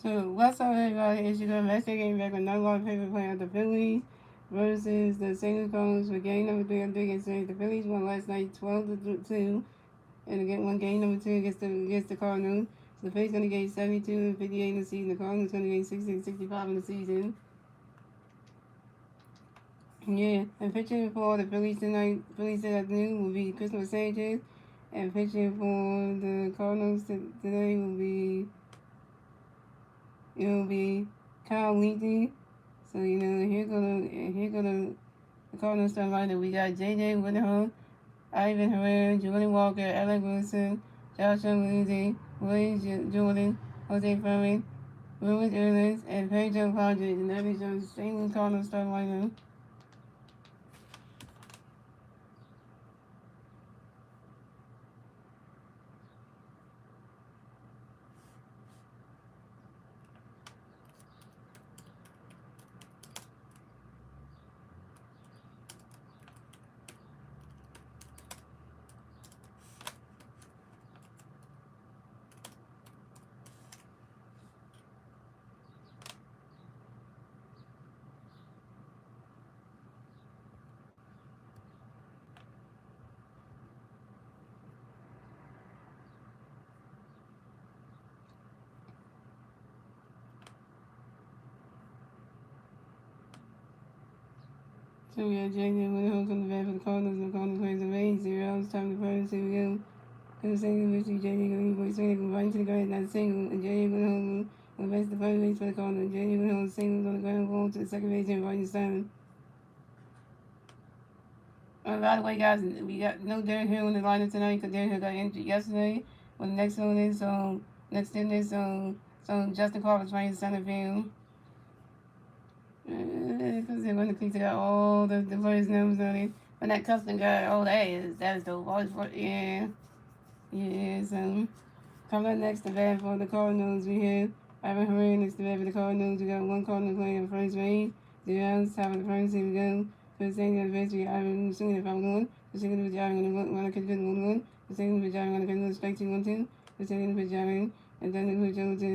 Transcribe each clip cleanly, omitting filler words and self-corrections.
So what's up, everybody? It's your girl Master Game back with another one favorite play of the Phillies versus the St. Cardinals for game number three of three against the Phillies won last night 12-2, and again one game number two against the Cardinals. So the Phillies gonna get 72 and 58 in the season. The Cardinals gonna get 60 and 65 in the season. Yeah, and pitching for the Phillies tonight, Phillies this afternoon will be Christopher Sanchez, and pitching for the Cardinals today will be Kyle Leahy. So here go the Cardinals starting lineup. We got J.J. Woodhull, Ivan Herrera, Jordan Walker, Alec Wilson, Joshua Lindsay, Williams Jordan, Jose Furman, Willis Erlich, and Pedro Padres. And that is your St. Louis Cardinals starting lineup. So we got J.J. Woodhull coming back for the Cardinals, and the Cardinals plays the Rays. 0 outs, time to first. Here we go. Because the single, which J.J. going to swing it right into the ground, not single, and J.J. Woodhull will base the first base for the Cardinals. J.J. Woodhull singles on the ground, ball to the second base and right in center. By the way, guys, we got no Derek Hill in the lineup tonight because Derek Hill got injured yesterday. Well, the next one is next in this Justin Clark is playing center field. Because they're going to click out all the players' names on it. When that custom guy, oh that is dope. Yeah. So coming up next to bat for the Cardinals, we have Ivan Herrera next to bat for the Cardinals. We got one Cardinal playing first base. 0 outs, top of the first. Here we go. For the second at base, we got Ivan swinging at 5-1. The second pitch, Ivan going to run a catch good 1-1. The second pitch, Ivan going to catch strike 2-1-2. The second pitch, Ivan, and then the pitch over to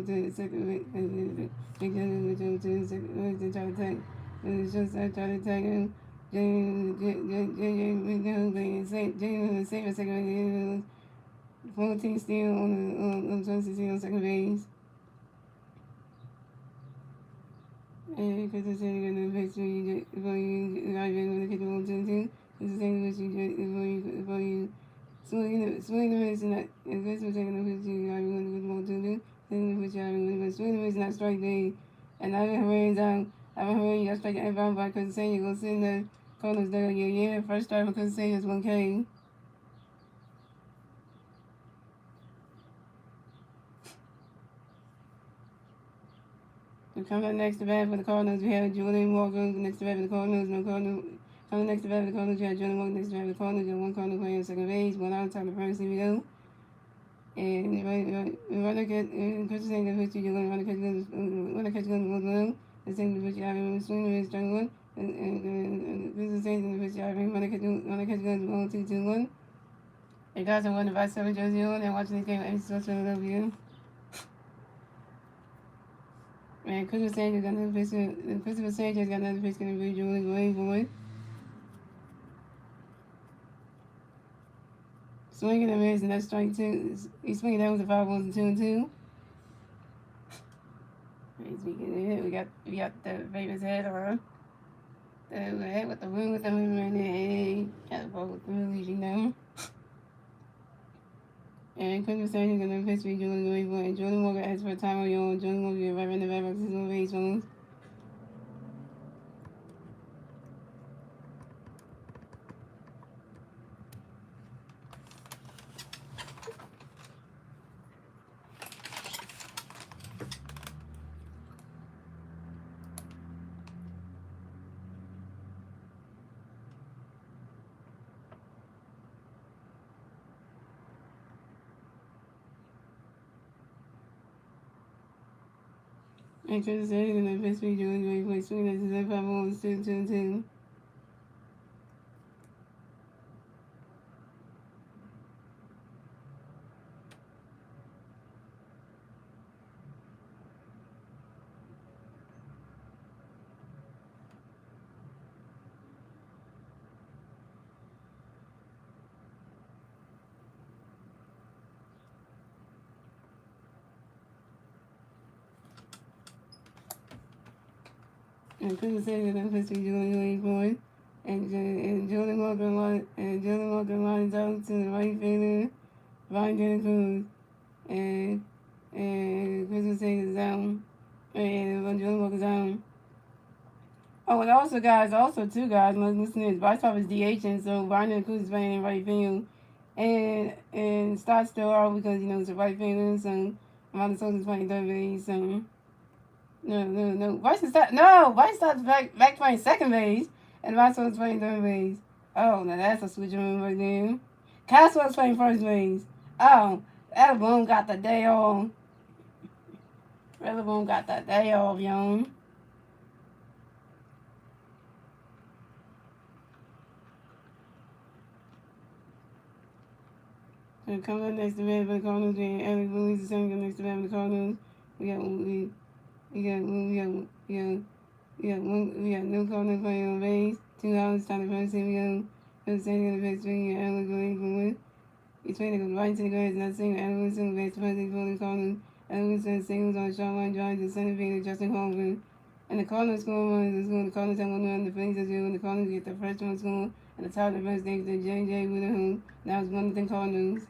the second. Big pitch over to the second to try to attack. And it's just try to attack him. James Saint second 14 still on the 26 on second base. And because it's in the face before you got even when the kick on 2-2. It's the same as you before you swing the miss and that and this was taking the pitch you got even when the 2-2. Then the pitch you got even swing the miss and not strike day. And I've been hurrying down. I've been hurrying, you got strike everybody by because saying you're gonna send the corners there. Yeah, first strike because saying it's 1K. Coming up next to bat for the Cardinals, we have Jordan Walker next to bat for the Cardinals. No Cardinals. Coming next to bat for the Cardinals, we have Jordan Walker next to bat for the Cardinals. You have one Cardinal playing second base, one out, top of the first. Here we go. And run again, Chris is saying that you're going to run a catch gun, one. The same to which you have him swing with strike one. And this is the same to which you have him run a catch gun, 1, 2, 2, 1. Hey guys, I'm wearing the Vice 7 jersey on and watching this game at MC Sports Philadelphia. And Christopher Sanchez got another pitch. Christopher Sanchez got another pitch going to be Julian Wayne Boyd. Swinging and miss, and that's strike two. He's swinging that with the 5-1 2-2. We got the Ravens head on. The head with the room with the room and then got the ball with the Phillies, And Christopher Sanchez got another pitch for Julian Wayne Boyd. And Jordan Walker asked for a time on your own. Jordan Walker right in the back box. This is one base phones. And Christopher Sanchez got another pitch for Julian Wayne Boyd. Swinging at the 5-1 2-2. and Cleveland City and Pittsburgh Julian Ford. And Jordan Walker lines out to the right fielder, Ryan De La Cruz. And Christmas City is down. And Jordan Walker's down. Oh, and also two guys, listen to this. Bryce Harper's DHing, so Ryan De La Cruz is playing in right field. And Stott's still out because, it's a right fielder, so Amanda Sosa's playing third base, so. No. Bryce Stott's back playing second base, and Amanda Sosa's playing third base. Oh, now that's a switcheroo right there. Caswell's playing first base. Oh, Boone got the day off. Boone got the day off, young. So coming up next to Red for the Cardinals, we have Eric Phillies VS St next to Red for the Cardinals. We got no Cardinals playing on base. 2 hours, time to first. Here we go. Phillies St on the first swing, and Eric going for it. He's trying to go right to the grass, not single. Eric Wilson base to first for the Cardinals. Eric Wilson singles on a short line drive to center fielder Justin Hoffman. And the Cardinals score runs. The Cardinals have 1 run. The Phillies are 0. And the Cardinals get the first one score. And the top of the first day to J.J. with a home. Now it's 1-0 Cardinals.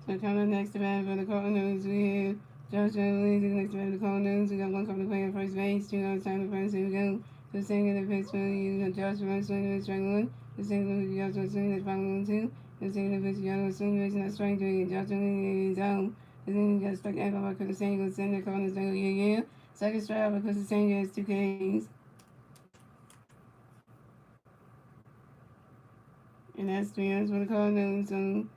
So coming up next to bat for the Cardinals, we have Josh Williams next to bat for the Cardinals. We got 1 coming to play at first base, 2 outs time to first. Here we go. So second at pitch, you got Josh Williams swinging at strike 1. The second at Josh Williams swinging at foul 1-2. The second at pitch, Josh Williams swinging at strike 3. And Josh Williams is out. And then you got stuck ankle by Chris Sanger, center Cardinals go yeah. Second strike by Chris Sanger has 2 Ks. And that's 3 outs for the Cardinals. So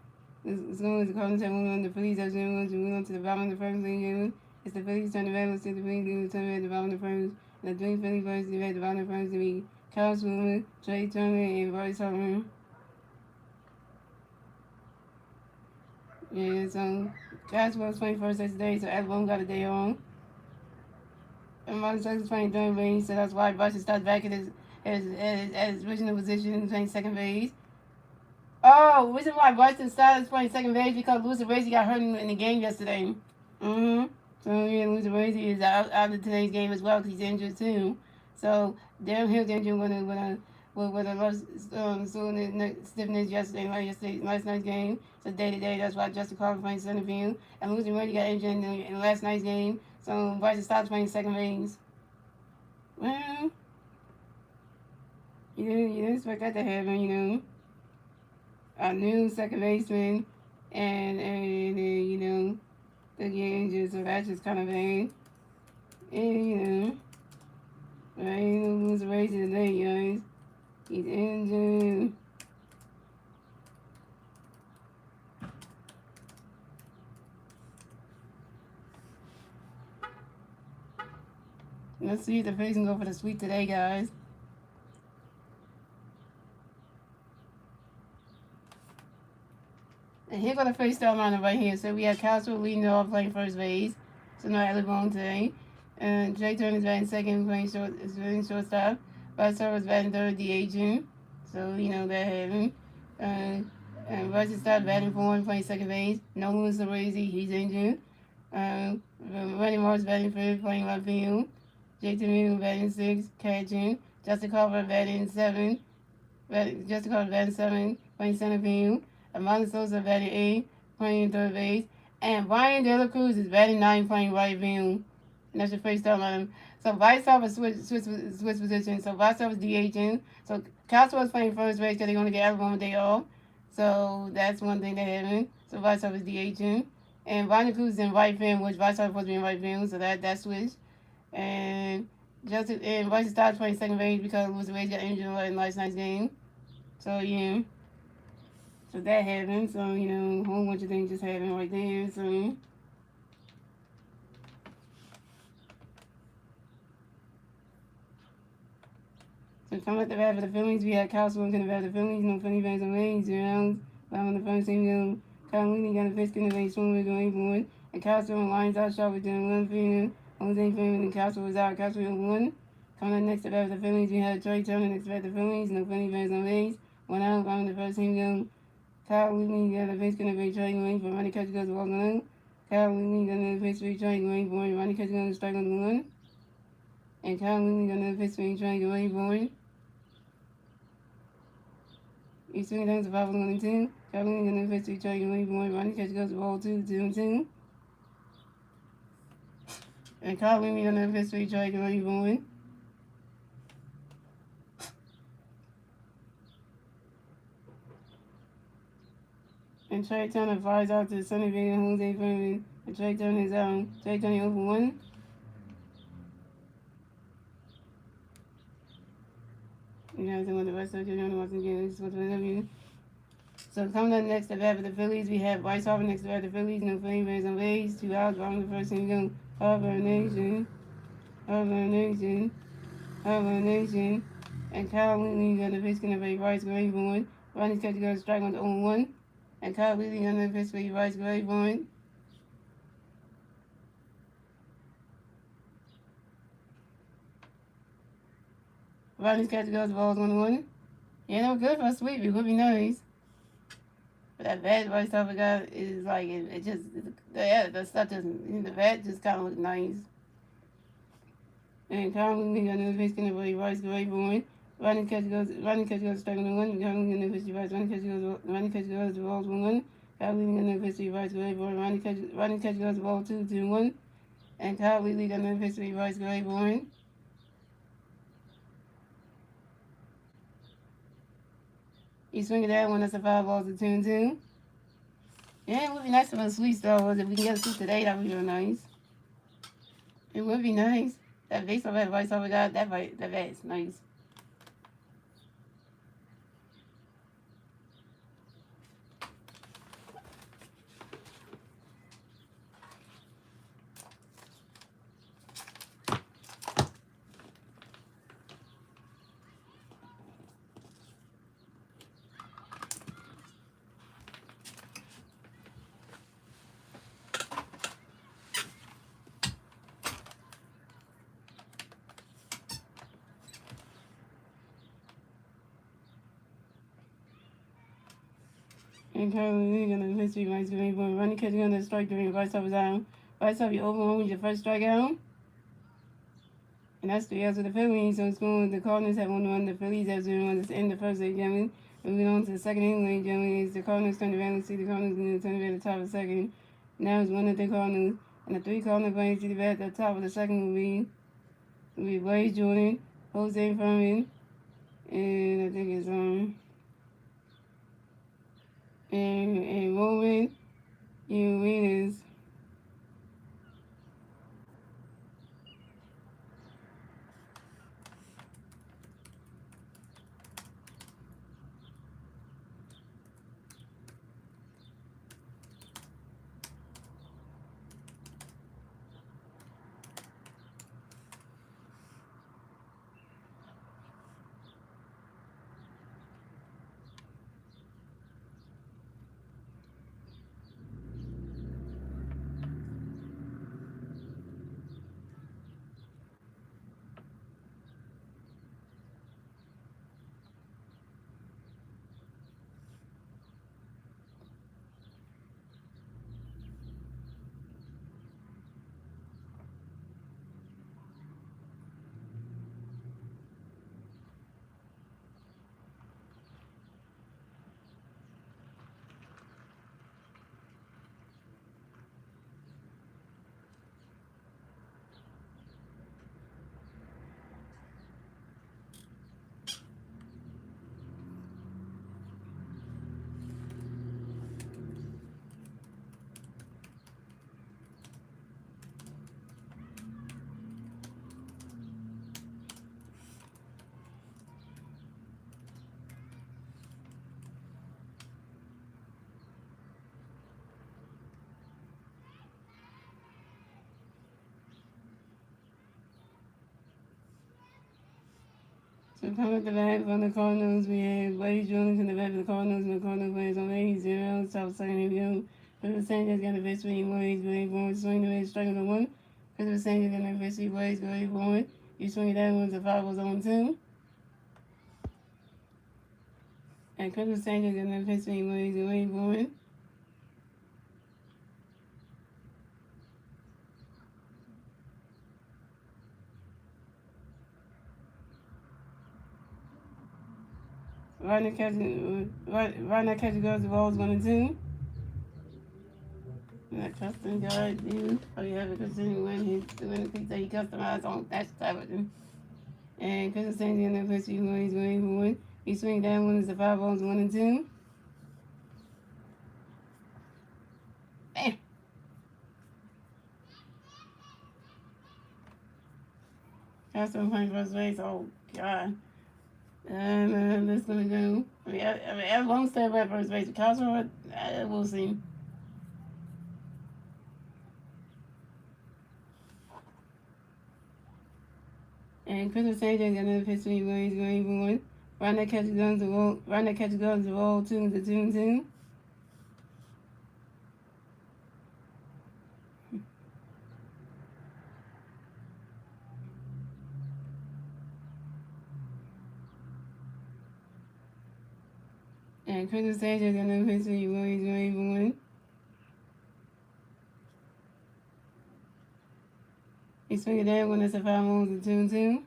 as long as the Cardinals have 1 run, the Phillies have 0 runs, and we on to the bottom of the first inning. It's the Phillies turn the battle, to the Phillies turn at the bottom of the first. And the 3 Phillies first, at the bottom of the first to be Kyle Swimmer, Trey Turner, and Bryce Harper. Yeah, so Caswell's playing first today, so everyone got a day on. And Martin Suggs is playing third base, so that's why Bryce starts back at his original position, playing second base. Oh, the reason why Bryson started playing second base because Luis Racy got hurt in the game yesterday. So yeah, Luis Racy is out of today's game as well because he's injured too. So Darren Hill's injured with a left stiffness yesterday, last night's game. So day to day, that's why Justin Carter playing center field, and Luis Racy got injured in last night's game. So Bryson starts playing second base. Well, you didn't expect that to happen, A new second baseman, and they get injured, so that's just kind of vague. And I ain't lose Racy today, guys. He's injured. Let's see if the Phillies can go for the sweep today, guys. And here go the first star lineup right here. So we have Castro leading off playing first base. So no Alabama today. And Trey Turner's batting second, playing shortstop. Bryce Harper's batting third, DHing. So that happened. And Bryce started batting fourth, playing second base. No Luis Racy, he's injured. Randy Moss batting fifth, playing left field. Jake Tamino batting sixth, catching. Justin Carver batting seventh. Playing center field. Amanda Sosa batting 8, playing third base. And Ryan De La Cruz is batting 9, playing right field. And that's the first time on him. So Bryce Harper switch position. So Bryce Harper's DHing. So Caswell's playing first base because they're going to get everyone day off. So that's one thing that happened. So Bryce Harper's DHing. And Ryan De La Cruz is in right field, which Bryce Harper's supposed to be in right field. So that switched. And Bryce started playing second base because Luis Racy got injured in last night's game. So yeah. So that happened. So, a whole bunch of things just happened right there. So coming at the bat for the Phillies, we had Kyle Swimmer in the bat for the Phillies. No Philly fans on range. 0 rounds. bottom of the first inning. Kyle Wheatley got a pitch in the base, swing going 8-1. And Castro and lines out shot with them 1 Freeman. Jose Freeman and Castro was out. Castro 1. Coming up next to bat with the Phillies, we had Trey Turner next to bat the Phillies. No Philly fans on base. 1 out, bottom of the first inning. Kyle Wheatley got a pitch in the base, Trey going for Ronnie Catcher goes to walk on. Kyle Wheatley got another pitch for Trey going for Ronnie Catcher goes to strike on the 1. And Kyle Wheatley got another pitch for Trey going for He's swinging down to 5-1-2. Kyle Wheatley got another pitch for Trey going for Ronnie Catcher goes to ball 2-2-2. And Kyle Wheatley got another pitch for Trey going for And Trey Turner flies out to Sunny Bay and Jose Freeman. And Trey Turner is out. Trey Turner over 1. You guys know what the rest of the journey once again. This is what we So coming up next to bat for the Phillies, we have Bryce Harper next to bat the Phillies. No Philly fans on base. 2 outs. Bottom of the first inning. Harper Nation. And Kyle Wheatley got the pitch in the bay. Bryce Gray for 1. Ronnie's catcher got a strike on the 0-1. And Kyle Wheatley got the pitch for Bryce Gray for 1. Ronnie's catcher goes the balls 1-1. Yeah, no good for a sweep. It would be nice. But that bat Bryce Harper got is like, it just, the stuff doesn't, the bat just kind of looks nice. And Kyle Wheatley got another pitch in the bay. Bryce Gray for 1. Ronnie catcher goes strike on the 1. Kyle Wheatley got another pitch to Bryce. Ronnie catcher goes the balls 1-1. Kyle Wheatley got another pitch to Bryce Gray for 1. Ronnie catcher goes the ball 2-1. And Kyle Wheatley got another pitch to Bryce Gray for 1. He's swinging that one. That's a 5 balls to 2-2. Yeah, it would be nice for a sweep, though. If we can get a sweep today, that would be real nice. It would be nice. That baseball bat Bryce Harper got, that bat is nice. And currently we're going to history rights going for Ronnie catcher going to strike during Bryce Harper's out. Bryce Harper, you over 1 with your first strikeout. And that's 3 outs of the Phillies. So it's going, the Cardinals have 1-1, the Phillies have 0-1. Let's end the first eight, gentlemen. Moving on to the second inning, ladies and gentlemen. It's the Cardinals turn around. Let's see the Cardinals going to turn around at the top of the second. Now it's 1-0 Cardinals. And the 3 Cardinals playing to the bat at the top of the second will be Blaze Jordan, Jose Furman, and I think it's and Roman Uranus. So coming at the bat from the Cardinals, we have Blaze Jones in the bat for the Cardinals, and the Cardinals players on 8-0. Top second, here we go. Phillies St got the pitch for Blaze, Blaze going swing the way, striking the one. Phillies St got the pitch for Blaze, Blaze going. You swing that one to 5 on 2. And Phillies St got the pitch for Blaze, Blaze going. Right now, catching goes the ball's 1-2. That custom guide, dude. Oh, you have a custom when he's doing the things that he customized on that television. And Chris is saying in the first few one, he's going for one. He swing down one is the 5 balls, 1-2. Bam! Custom playing first base. Oh, God. And that's going to go. I mean, as long as they're at first base, Cosmo, we'll see. And Chris is saying another pitch for one, he's going for one. Right now, catches guns the roll. Right now, catches guns the roll, 2-2. And Chris is saying another pitch for one, he's going for one. He swing it down when it's a 5 balls and 2-2.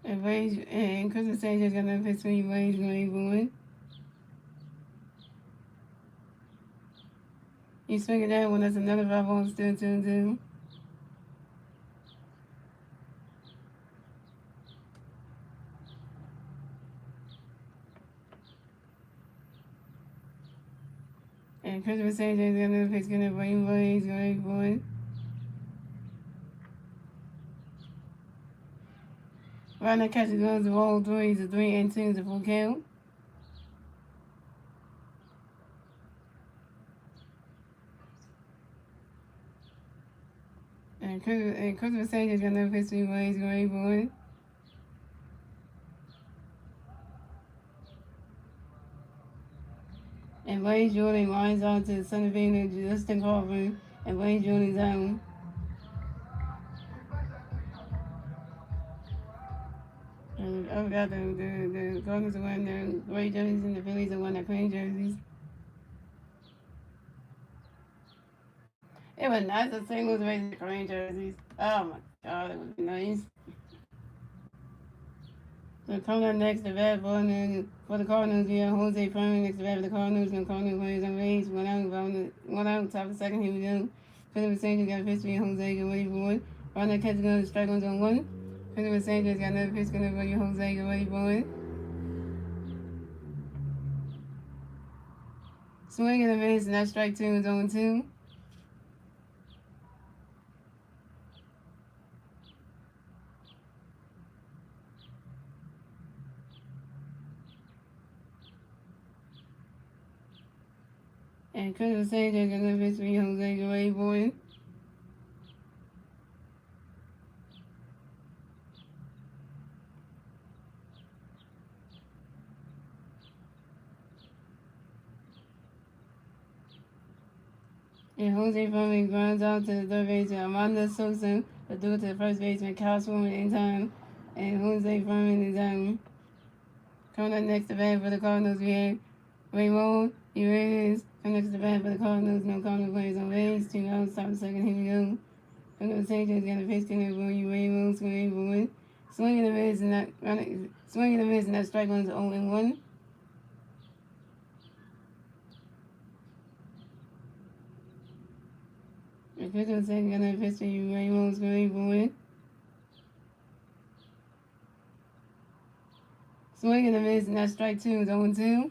And Chris is saying got another pitch for you, Rage going for one. You swing it down when that's another 5 balls, still 2-2. And Chris was saying got another pitch for you, Rage going for one. Right now, catcher goes to roll 3, it's a 3-2, it's a full count. And Chris was saying got another pitch for you, Rage going for one. And Blaze Jordan lines out to the center field and Justin Crawford, and Blaze Jordan's out. And I forgot the Cardinals are wearing their gray jerseys and the Phillies are wearing their green jerseys. It was nice if St. Louis wearing their green jerseys. Oh my God, it would be nice. So coming up next, the bat for the Cardinals, we have Jose Furman next to bat for the Cardinals, and the Cardinals players on base. One out, top of the second, here we go. Phillips St. got a pitch for Jose, get ready for it. Right now, catch going to strike ones on one. Phillips St. got another pitch going to for Jose, get ready for it. Swing and a miss, and that strike 2 is 0-2. And Chris St. got another pitch for Jose, get ready for it. And Jose Furman grounds out to the third baseman Armando Sosa, but threw it to the first baseman Kyle Swimmer in time. And Jose Furman is coming up next to bat for the Cardinals. We have Raymond Urias coming next to bat for the Cardinals. No Cardinals players on base. 2 outs, top of second. Here we go. Coming up St. John's got a pitch coming for you, Raymond. Swinging for one. Swinging the miss and that strike one's 0-1. And Chris was saying got another pitch for you, Raymond. Swinging for one. Swing and a miss, and that strike 2 is 0-2.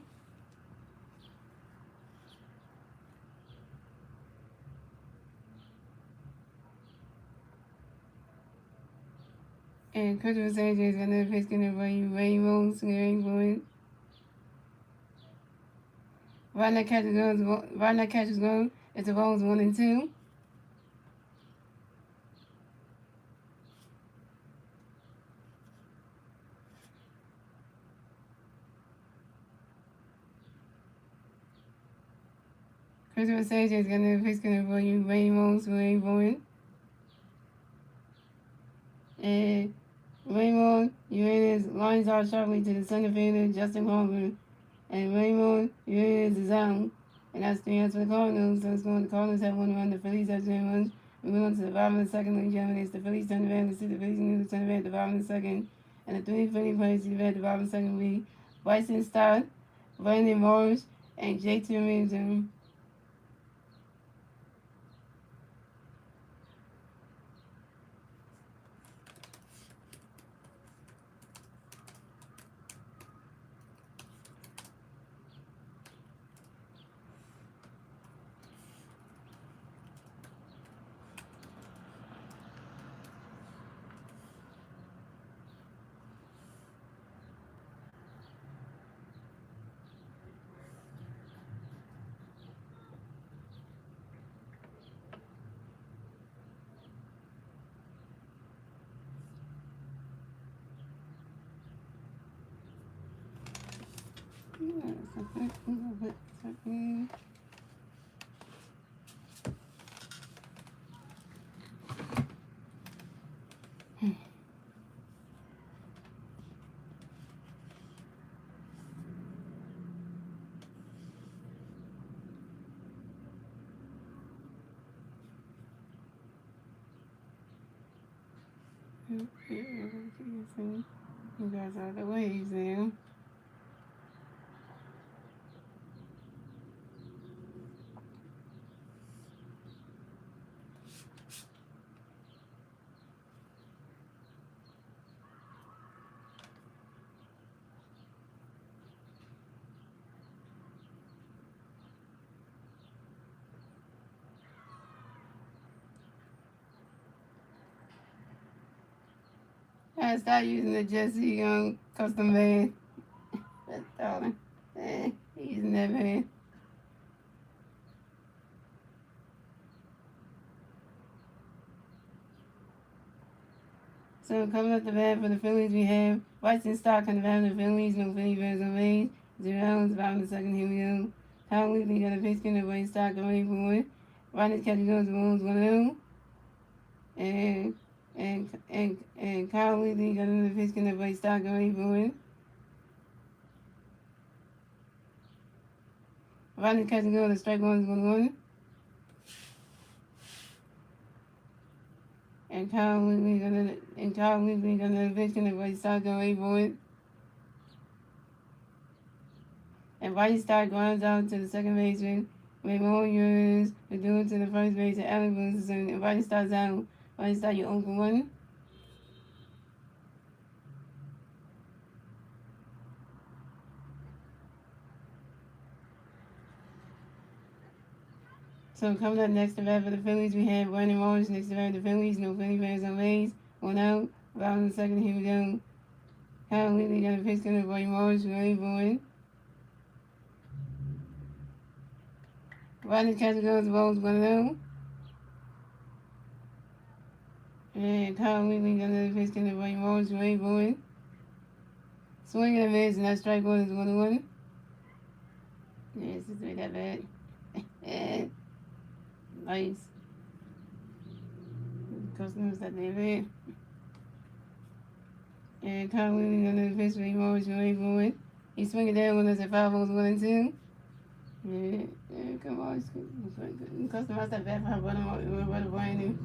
And Christopher Sanchez is going to pitch in the Raymond scoring point. Right now catches going. It's the balls 1 and 2. Christopher Sanchez is going to pitch in the Raymond scoring point. And Raymond Uranus lines out sharply to the center fielder, Justin Harper. And Raymond Uranus is out. And that's 3 outs for the Cardinals. So it's going the Cardinals have 1 run, the Phillies have 0 runs. Moving on to the bottom of the second, ladies and gentlemen, it's the Phillies turn around. The Phillies need to turn around at the bottom of the second. And the 3 Philly players to at the bottom of the second will be Bryson Stott, Brandon Morris, and J.T. Realmuto. You guys are the waves there. I started using the Jesse Young custom band. That's darling. Using that band. So coming up the bat for the Phillies, we have Bryson Stott on the bat for the Phillies. No Philly fans on base. 0 outs, bottom of the second. Here we go. Kyle Whitley got a pitch in the way. Stott going for it. Ronnie's catching goes the Wolves 1-0. And Kyle Whitley got another pitch in the way. Stott going for it. Ronnie's catching goes the strike 1 is 1-1. And Kyle Whitley got another pitch in the way. Stott going for it. And White Stott grounds out to the second baseman. Raymond Uranus is doing to the first base. And Allen Wilson. And White Stott's out. White Stott, you 0 for 1. So coming up next to bat for the Phillies, we have Brandon Morris next to bat for the Phillies. No Philly fans on base. 1 out. Bottom of the second. Here we go. Kyle Whitley got a pitch to the Brandon Morris. Ready for it. Ronnie catcher goes the balls 1-0. And Kyle Whitley got another pitch to the Brandon Morris. Ready for it. Swing and a miss, and that strike 1 is 1-1. Yes, it's not that bad. Nice. Customers that they read. And Kyle Whitley got another pitch for Morris. Ready for it. He's swinging down when there's a 5 balls 1 and 2. Yeah, come on. Customize that bad for her brother Brandon.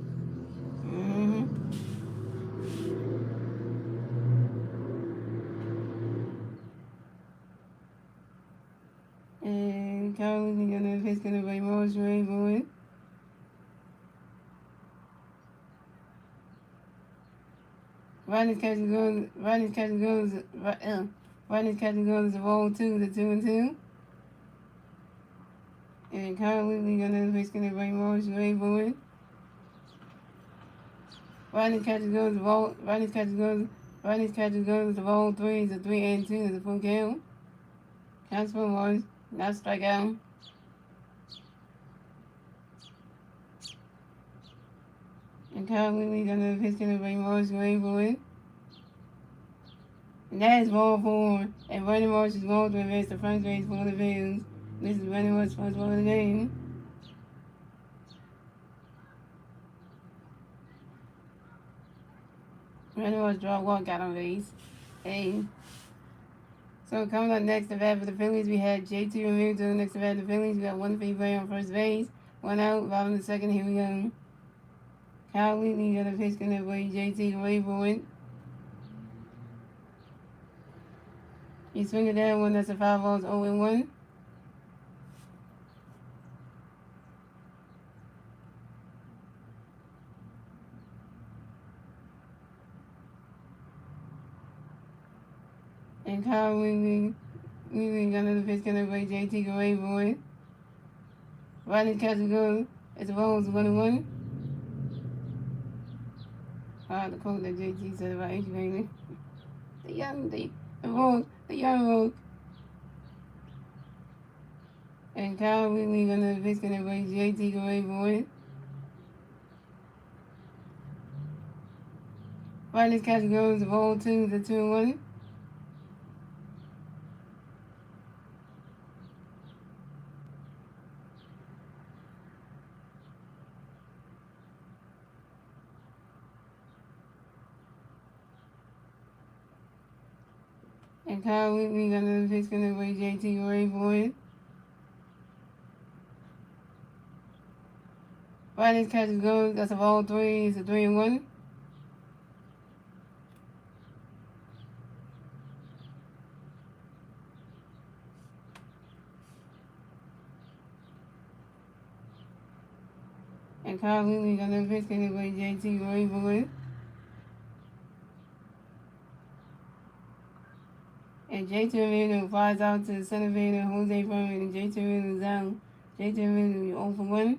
And Kyle Whitley got another pitch to the Brandon Morris. Ready for it. Ronnie's catching goes is a roll 2 to 2 and 2. And Kyle Whitley got another pitch to the Brandon Morris. Ready for it. Riley catches goes the ball. Riley catches goes the ball. 3 is a 3-2 is a full count. Counts for one. Not strikeout. And Kyle Whitley gonna pitch to Ray Morris going for it. And that is ball 4. And Randy Morris is ball to reverse the first base for the Phillies. This is Randy Morris' first ball of the game. Randy Morris draw walk out on base. Hey. So coming up next to bat for the Phillies, we had JT Ramirez doing next to bat for the Phillies. We got one free play on first base. One out, bottom of the second. Here we go. Kyle Whitley got a pitch gonna play JT away for it. He swinging down one, that's a foul ball, 0-1. And Kyle Whitley got another pitch gonna play JT away for it. Riley catches goes. It's a ball, it's 1-1. The quote that JT said about H. Bailey. The young rogue. And Kyle Whitley gonna pitch gonna play JT away for it. Riley's catch goes, the ball 2 is a 2-1. And Kyle Whitley got another pitch gonna play JT away for it. Riley's catch goes, that's a ball 3, it's a 3-1. And Kyle Whitley got another pitch gonna play JT away for it. And JT Ramirez flies out to the center field and Jose Furman, and JT Ramirez is out. JT Ramirez will be 0 for 1.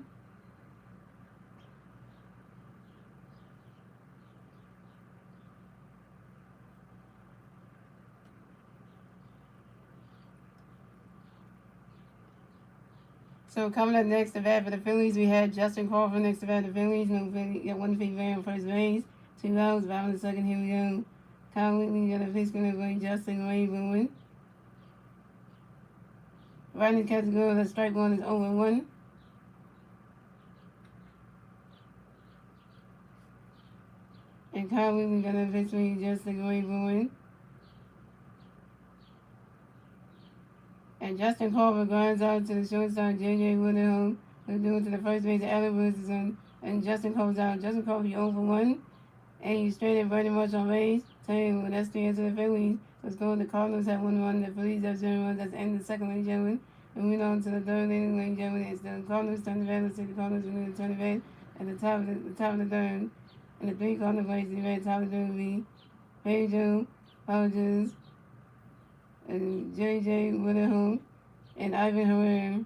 So coming up next to bat for the Phillies, we had Justin Crawford next to bat for the Phillies. Got one free play on first base. 2 outs, bottom of the second. Here we go. Kyle Whitley got a pitch gonna play Justin away for it. Riley catch goes, the strike one is 0-1. And Kyle Whitley got a pitch play Justin away for it. And Justin Crawford grinds out to the shortstop, J.J. Woodham, who's doing to the first base, Allen Wilson, and Justin Crawford's out. Justin Crawford 0 for 1. And you straight at pretty much on base. Tell you, that's the answer to the Phillies. Let's go. The Cardinals have 1-1. The Phillies have 0-1. That's the end of the second, ladies and gentlemen. And we on to the third inning, ladies and gentlemen. It's the Cardinals turn the bed. Let's see the Cardinals are going to turn the bed at the top of the third. And the 3 Cardinals plays the red top of the third will be Pedro, Hodges, and J.J. Woodham, and Ivan Herrera.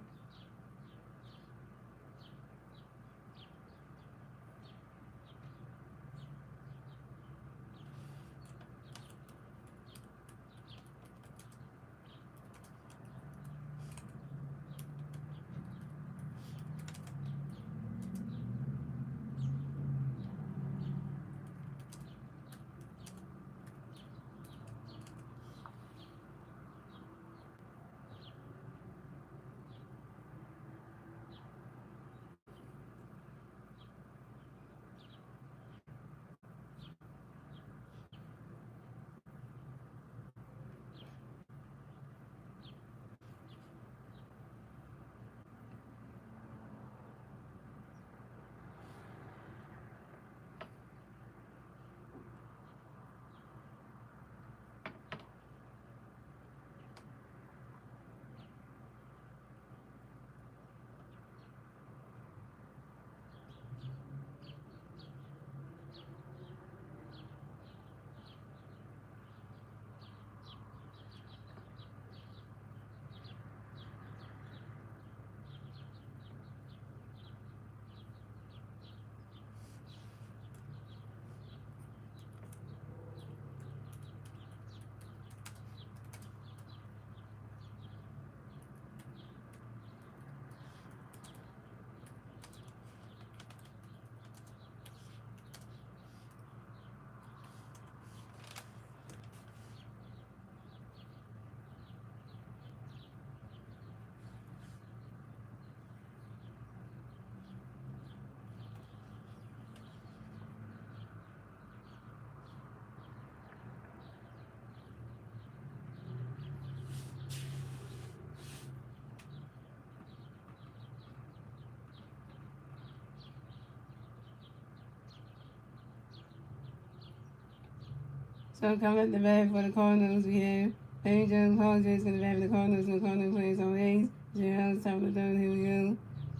So coming up the bat for the Cardinals, we have Pedro Apologies going to bat for the Cardinals, and the Cardinals players on A's. Zeros, top of the third, here we go.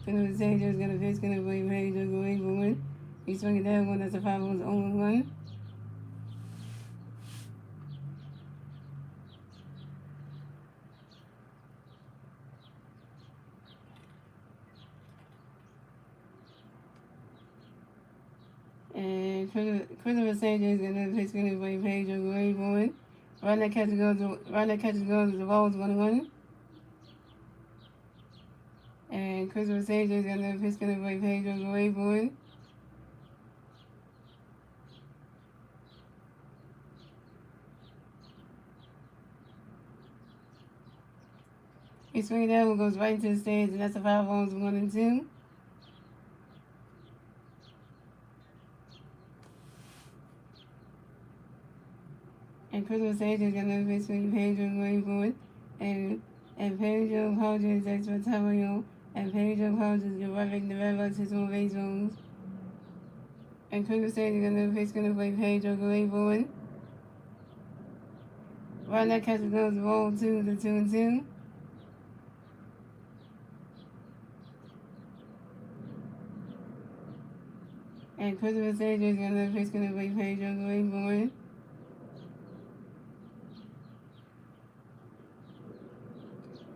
Phillies VS St going to pitch, going to play Pedro, go away for one. He's swinging that one, that's a 5-1 0-1. And Christopher Sanchez going to pitch, going to play Pedro, go away for one. Right that catches goes, the ball's 1-1. And Christopher Sanchez going to pitch, going to play Pedro, go away for one. He swings that one, goes right into the stands, and that's a 5-1 1-2. And Christopher Sanchez got another pitch swing, Pedro going forward. And Pedro apologizes extra time, and Pedro apologizes your right back the red box his own base zones. And Christopher Sanchez got another pitch going to play Pedro going forward. Right now catcher goes roll 2 to 2-2. And Christopher Sanchez got another pitch going to play Pedro going forward.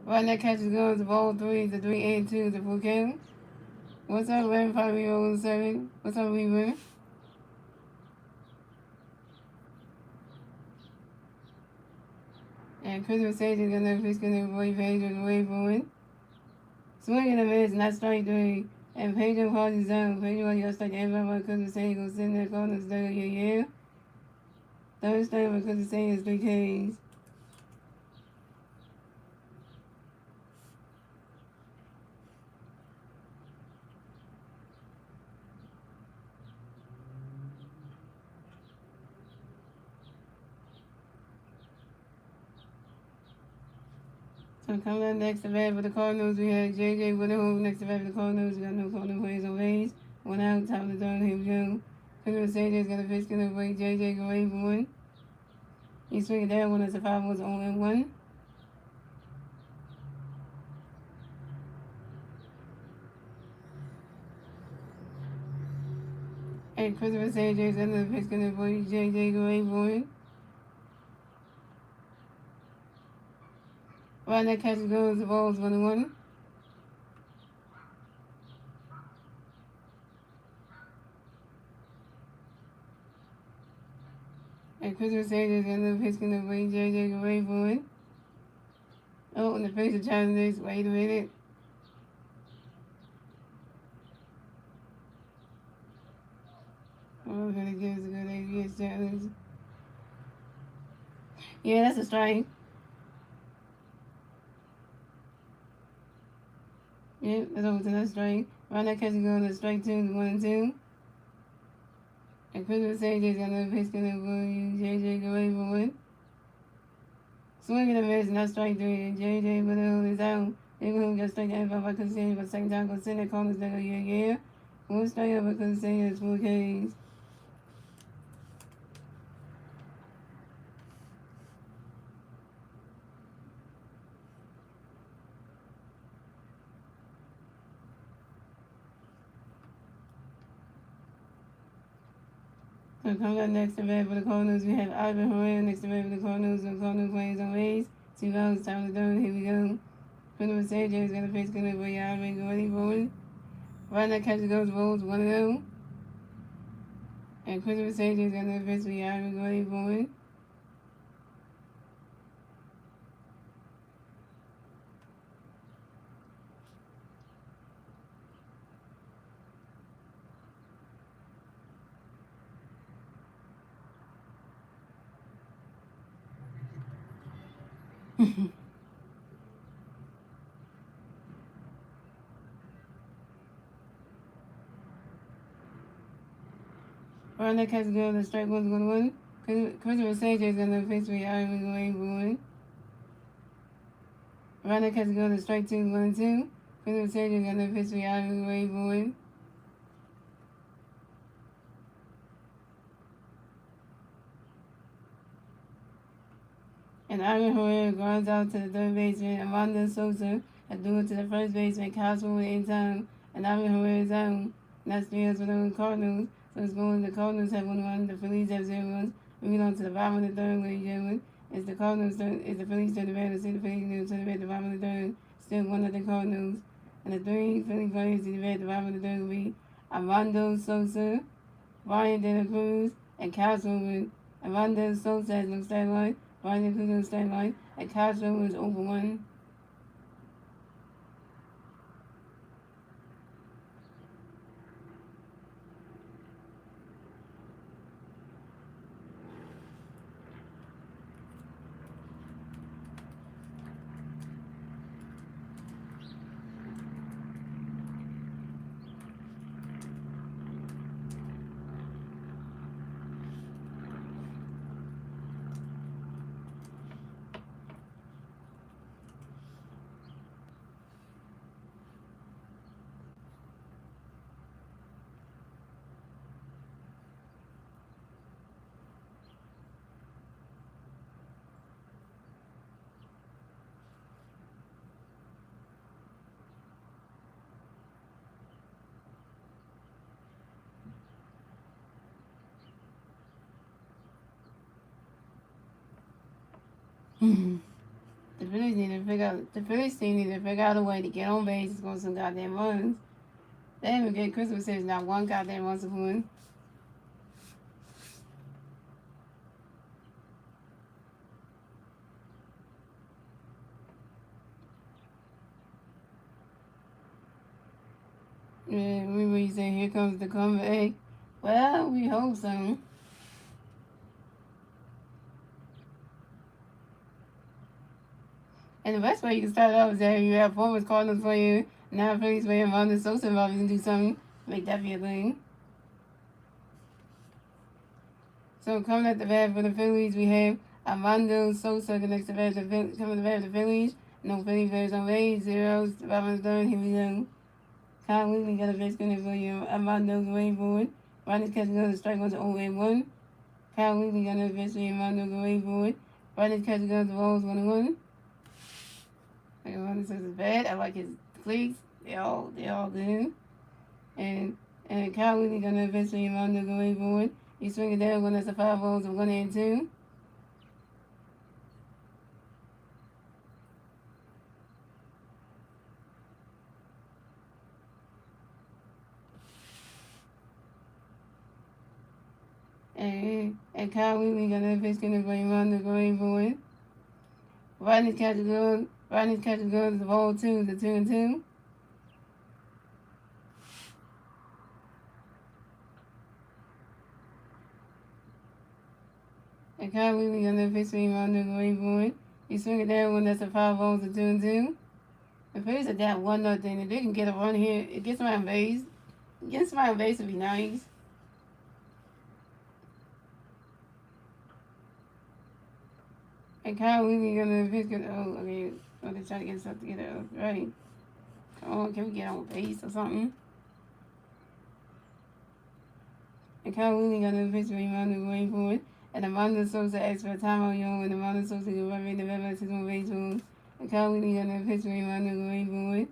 Right now catches goes the ball 3 to 3-2 to full count. What's up, 11-5-7? What's up, Weaver? And Christopher Sanchez got another pitch going to play Pedro away forward. Swing and a miss, not strike 3. And Pedro calls down. Pedro got strike everybody Christopher Sanchez goes sitting there calling his third yeah. Third strike for Christopher Sanchez 3 Ks. So coming up next to bat for the Cardinals, we have JJ Woodhole. Next to bat for the Cardinals, we got no Cardinals players on base. 1 out, top of the third, here we go. Christopher Sanchez got a pitch, gonna play JJ go away for one. He's swinging that one, that's a 5-1 0-1. And Christopher Sanchez got another pitch, gonna play JJ go away for one. Right now, catcher goes, the ball's 1-1. And Christopher Sanchez got another pitch, gonna play JJ go away for one. Oh, and the face of Chinese, wait a minute. Oh, gonna give us a good ABS challenge. Yeah, that's a strike. Yep, that's over to that strike. Right now, catching going to strike 2 to 1-2. And Christopher Sanchez got another pitch going to JJ go away for one. Swinging a miss, not strike 3. And JJ Woodhole is out. They go got strike out by Christopher Sanchez for the second time. Go send that corners that go yeah. One strike out by Christopher Sanchez 4 Ks. So coming up next to bat for the Cardinals, we have Ivan Herrera next to bat for the Cardinals. The Cardinals players on base. 2 outs, top of the third, here we go. Christopher Sanchez got a pitch going to play Ivan go ready forward. Right now catcher goes rolls 1-0. And Christopher Sanchez got another pitch for Ivan go ready forward. Right now catcher goes to strike 1-1. Christopher Sanchez got another pitch for Ivan go ready forward. Right now catcher goes to strike 2 1-2. Phillies VS got another pitch for Ivan go ready forward. And Ivan Herrera grounds out to the third baseman Amanda Sosa and threw it to the first baseman Cosmo in time. And Ivan Herrera's out. And that's 3 outs for the Cardinals. So it's going the Cardinals have 1-1, the Phillies have 0 runs. Moving on to the bottom of the third, ladies and gentlemen. It's the Cardinals turn, it's the Phillies turn the bat, the Phillies turn the bat at the bottom of the third. Still 1-0 Cardinals. And the 3 Philly players to the bat at the bottom of the third will be Armando Sosa, Brian De La Cruz, and Cosmo. Armando Sosa has no stat line. Brian De La Cruz no stat line. And Cosmo is over 1. The Phillies team need to figure out a way to get on base and score some goddamn runs. They haven't get Christmas Eve, not one goddamn run scoring. Yeah, we say here comes the comeback. Well, we hope so. And the best way you can start off is that you have former Cardinals player, now Phillies player, Ronda Sosa involved. You can do something, make that be a thing. So coming at the bat for the Phillies, we have Armando Sosa connects the bat coming to the bat for the Phillies. No Phillies players on base, 0, bottom of the third, here we go. Kyle Wheatley got a base spinner for you. Armando's way forward. Ronnie's catching goes to strike goes to 0-1. Kyle Wheatley got a base for you. Armando's way forward. Ronnie's catching goes to balls 1-1. Ronnie says it's bad. I like his cleats. They all good. And Kyle Wheatley got a base for you. Armando's way forward. He's swinging down when that's a 5 balls of 1-2. And Kyle Wheatley got a pitch going to bring Armando going forward. Rodney's catching goes to the ball 2, the 2-2. And Kyle Wheatley got a pitch for Armando going forward. He's swinging down when that's a 5 balls, the 2-2. The Phillies are down 1-0. If they can get a run here, it gets my base. Getting my base would be nice. And Kyle Wheatley gonna pitch. Oh, okay. Oh, they're trying to get stuff together. Right. Come on, can we get on base or something? And Kyle Wheatley got a pitch for Armando going forward. And Armando Sosa asked for a timeout, and Armando Sosa can run in the river to the baseball. And Kyle Wheatley got a pitch for Armando going forward.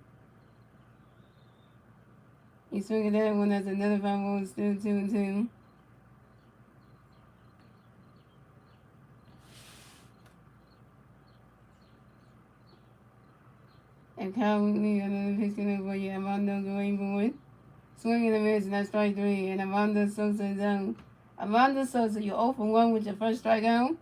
He's swinging that one. That's another 5 balls, still 2-2. And Kyle Wheatley got another pitch going for you. Armando going forward. Swinging the miss, and that's strike 3. And Armando Sosa is out. Armando Sosa, you're 0 for 1 with your first strikeout.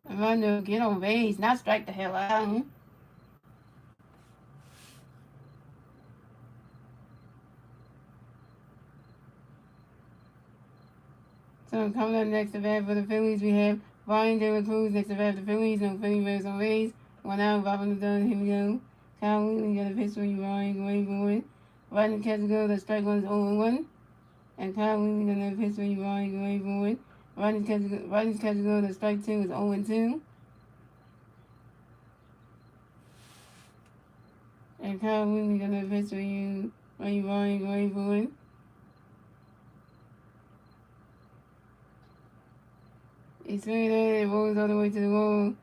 Armando, get on base, not strike the hell out. So coming up next to bat for the Phillies, we have Brian De La Cruz next to bat for the Phillies. No Philly players on base. 1 out, Bob done. Here we go. Kyle Wheatley got a pitch for you, Brian, going forward. Brian catch go, the strike one is 0-1. And Kyle Wheatley got a pitch for you, Brian, going forward. Brian's catch go, the strike 2 is 0-2. And Kyle Wheatley got a pitch for you, Brian, going forward. He swings it, it rolls all the way to the wall.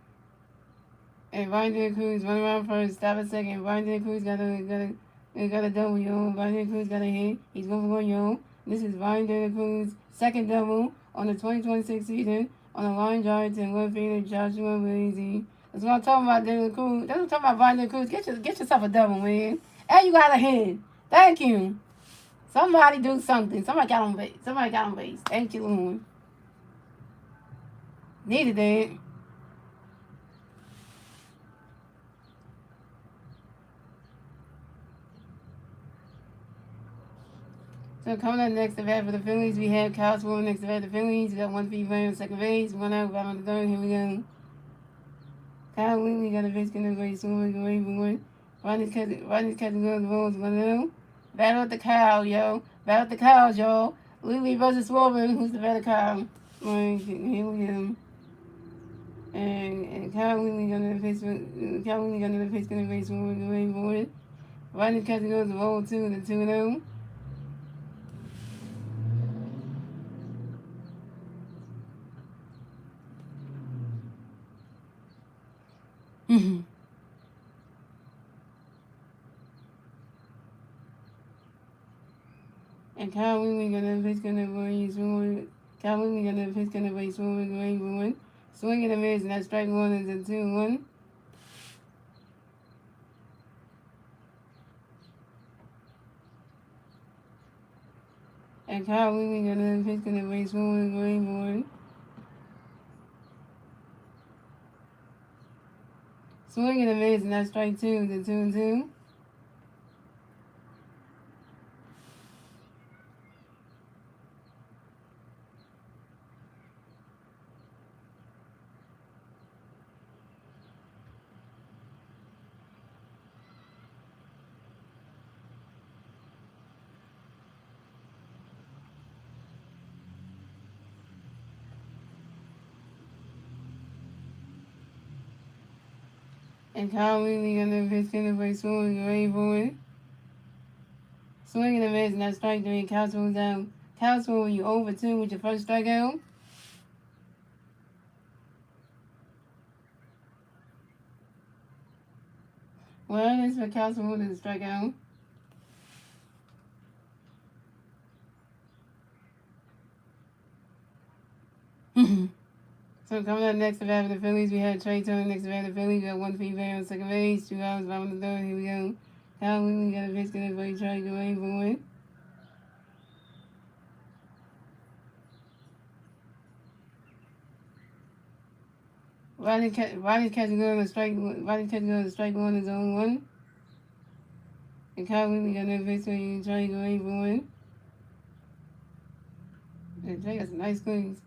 And Ryan Cruz run around first, stop a second. Ryan Cruz got a double, yo. Ryan Cruz got a hit. He's going for 1, yo. This is Ryan Cruz' second double on the 2026 season on a line drive to left fielder Joshua Williams. That's what I'm talking about, Dylan Cruz. That's what I'm talking about, Ryan Cruz. Get yourself a double, man. And you got a hit. Thank you. Somebody do something. Somebody got on base. Somebody got on base. Thank you, Lord. Needed that. So coming up next to bat for the Phillies, we have Kyle Swirl next to bat the Phillies. We got 1 feet running on second base. 1 out, right on the third. Here we go. Kyle Wheatley got a base getting away, so we're going for 1. Rodney's catching good the balls. 1 0. Battle with the cow, yo. Battle with the cows, y'all. Wheatley versus Swirl. Who's the better cow? Right, here we go. And Kyle Wheatley got another face getting away, so we're going for it. Rodney's catching good the ball 2 to 2 0. And Kyle Wheatley got another pitch going to Kyle Wheatley got another pitch going to swinging for 1. Swinging and miss, and that strike 1 is a 2-1. And Kyle Wheatley got another pitch going to swinging for 1. Swinging and miss, and that strike 2 is a 2-2. And Kyle Wheatley got another pitch going to swinging for 1. Swinging and miss, and that strike 3. Kyle Swirl down. Kyle Swirl, you over 2 with your first strikeout. Well, this is for Kyle Swirl to strike out. So coming up next to bat for the Phillies, we have Trey Turner next to bat for the Phillies. We got 1 feet on second base, 2 outs, 5 on the third. Here we go. Kyle Wheatley got a pitch going to try to go away for 1. Rodney's catching good on the strike. Rodney's catching good on the strike 1 is on 1. And Kyle Wheatley got another pitch going to try to go away for 1. And Trey got some nice swings.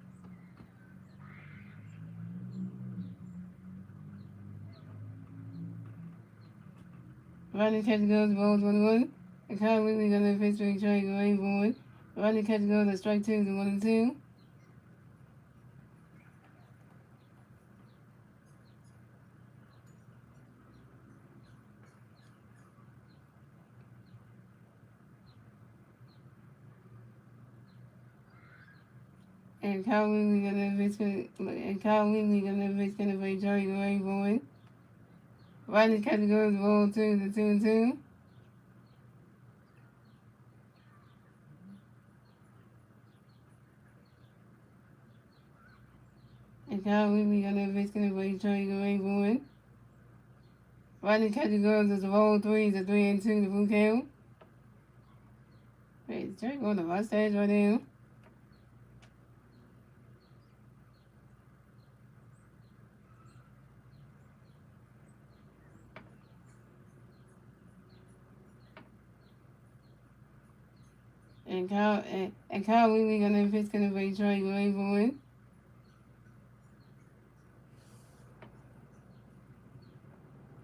Rodney catches goes, balls 1-1. And Kyle Wheatley got another pitch going to try to go away for 1. Rodney catches goes, the strike 2 is a 1-2. And Kyle Wheatley got another pitch going to play Joey going for 1. Rodney catches goes, ball 2 is a 2-2. And Kyle Wheatley got another pitch going to play Joey going for 1. Rodney catches goes, it's a ball 3 is a 3-2 to full count. Wait, is Joey going to mustache right now? And Kyle Wheatley got another pitch going to play Troy going for 1.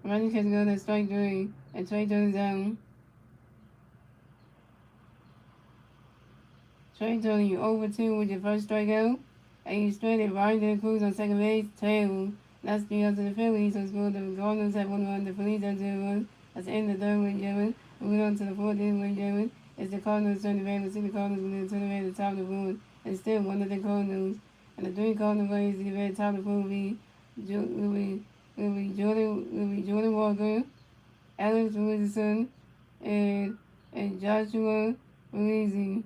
Rodney catches goes to strike 3, and Trey turns down. Trey Turner, you over 2 with your first strikeout. And you stranded Ryan Cruz on second base. Terrible. That's the other to the Phillies. So the Cardinals have 1-1. The Phillies have 0-1. That's the end of the third win, German. Moving on to the fourth inning win, German. It's the Cardinals turn the ball. See the Cardinals when they turn the ball at the top of the board. And still one of the Cardinals. And the three Cardinals players to get back top of the pool will be Jordan Walker, Alex Richardson, and Joshua Louisi.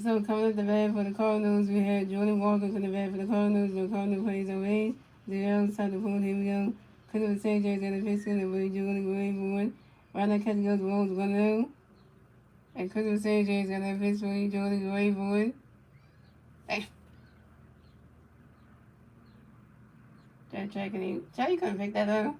So coming up the bat for the Cardinals, we had Jordan Walker to the bat for the Cardinals. The Cardinals plays away. The Rams top the phone. Here we go. Christopher St. James got a pitch in the way. Jordan Gray for one. Right now, catch goes Rose 1-0. And Christopher St. James got a pitch for Jordan Gray for one. Hey. Checking him. You couldn't pick that up.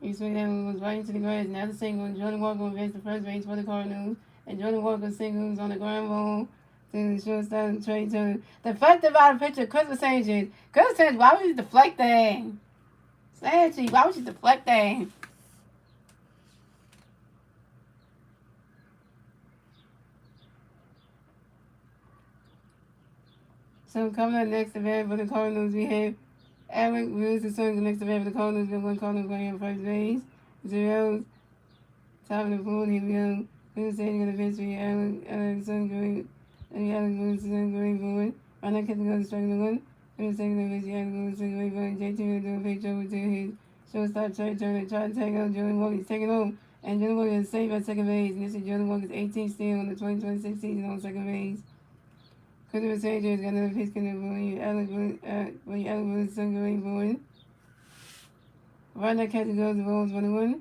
He swung that one was right into the grass. Now the single. Jordan Walker advanced the first base for the Cardinals. And Jordan Walker singles on the ground ball to the shortstop Trey Turner. Deflected by the pitcher, Christopher Sanchez. Christopher Sanchez, why would you deflect that? Sanchez, why would you deflect that? So coming up next to bat for the Cardinals, we have Eric Wilson next to bat for the Cardinals. We have one Cardinals playing on first base. Zeros, top of the pool. Here we go. Who's saying going to pitch for Alex Wilson going forward. Right now, Captain goes striking the one. Who's saying going to pitch for Alex Wilson going forward. JT will do a pitch over to his shortstop Trey Turner. Try to take out Jordan Walker. He's taking home. And Jordan Walker is safe at second base. And this is Jordan Walker's 18th steal on the 2026 season on second base. Christopher Sanchez got another pitch coming for you. Alex Wilson going forward. Right now, Captain goes the balls 1-1.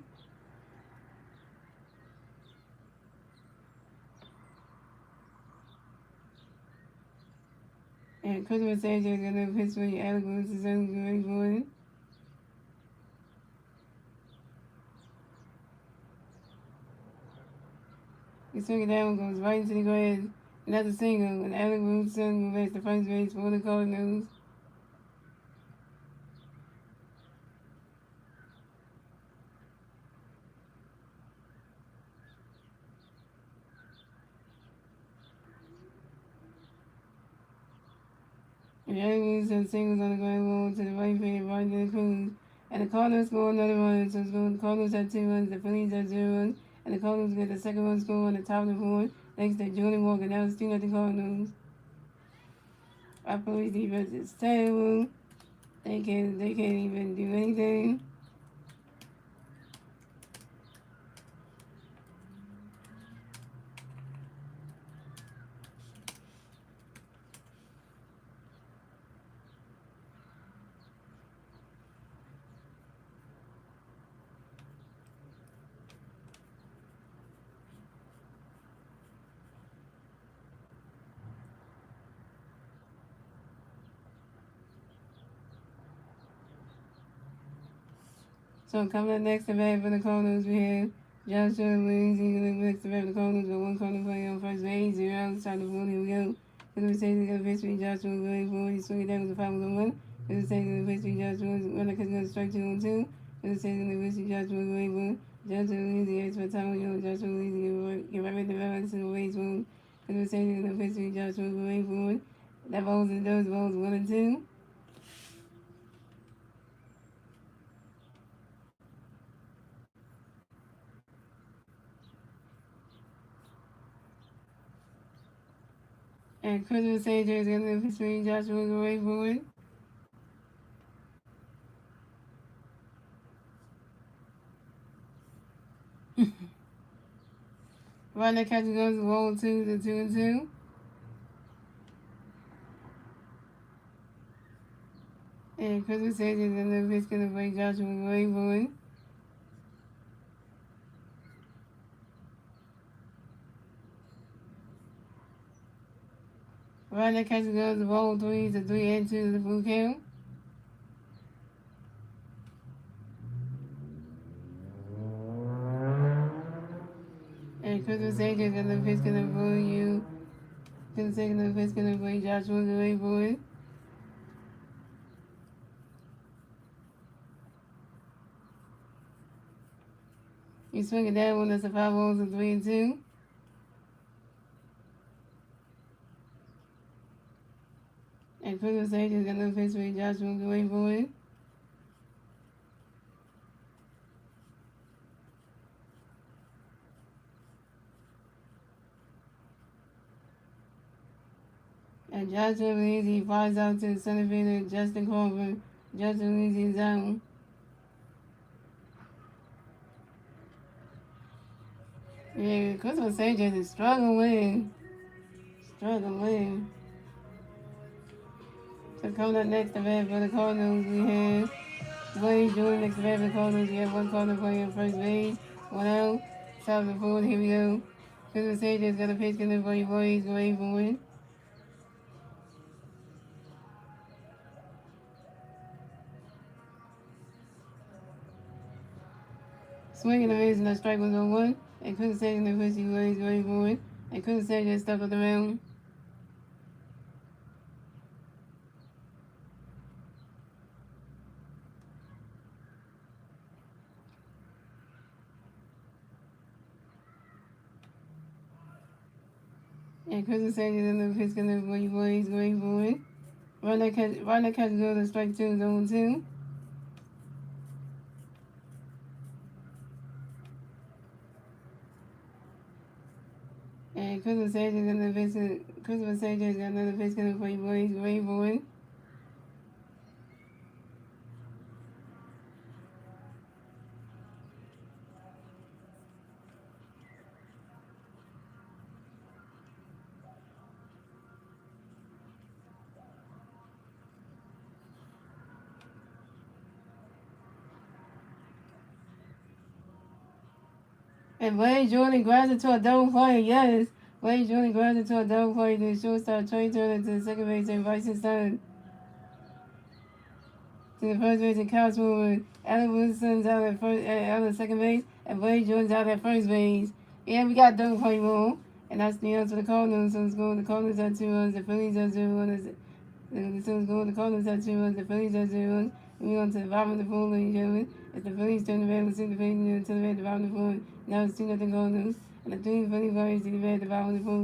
And Christopher Sanchez got another pitch for you. Alex Wilson going forward. He swung it down, goes right into the grass. Another single, and Alex Wilson will make the first base for the Cardinals. And Alex Wilson singles on the ground ball to the right field, right to the Cruz. And the Cardinals score another run, so the Cardinals have 2 runs, the Phillies have 0 runs, and the Cardinals get the second run score on the top of the board thanks to Jordan Walker. That was 2-0 Cardinals. Our police defense is terrible. They can't even do anything. So coming up next to bat for the Cardinals, we have Joshua Williams. Next to bat for the Cardinals, but one Cardinal player on first base. 0 outs, top of the board. Here we go. Because we say we got a pitch for Joshua Williams. He swung it down with the 5-1. For the sake of the pitch, Josh Wood, runner catches goes strike 2-2. For the sake of the pitch, Josh Wood, away one. Josh Wood, the ace for time, Josh Wood, give everything to the waste one. For the sake of the pitch, Josh Wood, away one. That balls and those balls 1-2. And Christmas Sager is going to between Joshua and Ray Boyd. Runner catcher goes 1-2 to 2-2. And Christmas Sager is going to play Joshua and Ray Boyd. Runner catcher goes 1-3 to 3-2 to the full count. And Christmas Sager is going to play you. Christmas Sager is going to play Joshua and Ray Boyd. You swing it down when it's a 5 balls and 3-2. And Christmas Sager is going to play Joshua and Ray Boyd. And Joshua Lindsay flies out to center fielder Justin Corbin. Justin Lindsay is out. Yeah, Christmas Sanchez is struggling. Struggling. So coming up next to bat for the Cardinals, we have Blaze Jordan next to bat for the Cardinals. We have one Cardinal playing first base. 1 out. Top of the fourth. Here we go. Christmas Sanchez got a pitch coming for you boys. Go for it. Swinging the miss and the strike was on 1. And Christmas Sanchez the pitch, you boys. Go for it. And Christmas Sanchez stuck with the mound. And Christmas Sanchez in the pitch coming for you boys. Go for it. Runner catch goes to strike 2, 0-2. And Christmas Sanchez got another pitch. Christmas Sanchez got another pitch coming for you boys. Go for it. And Wade Jordan grabs it to a double play. Yes. Wade Jordan grabs it to a double play. The shortstop Trey Turner to the second base and Bryce Stone to the first base and Kyle Smooth. Allen Wilson's out at second base and Wade Jordan's out at first base. Yeah, we got double play more. And that's the answer for the Cardinals. So it's going the Cardinals at 2 runs. The Phillies at 0 runs. So it's going the Cardinals at 2 runs. The Phillies at 0 runs. And we're on to the bottom of the fourth, ladies and gentlemen. As the Phillies turn the bat and see the Phillies to the bat at the bottom of the fourth. Now it's 2-0 Cardinals. And the 3 Phillies players to the bat at the bottom of the fourth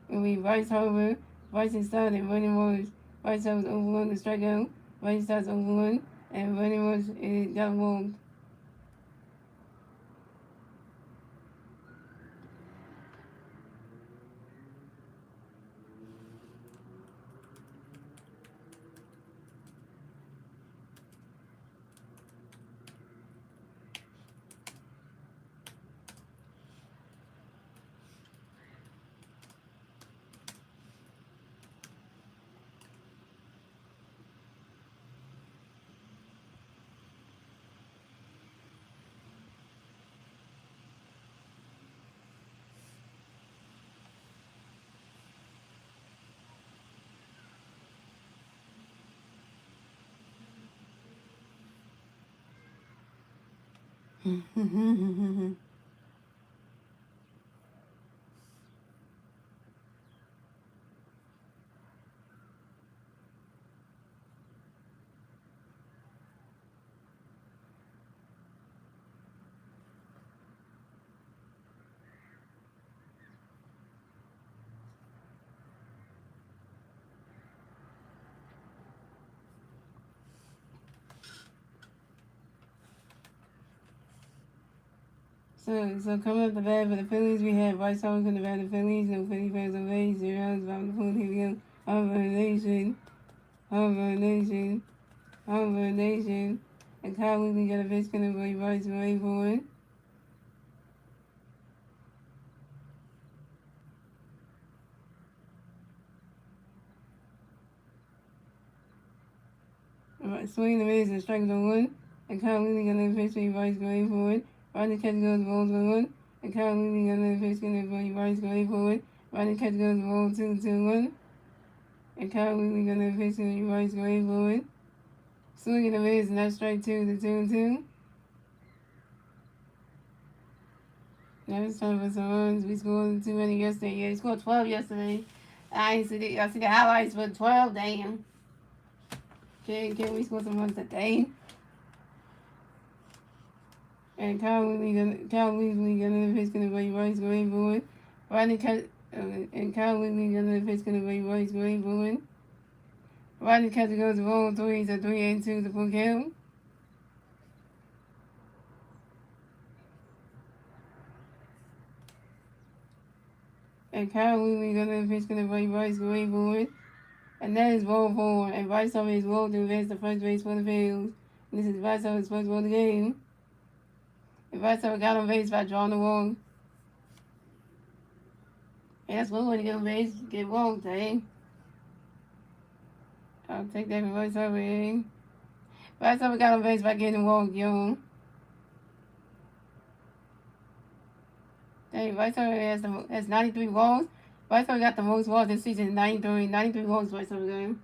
will be Bryce Harper, Bryson Stott, and Vernon Morris. Bryce Stott was over 1 to strike out. Bryce Stott's over 1. And Vernon Morris got walked. So coming up the bat for the Phillies, we have White Sox in the bat for the Phillies. No Philly fans on base. 0 outs, bottom of the fourth. Here we go. Home Nation. And Kyle Whitley got a pitch going to be Bryce away for it. Swing the miss and strike the one. And Kyle Whitley got a pitch going to be Bryce away for it. Rodney catch goes the ball to the one. And Kyle Whitley got a pitch going to be Bryce away for it. Rodney catch goes the ball 2-1. And Kyle Whitley got a pitch going to be Bryce away for it. Swing and a miss, and that's strike 2 to 2-2. Now it's time for some runs. We scored too many yesterday. Yeah, we scored 12 yesterday. I see the highlights for 12. Damn. Can we score some runs today? And Kyle Whitley gonna pitch gonna be Bryce going for it. And Kyle Whitley gonna pitch gonna be Bryce going for it. Rodney catcher goes the ball 3 to 3-2 to full count. And Kyle Whitley gonna pitch gonna be Bryce going for it. And that is ball 4. And Bryce Harper is rolled to advance the first base for the Phillies. And this is Bryce Harper's first ball of the game. And Bryce Harper got on base by drawing the walk. And that's one way to get on base, get walked, eh? I'll take that from Bryce Harper, eh? Bryce Harper got on base by getting walked, yo. Dang, Bryce Harper has 93 walks. Bryce Harper got the most walks this season, 93 walks Bryce Harper got.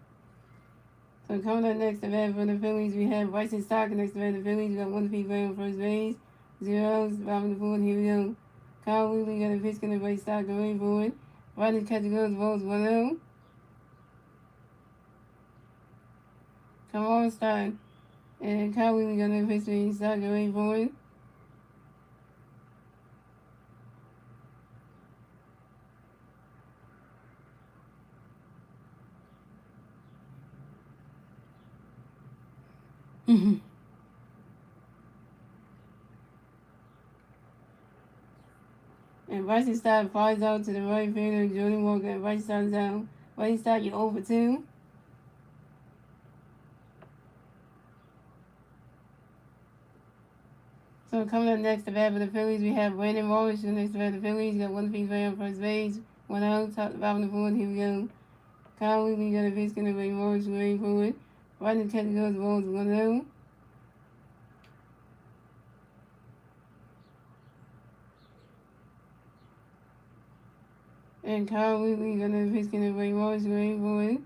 So coming up next to bat for the Phillies, we have Bryson Stott next to bat for the Phillies. We got 1 feet on first base. 0 outs, bottom of the fourth. Here we go. Kyle Whitley got a pitch going to Bryce Stott going for it. Rodney catcher goes, balls 1-0. Come on, Stott. And Kyle Whitley got a pitch going Stott going for it. And Bryson Stott flies out to the right fielder, Jordan Walker. And Bryson Stott's out. Bryson Stott, you're over 2. So coming up next to bat for the Phillies, we have Brandon Morris next to bat for the Phillies. Got 1 feet on first base. 1 out, top bottom of the fourth. Here we go. Kyle Whitley got a pitch going to be Morris waiting for it. Rodney catcher goes, balls 1-0. And Kyle Whitley got a pitch going to be Morris waiting for it.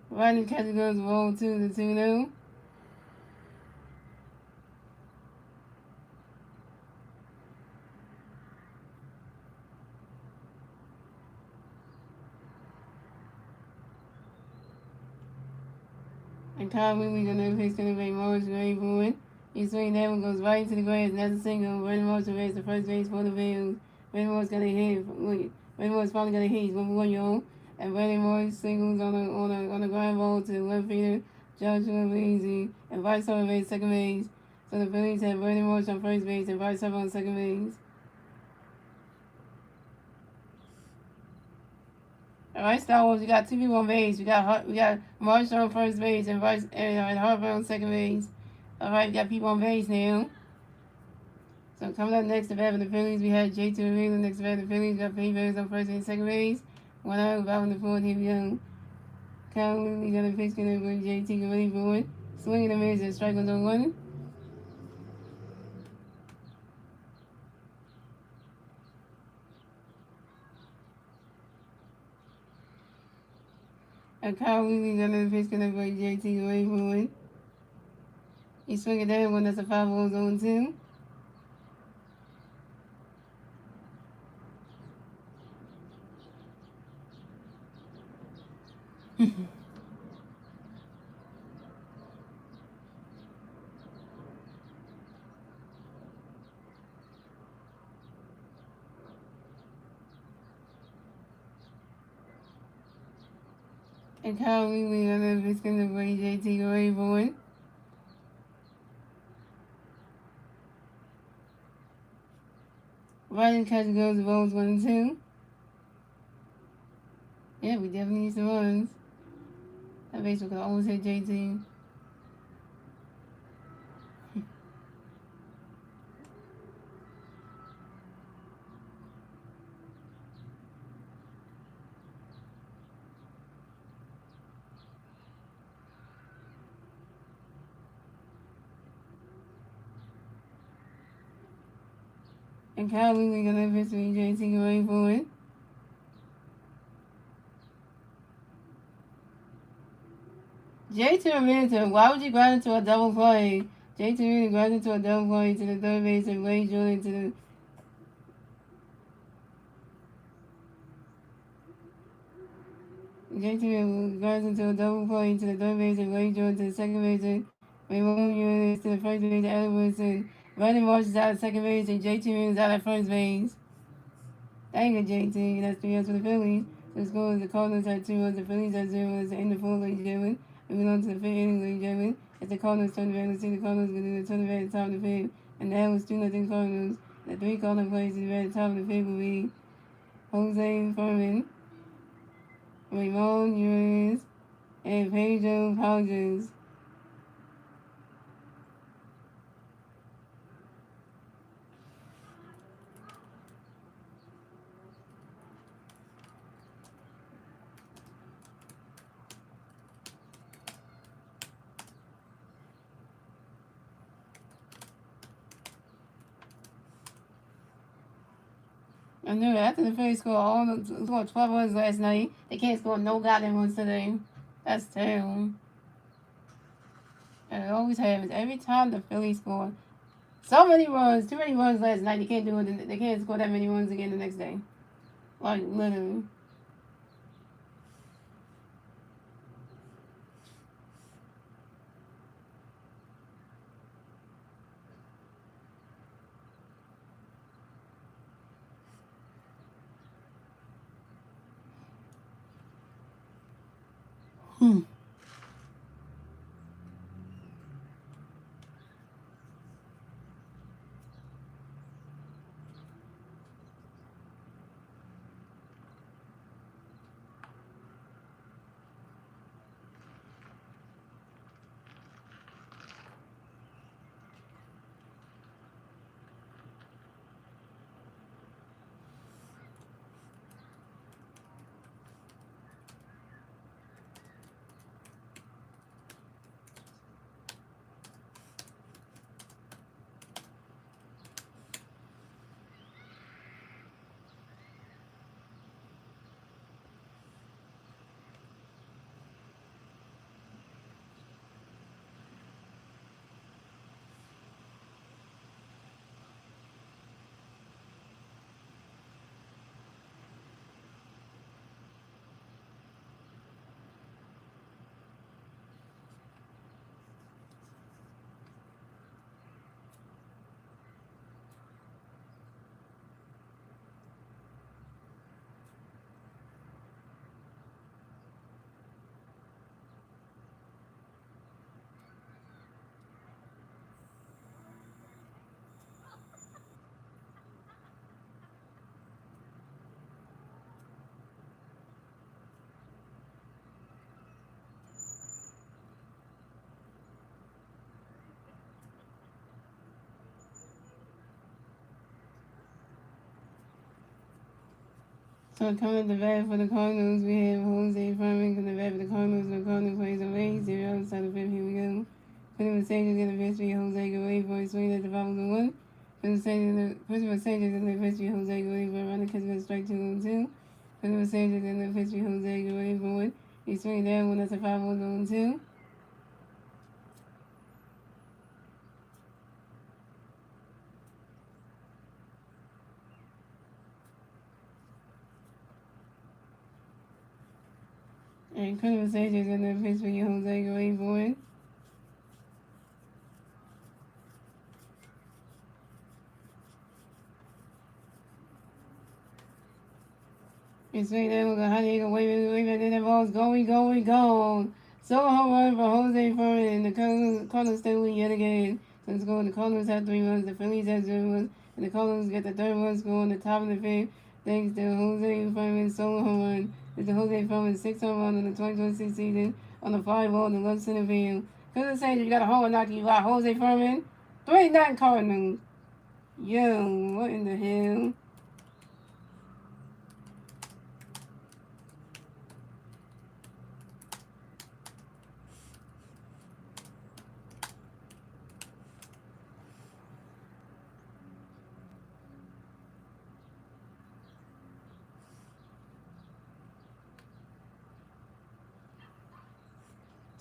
Rodney catcher goes, ball 2 to 2-0. And Kyle Whitley got no pitch going to be Morris waiting for it. He swing that one goes right into the grass, and that's a single. Brandon Morris arrests the first base for the Phillies. Brandon Morris got a hit. Brandon Morris finally got a hit. He's 1-1, yo. And Brandon Morris singles on the ground ball to the left fielder, Joshua Lindsay. And Bryce Harper made second base. So the Phillies have Brandon Morris on first base and Bryce Harper on second base. All right, Star Wars, we got 2 people on base. We got Marshall on first base and Harper on second base. All right, we got people on base now. So coming up next to bat for the Phillies, we had J.T. Reveal next to bat for the Phillies. Got Paybags on first and second base. 1 out, bottom of the fourth. Here we go. Kyle Whitley got a pitch going to bring J.T. ready for it. Swinging the miss and strike on 1. And Kyle Whitley got a pitch going to bring J.T. ready for it. He swing it down when that's a 5-0 zone 2. And Kyle Whitley got a pitch going to bring J.T. ready for it. Running catch goes the Bulls 1-2. Yeah, we definitely need some runs. That baseball could almost hit JT. And Kyle Lewis gonna pitch for JT going forward. JT Realtor, why would you grind into a double play? JT really grinds into a double play to the third base and Ray Jordan to the JT grinds into a double play to the third base and Ray Jordan to the second base and Raymond Ewing to the first base and Edwards and Brandon Marsh is out at second base and JT is out at first base. Dang it, JT. That's 3 runs for the Phillies. The score is the Cardinals had 2 runs, the Phillies had 0 runs in the fourth, ladies and gentlemen. Moving on to the fifth inning, ladies and gentlemen. As the Cardinals turn the back, let's see the Cardinals going to turn the back at the top of the fifth. And that was 2-0 Cardinals. The 3 Cardinal plays in the back at the top of the fifth will be Jose Furman, Raymond Urias, and Pedro Pauges. I know after the Phillies scored 12 runs last night, they can't score no goddamn runs today. That's terrible. And it always happens. Every time the Phillies score so many runs, too many runs last night, they can't do it. They can't score that many runs again the next day. Like, literally. So coming at the bat for the Cardinals, we have Jose Furman coming at the bat for the Cardinals. The Cardinals plays away, 0 outside the fifth. Here we go. Phillies Sages in the victory, Jose Guerrero for a swing at the bottom of the one. Phillies Sages in the victory, Jose Guerrero for a running catch with a strike 2-2. Phillies Sages in the victory, Jose Guerrero for one. He's swinging down one, that's a 5-1-2. And Phillies Sages in the victory, Jose Guerrero for one. It's right there. Look at how they go wave, and then the ball's going. So a home run for Jose Furman, and the Cardinals still win yet again. So it's going. The Cardinals have 3 runs, the Phillies have 0 runs. And the Cardinals get the third run score on the top of the fifth thanks to Jose Furman's solo home run. It's the Jose Furman's sixth home run in the 2026 season on the fly ball in the left center field. Because saying you got a home run knock, you got Jose Furman. 3-9 Cardinals. Yo, what in the hell?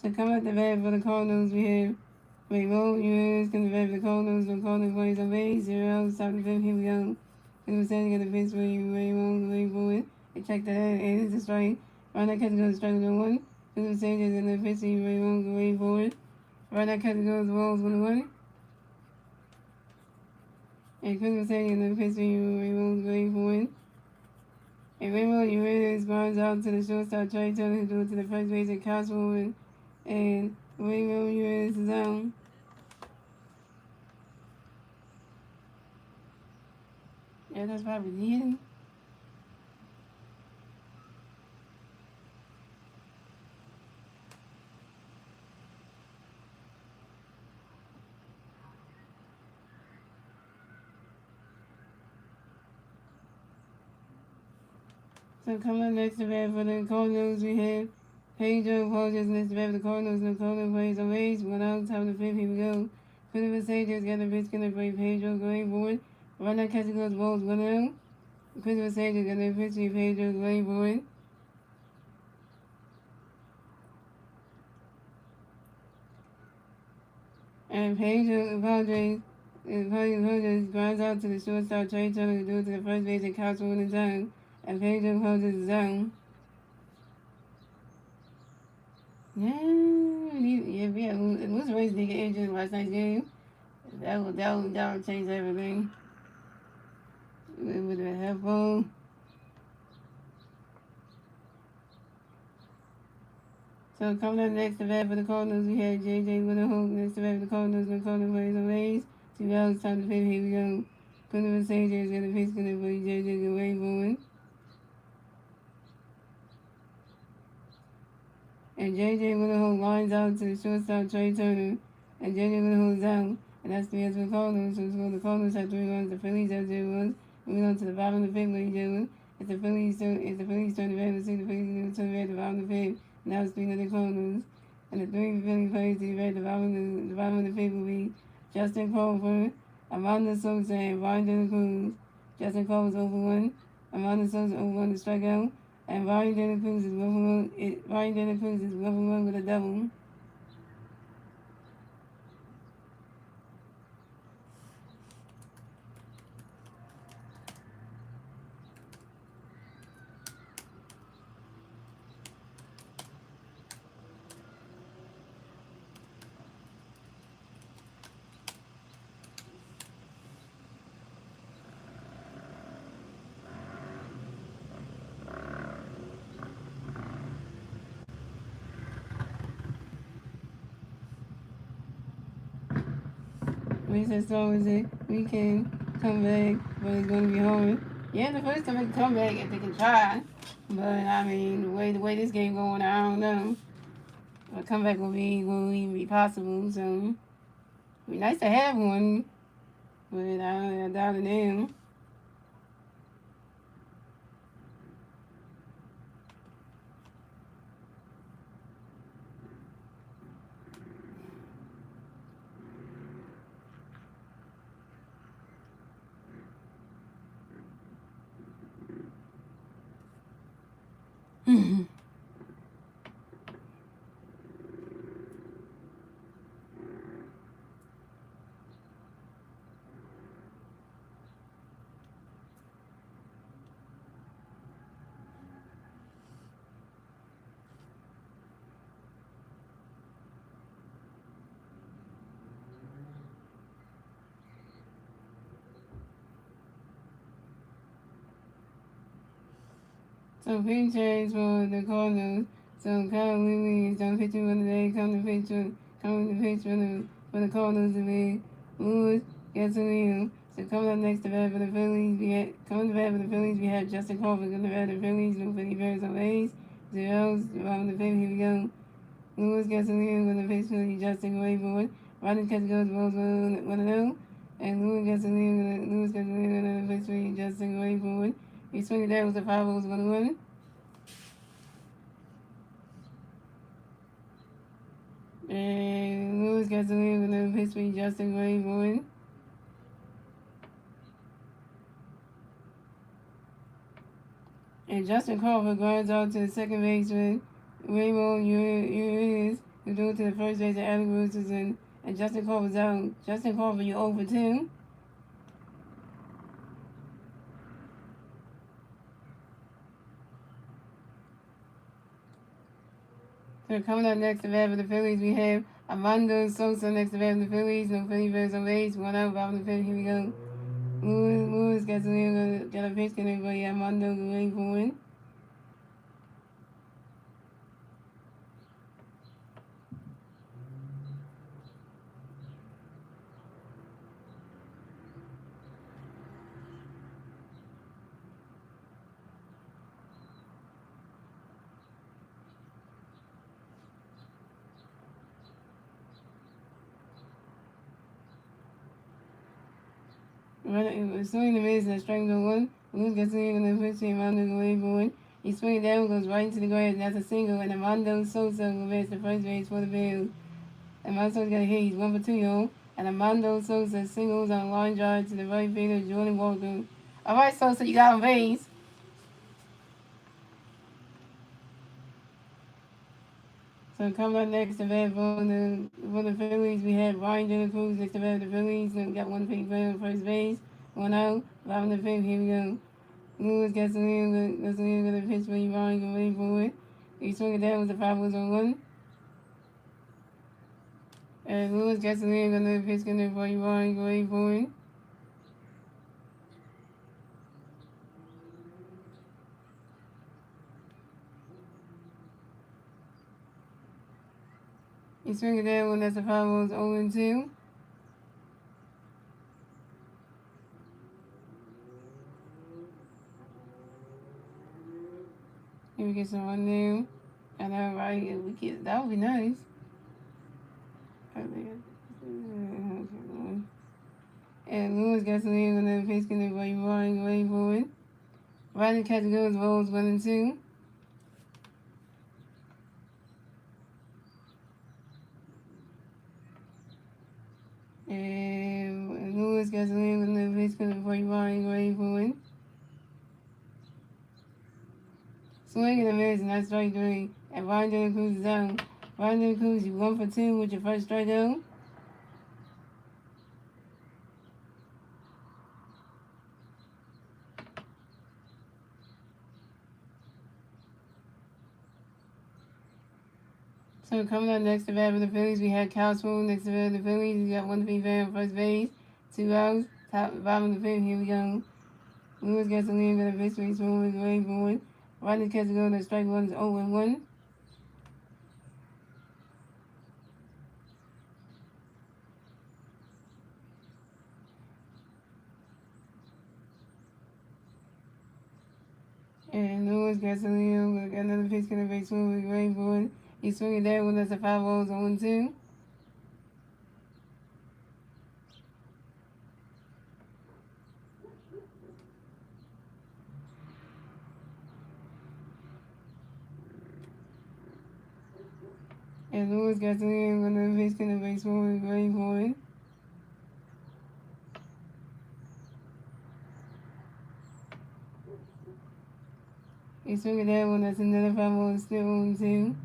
So come at the bat for the Cardinals, we have Raymond U.S. coming to bat for the Cardinals. The Cardinals plays on base, 0 out, top of the fifth, here we go. And we're standing at the pitch for Raymond going forward. They check that out, and it's a strike. Right now, catcher goes strike number 1. And we're standing at the pitch for Raymond going forward. Right now, catcher goes balls 1-1. And Chris saying in the pitch for Raymond going forward. And Raymond U.S. grounds out to the shortstop, Trey Turner, who threw to the first base and counts forward. And Raymond U.S. is down. Yeah, that's probably the hitting. So coming up next to bat for the Cardinals, we have Pedro Apologies next to bat for the Cardinals. The Cardinals plays on base. 1 out, top of the fifth, here we go. Phillies VS St got the pitch, gonna play Pedro going forward. Right now, catching goes balls 1 out. Phillies VS got the pitch, Pedro going forward. And Pedro Apologies grinds out to the shortstop, Trey Turner, to do it to the first base and counts 1 time. And Pedro Apologies is down. Yeah, we had lose race did get injured last night's game. That would change everything. It would have been helpful. So coming up next to bat for the Cardinals, we had J.J. Littlehook next to bat for the Cardinals. The Cardinals plays on base. 2 outs, time to fifth, here we go. Phillies VS St got the pitch, gonna play J.J. away forward. And J.J. Littlehook lines out to the shortstop, Trey Turner. And J.J. Littlehook's out. And that's the answer for the Cardinals. So the Cardinals have 3 runs, the Phillies have 0 runs. Moving on to the bottom of the fifth, ladies and gentlemen. It's the Phillies turn to bat. Let's see the Phillies going to turn to bat at the bottom of the fifth. Now it's 3 of the Cardinals. And the 3 Philly players to bat at the bottom of the fifth will be Justin Crawford, Amanda Sosa, and Ryan De La Cruz. Justin Crawford is over 1. Amanda Sosa over 1 to strikeout. And Ryan De La Cruz is 1 with a double. We said so is it. We can come back, but it's going to be hard. Yeah, the first time they can come back if they can try. But I mean, the way this game going, I don't know. A comeback will even be possible. So it'd be nice to have one, but I doubt it now. So pitch change for the Cardinals. So Kyle Lilly is done pitching for the day. Coming to pitch for the Cardinals to be Lewis Gasolino. So coming up next to bat for the Phillies, we have Justin Crawford going to bat the Phillies. No Philly Bears on A's. Zeros, around the fifth, here we go. Lewis Gasoline going to face Philly, Justin away for it. Rodney catch goes, balls 1-0. And Lewis Gasoline going to face Philly, Justin away for it. He swung it down with the 5 balls 1-1. And Lewis Gasoline going to face Philly, Justin away for it. And Justin Crawford grinds out to the second baseman, Raymond Urias, who threw to the first base at Alec Wilson, and Justin Crawford's out. Justin Crawford, you're over 2. So coming up next to bat for the Phillies, we have Armando Sosa next to bat for the Phillies. No Philly Bears on base. 1 out, bottom of the fifth. Here we go. Lewis got a pitch connect, but Armando going for it. Swinging the miss and strike no one. Lewis gets in the pitch, Armando away for it. He swings it down, goes right into the grass, and that's a single. And Armando Sosa will miss the first base for the Bills. Armando Sosa got a hit. He's 1 for 2, y'all. And Armando Sosa singles on a line drive to the right fielder, Jordan Walker. All right, Sosa, you got on base. So coming up next to bat for the Phillies, we have Ryan De La Cruz next to bat for the Phillies. We got one big play on first base. 1 out. Bottom of the fifth. Here we go. Lewis Gasoline with a pitch for you, Ryan. Go wait for it. He swung it down with the 5 balls on 1. And Lewis Gasoline going to pitch for you, Ryan. Go wait for it. He swung it down when that's the 5 balls 0-2. Here we get some one there. I know, right? That would be nice. And Lewis Gasoline on the face connect by Ryan away for it. Rodney catch goes, balls 1-2. And Lewis Gasoline on the face connect by Ryan away for it. Swinging a miss, and that's strike 3. And Ryan De La Cruz is out. Ryan De La Cruz, you 1 for 2 with your first strikeout. So coming up next to bat for the Phillies, we have Cal Swoon next to bat for the Phillies. We got 1 free fan on first base, 2 outs, bottom of the fifth. Here we go. Lewis Gasoline got a victory, Swoon is away for it. Rodney catch go to strike 1 is 0-1. And Lewis Gasoline got another pitch going to be Swoon is away for it. He's swinging down when that's a 5 balls 0-2. And Lewis Gasoline on the pitch going to be Swoon is away for it. He's swinging down when that's another 5 balls still 0-2.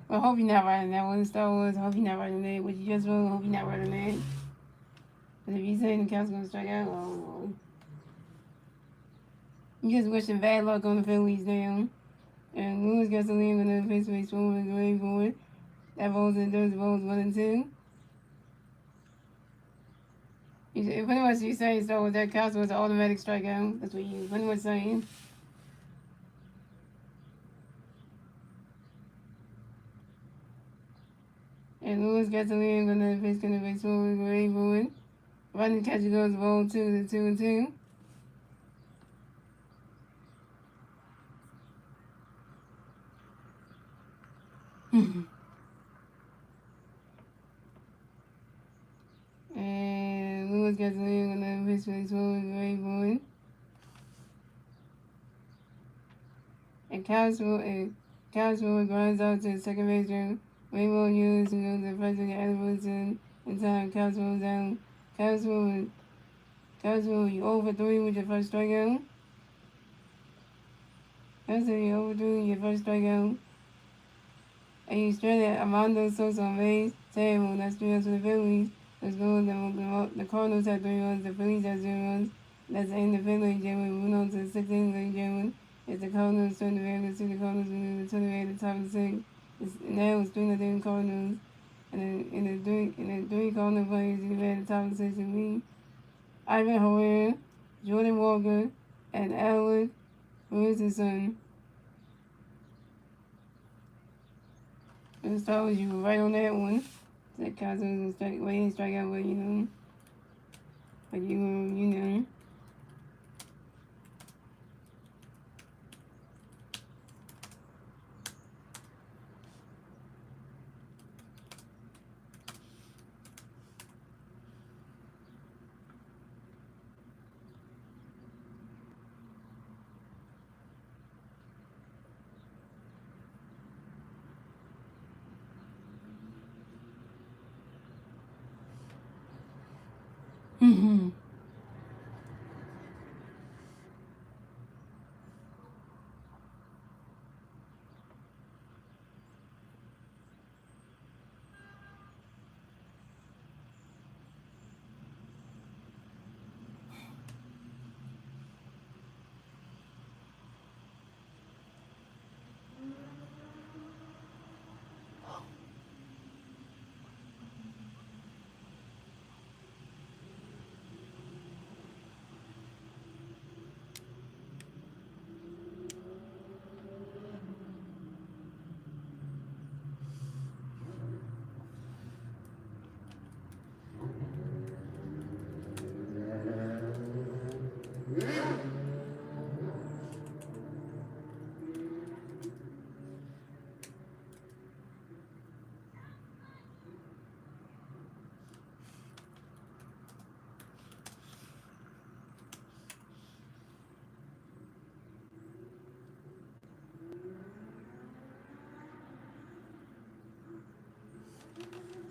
I hope you're not writing that one. Star Wars, I hope you're not writing that. What you just wrote, I hope you're not writing that. But if you say the Cavs gonna strike out, oh, you just wishing bad luck on the Phillies now. And Lewis Gasoline in the face base forward going for it. That ball's in those balls 1-2. Pretty much you saying Star Wars that Cavs was an automatic strikeout. That's what you pretty much saying. And Lewis gets a lead on the pitch, going to be slowly great forward. Running catch goes ball 2 to 2-2. And Lewis gets a lead on the pitch, going to be slowly great forward. And Cowsville grinds out to the second baseman. Rainbow Hughes who goes to first to get Edwards in time. Cowsville down. Cowsville, you over 3 with your first strikeout. Cowsville, you over 3 with your first strikeout. And you stranded Armando Sosa on base. Terrible. That's 3 runs for the Phillies. Let's go. The Cardinals had 3 runs. The Phillies had 0 runs. That's the end of Philly. Jerry moving on to the 6th inning. Jerry. It's the Cardinals turn the Ravens to the Cardinals and the 28 at the top of the 6th. Now it's 3-0 Cardinals. And the three Cardinal players in the at the top of the 6th will be Ivan Herrera, Jordan Walker, and Alec Richardson. As far as you were right on that one. That Cosmos was strike out, but like you know.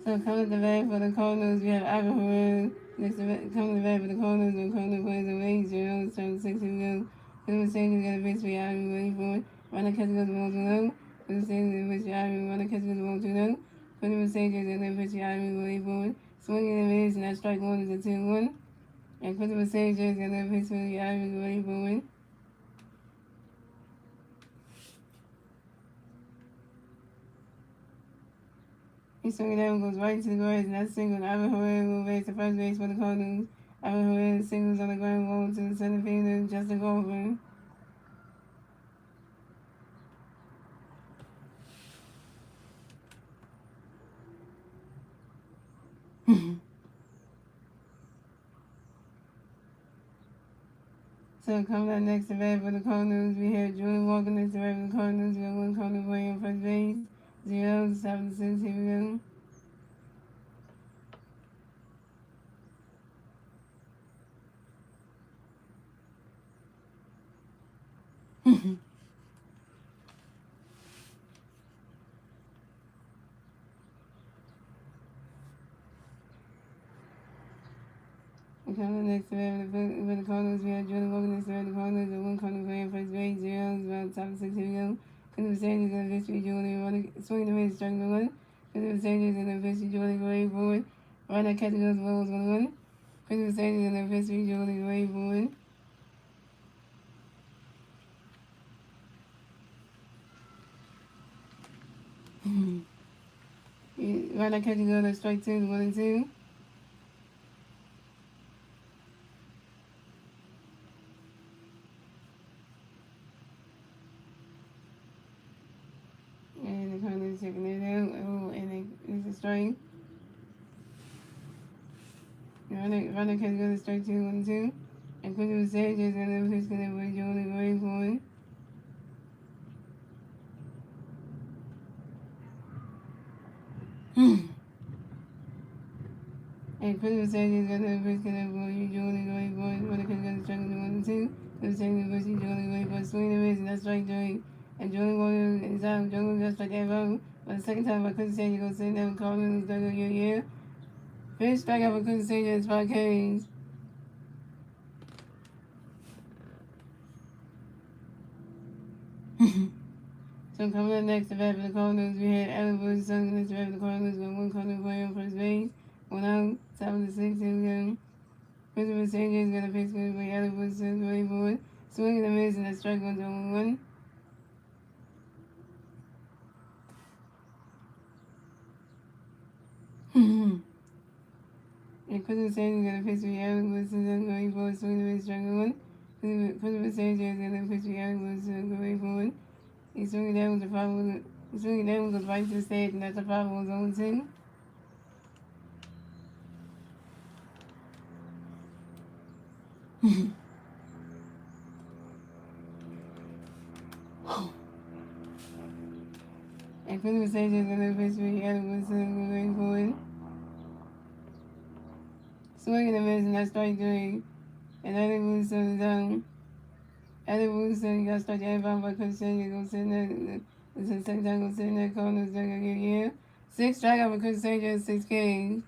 So coming to the bat for the Cardinals, we have Ivan Herrera. Coming to the bat for the Cardinals, the Cardinals plays away 0, 7-6 to go. Phillies St. got a base for Ivan waiting for it. Runner catch goes ball 2-0. Phillies St. got a base for Ivan. Runner catch goes ball 2-0. Phillies St. got a base for Ivan waiting for it. Swinging and miss, and that strike one is a 2-1. And Phillies St. got a base for Ivan waiting for it. He swung it down, goes right to the grass, and that's single. Ivan Herrera will base the first base for the Cardinals. Ivan Herrera singles on the ground ball to the center fielder, Justin Golfer. So coming up next to bat for the Cardinals, we have Jordan Walker next to bat for the Cardinals. We have one Cardinal playing on first base. 0, 7-6, here we go. Coming up next to bat for the Cardinals, we have Jordan Walker next to bat for the Cardinals. We have one Cardinal playing on first base. 0, about top of 6, here we go. Phillips Sanders and the victory, Jordan swinging the miss, striking the one. Phillips Sanders and the victory, Jordan going forward. Runner catching those balls 1-1. Phillips Sanders and the victory, Jordan going forward. Runner catching those strike 2, 1-2. And the Cardinals checking it out. Oh, and it's a strike. Runner can go to strike 2-1-2. And Quincy Sanchez and then pitch going to be Jordan going for it. And Quincy Sanchez and then pitch going to be Jordan going for it. Runner can go to strike 1-2. Quincy Sanchez pushing Jordan going for a swing and a miss, and that's strike 3. And Jordan going inside. Jordan goes strike that ball. But the second time by Quincy Sanchez goes sitting down, Cardinals dug on your. Fish back up with Quincy Sanchez, 5 Ks. So coming up next, the bat for the Cardinals, we had Allen Woods, Sun, next the bat for the Cardinals, with one Cardinal player on first base. 1 out, top of the 6th, here we go. Christopher Sanchez got a pitch going to play Allen Woods, Sun, going for it. Swing and a miss, and a strike 1-1. And Christopher Sanchez got a pitch for Allen Woods, Sun, going for it. Swing and a miss, strike 1. Christopher Sanchez got a pitch for Allen Woods, Sun, going for it. He's swinging down with the foul. He's swinging down with the right to the stage, and that's a foul on zone 2. And Christopher Sanchez got a pitch for Allen Woods, Sun, going for it. Swinging and missing, that's strike 3. And Allen Woods is down. Allen Woods got struck out by Chris Sanchez. Go sit in there. This is the second time go sit in there. Cardinals dug on your. 6 strikeout for Chris Sanchez, 6 Ks.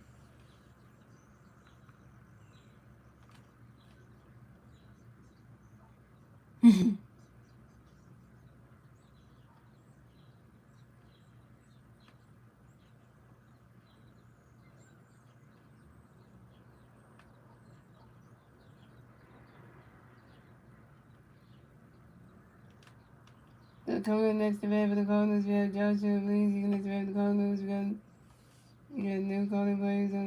So coming up next to bat for the Cardinals, we have Joshua Williams. You can next to bat for the Cardinals. We got new Cardinal players. We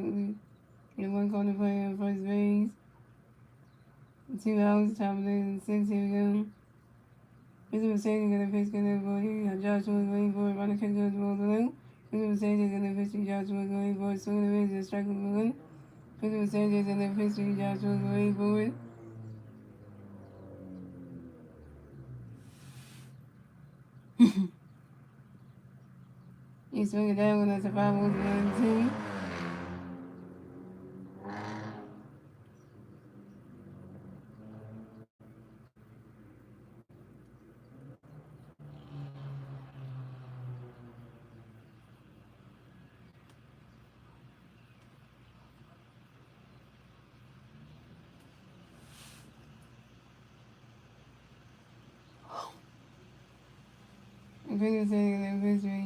got 1 Cardinal player on first base. 2 outs, top of the 6. Here we go. Christopher Sanchez got a pitch going for it. You got Joshua going for it. Runner can go to the below. Christopher Sanchez got a pitch to Joshua going for it. Swing and a miss, and strike 1. Christopher Sanchez got a pitch to Joshua going for it. You swing it down when that's a 5-1-2. And Christopher Sanchez got a pitch to you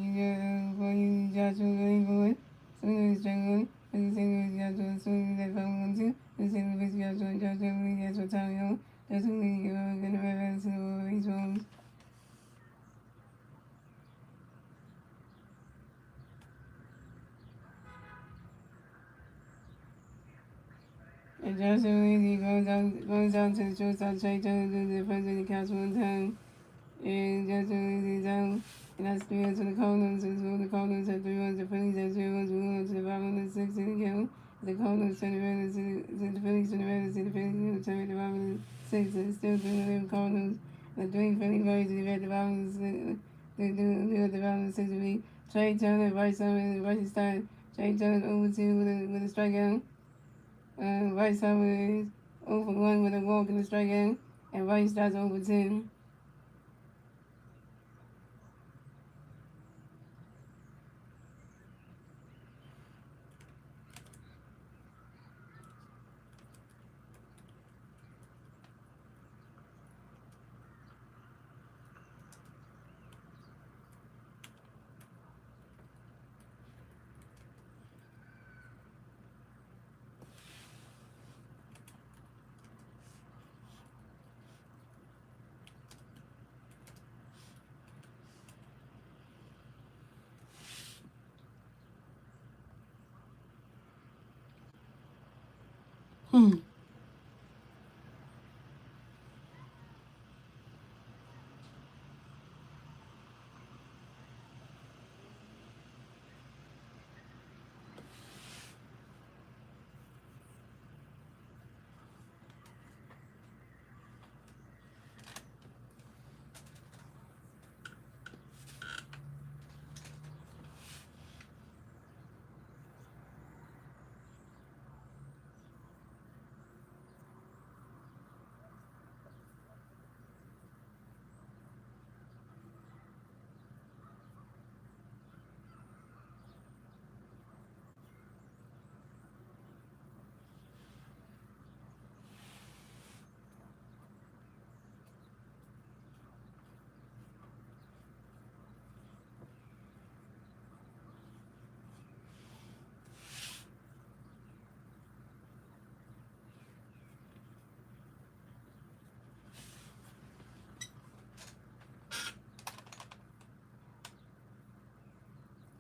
Joshua going for it. Swing and strike 1. Christopher Sanchez Joshua swing that 5-1-2. Christopher Sanchez Joshua Williams, that's what time you Joshua Williams going to reverse to the base runs. And Joshua Williams, he goes down to the shortstop, Trey Turner to the first and catch 1 time. And Joshua Williams is out. And that's 3 runs to the Cardinals. So the Cardinals have 3 runs, the Phillies have 3 runs, 1 run to the bottom of the 6th inning count. The Cardinals turn around to the Phillies turn around to the Phillies turn at the bottom of the 6th. And still 3 Cardinals. The 3 Philly Birds at the bottom of the 6th. They're at the bottom of the 6th will be Trey Turner, right side, right side. Trey Turner over 2 with a strikeout. Right side is over 1 with a walk and a strikeout. And right starts over 10.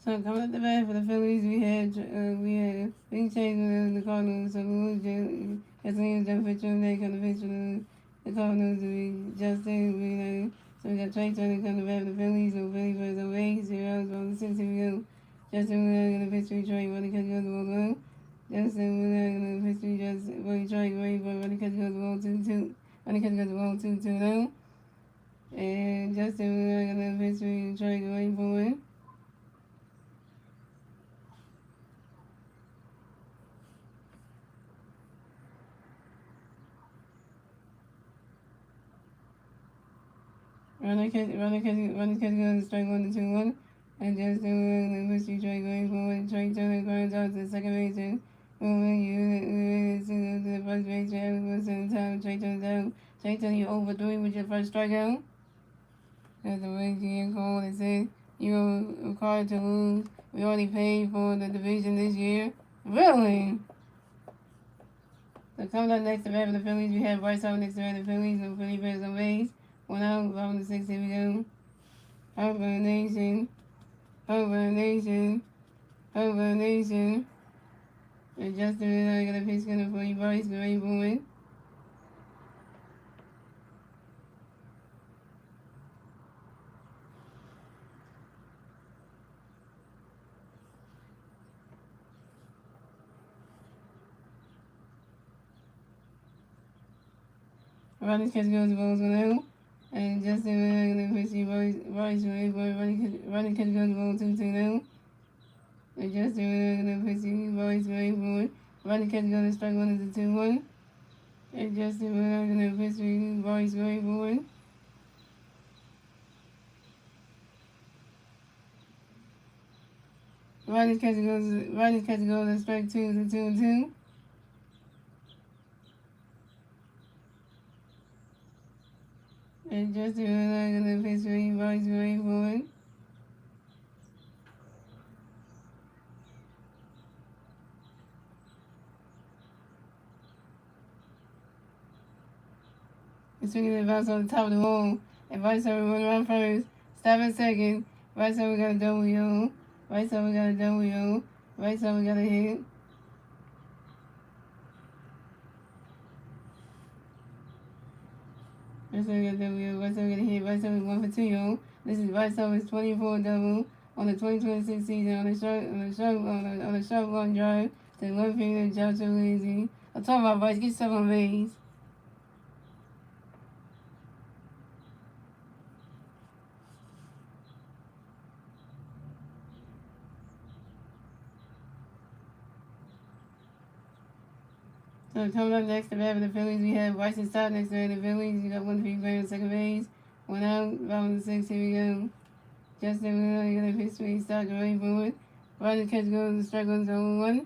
So coming up the bat for the Phillies, we had big change with the Cardinals. So we as long as the pitcher they come to pitch for the Cardinals, we Justin, so we got Trey Turner coming to bat for the Phillies. So Phillies versus the Rays, 0 outs on the six. Here we go. Justin Wheeler gonna pitch for Detroit. Running catch goes the ball low. Justin Wheeler gonna pitch for Detroit. Running catch goes the ball 2-2. Running catch goes the ball 2-2 now. And Justin Wheeler gonna pitch for Detroit. Going forward. Running catch goes strike 1-2-1. And just the push Detroit going forward. Trey Turner grounds out to the second base and moving you to the first base. Most of the time, Trey Turner's out. Trey Turner, you over 3 with your first strikeout. That's the way GM called and said you are required to lose. We already paid for the division this year. Really? So coming up next to bat for the Phillies, we have Bryce Harper next to bat for the Phillies. So Philly players on base. 1 out, bottom of the 6th. Here we go. Harper Nation. Harper Nation. Harper Nation. And Justin Miller got a pitch gunner for you, Bryce. Great boy. Running catch goes the balls 1 out. And Justin Miller got a pitch to you, Bryce. Great boy. Running catch goes the ball 2-2 now. And Justin Miller got a pitch to you, Bryce. Great boy. Running catch goes to strike 1 is a 2-1. And Justin Miller got a pitch to you, Bryce. Great boy. Riley's catch goes to strike 2 is a 2-2. And Justin Miller gonna pitch for you, Bryce. Great boy. He's swinging the bounce on the top of the wall. And Bryce Harper run around first. Stop at second. Bryce Harper got a W. Bryce Harper got a W. Bryce Harper got a hit. Bryce Harper got a W. Bryce Harper got a hit. Bryce Harper 1 for 2, yo. This is Bryce Harper's 24 double on the 2026 season on a short long drive to left fielder Joe Lazy. I'm talking about Bryce. Get yourself on base. So coming up next to bat for the Phillies, we have Bryson Stott next to the Phillies. You got 1 for you playing on second base. 1 out, bottom of the 6th. Here we go. Justin Miller, you got a pitch for Stott going forward. Bryson catch goes to strike 1 0-1.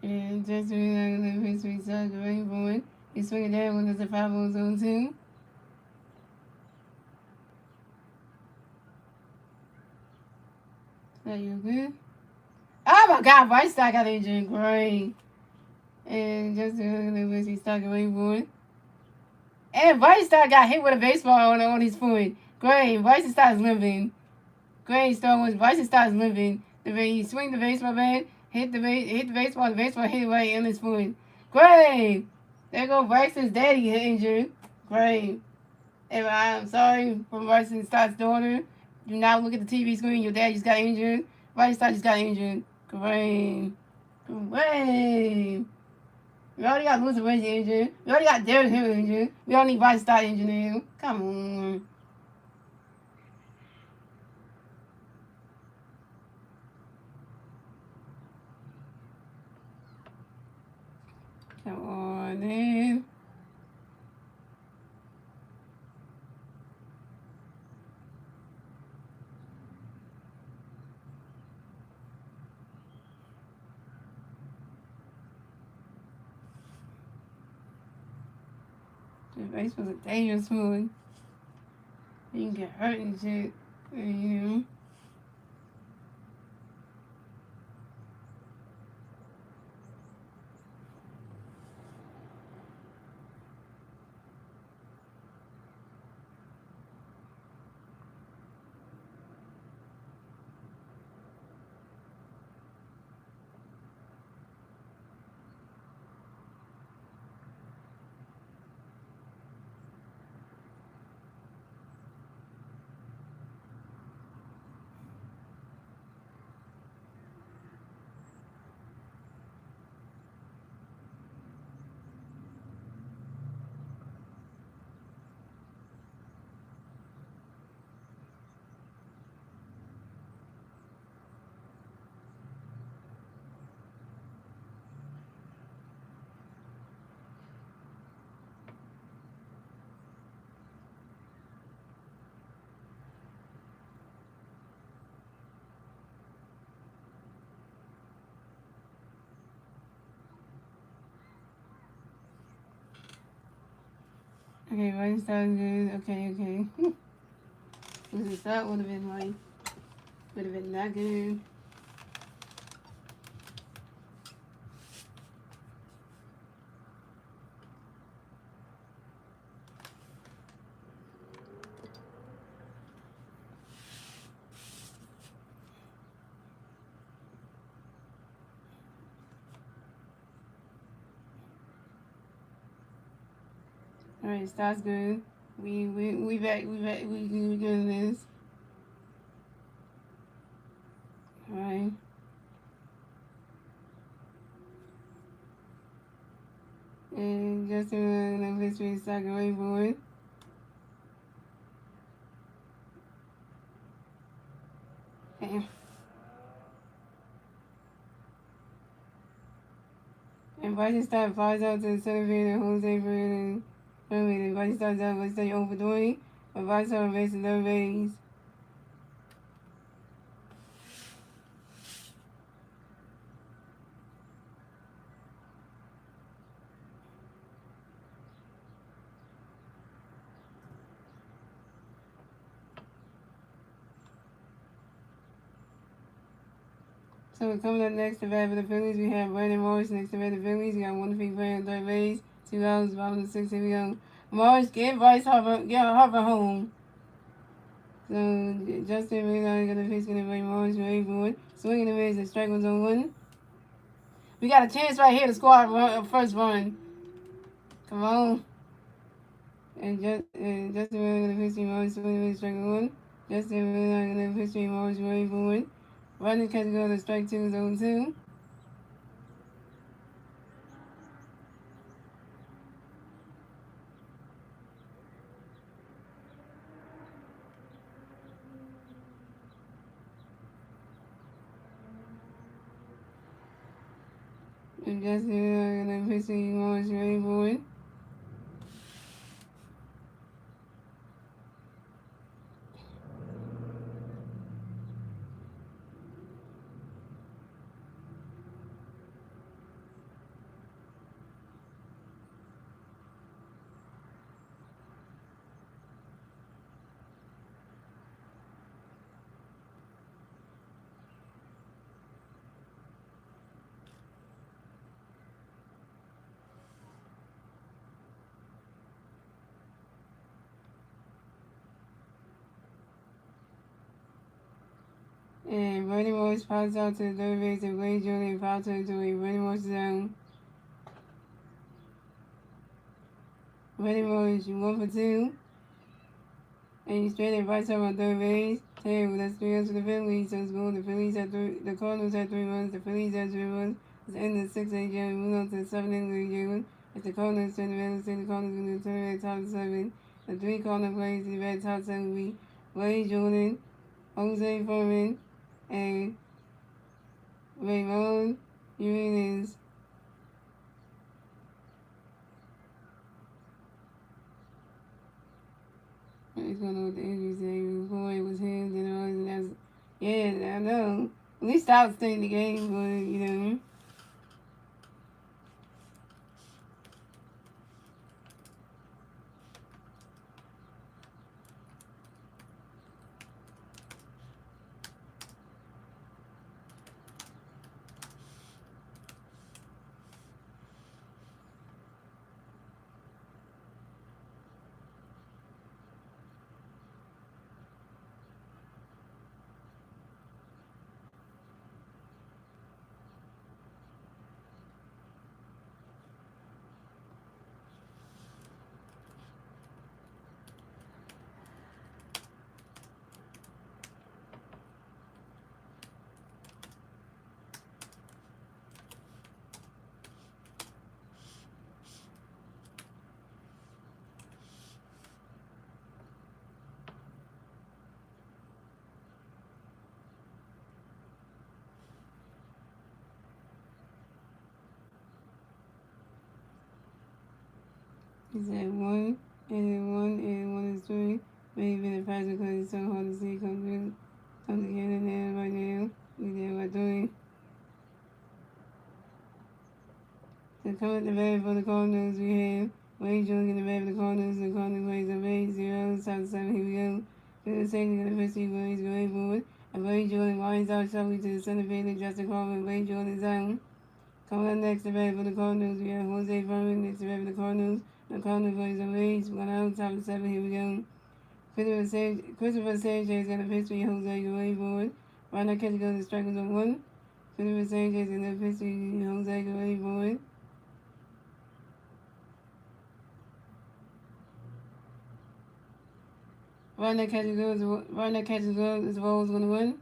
And Justin Miller got a pitch for Stott going forward. He's swinging down when there's a 5-0 zone 2. Are you good? Oh my God, Bryce Stott got injured. Great. And Justin Miller was Stott going forward. And Bryce Stott got hit with a baseball on his foot. Great. Bryce Stott is limping. Great. Bryce Stott is limping. He swing the baseball bat, hit the baseball, the baseball hit right in his foot. Great. There go Bryce's daddy injured. Great. And I'm sorry for Bryson Stott's daughter. Do not look at the TV screen. Your dad just got injured. Bryson Stott just got injured. Great. Great. We already got Luther Reggie injured. We already got Derek Hill injured. We don't need Bryson Stott injured now. Come on. Come on, man. The base was a dangerous one. You can get hurt and shit. You know. Okay, right started good. Okay. Because the start would have been like, would have been not good. Alright, starts good. We back, we good in this. Alright. And Justin the history start going forward. And Bryson started flies out to the center field and Jose Bird and Bryson starts out, let's say over 20. But Bryson races no base. So coming up next to bat for the Phillies, we have Brandon Morris next to bat the Phillies. We got one free play on third base, 2 outs, bottom of the sixth. Here we go. Morris, get Harper home. So Justin really got the pitch, gonna play Morris ready for it. Swinging the miss, the strike was on one. We got a chance right here to score our first run. Come on. And Justin really got the pitch, Morris swinging the miss, strike one. Justin really got the pitch, Morris ready for it. Running catch go to strike two is on two. And Justin really got the pitch, Morris ready for it. And Brady Morris pops out to the third base and Blake Jordan fouls into a Brady Morris zone. Brady Morris 1 for 2. And he's straight at right side on third base. Taylor, that's 3 runs for the Phillies. So it's going. The Cardinals had 3 runs. The Phillies had 3 runs. It's the end of the 6th game. We move on to the 7th inning. If the Cardinals turn around, the Cardinals going to turn around top of the 7th. The 3 Cardinal players in the red top 7 will be Blake Jordan, Jose Furman, and Raymond Urinas. He's going to know what the injury say. Before it was him, then it was, and that's, yeah, I know. At least I was staying the game, but, you know. He said 1 is 3. Maybe the fact because it's so hard to see come together now right now. We did by 3. So coming at the bat for the Cardinals, we have Wade Jordan in the bed for the Cardinals. The Cardinals plays on base. 0, top of the 7th. Here we go. Phillies St going to pitch the Phillies going forward. And Wade Jordan lines out sharply to the center fielder. Justin Crawford. Wade Jordan is out. Coming up next, the bat for the Cardinals. We have Jose Furman. Next, the bat for the Cardinals. The Cardinals plays on base. 1 out, top of the 7th. Here we go. Christopher Sanchez going to pitch for Jose going forward. Right now, catch goes to strike on 1. Christopher Sanchez going to pitch for Jose going forward. Right now, catch goes. Right now, catch goes. Is Rose going to win?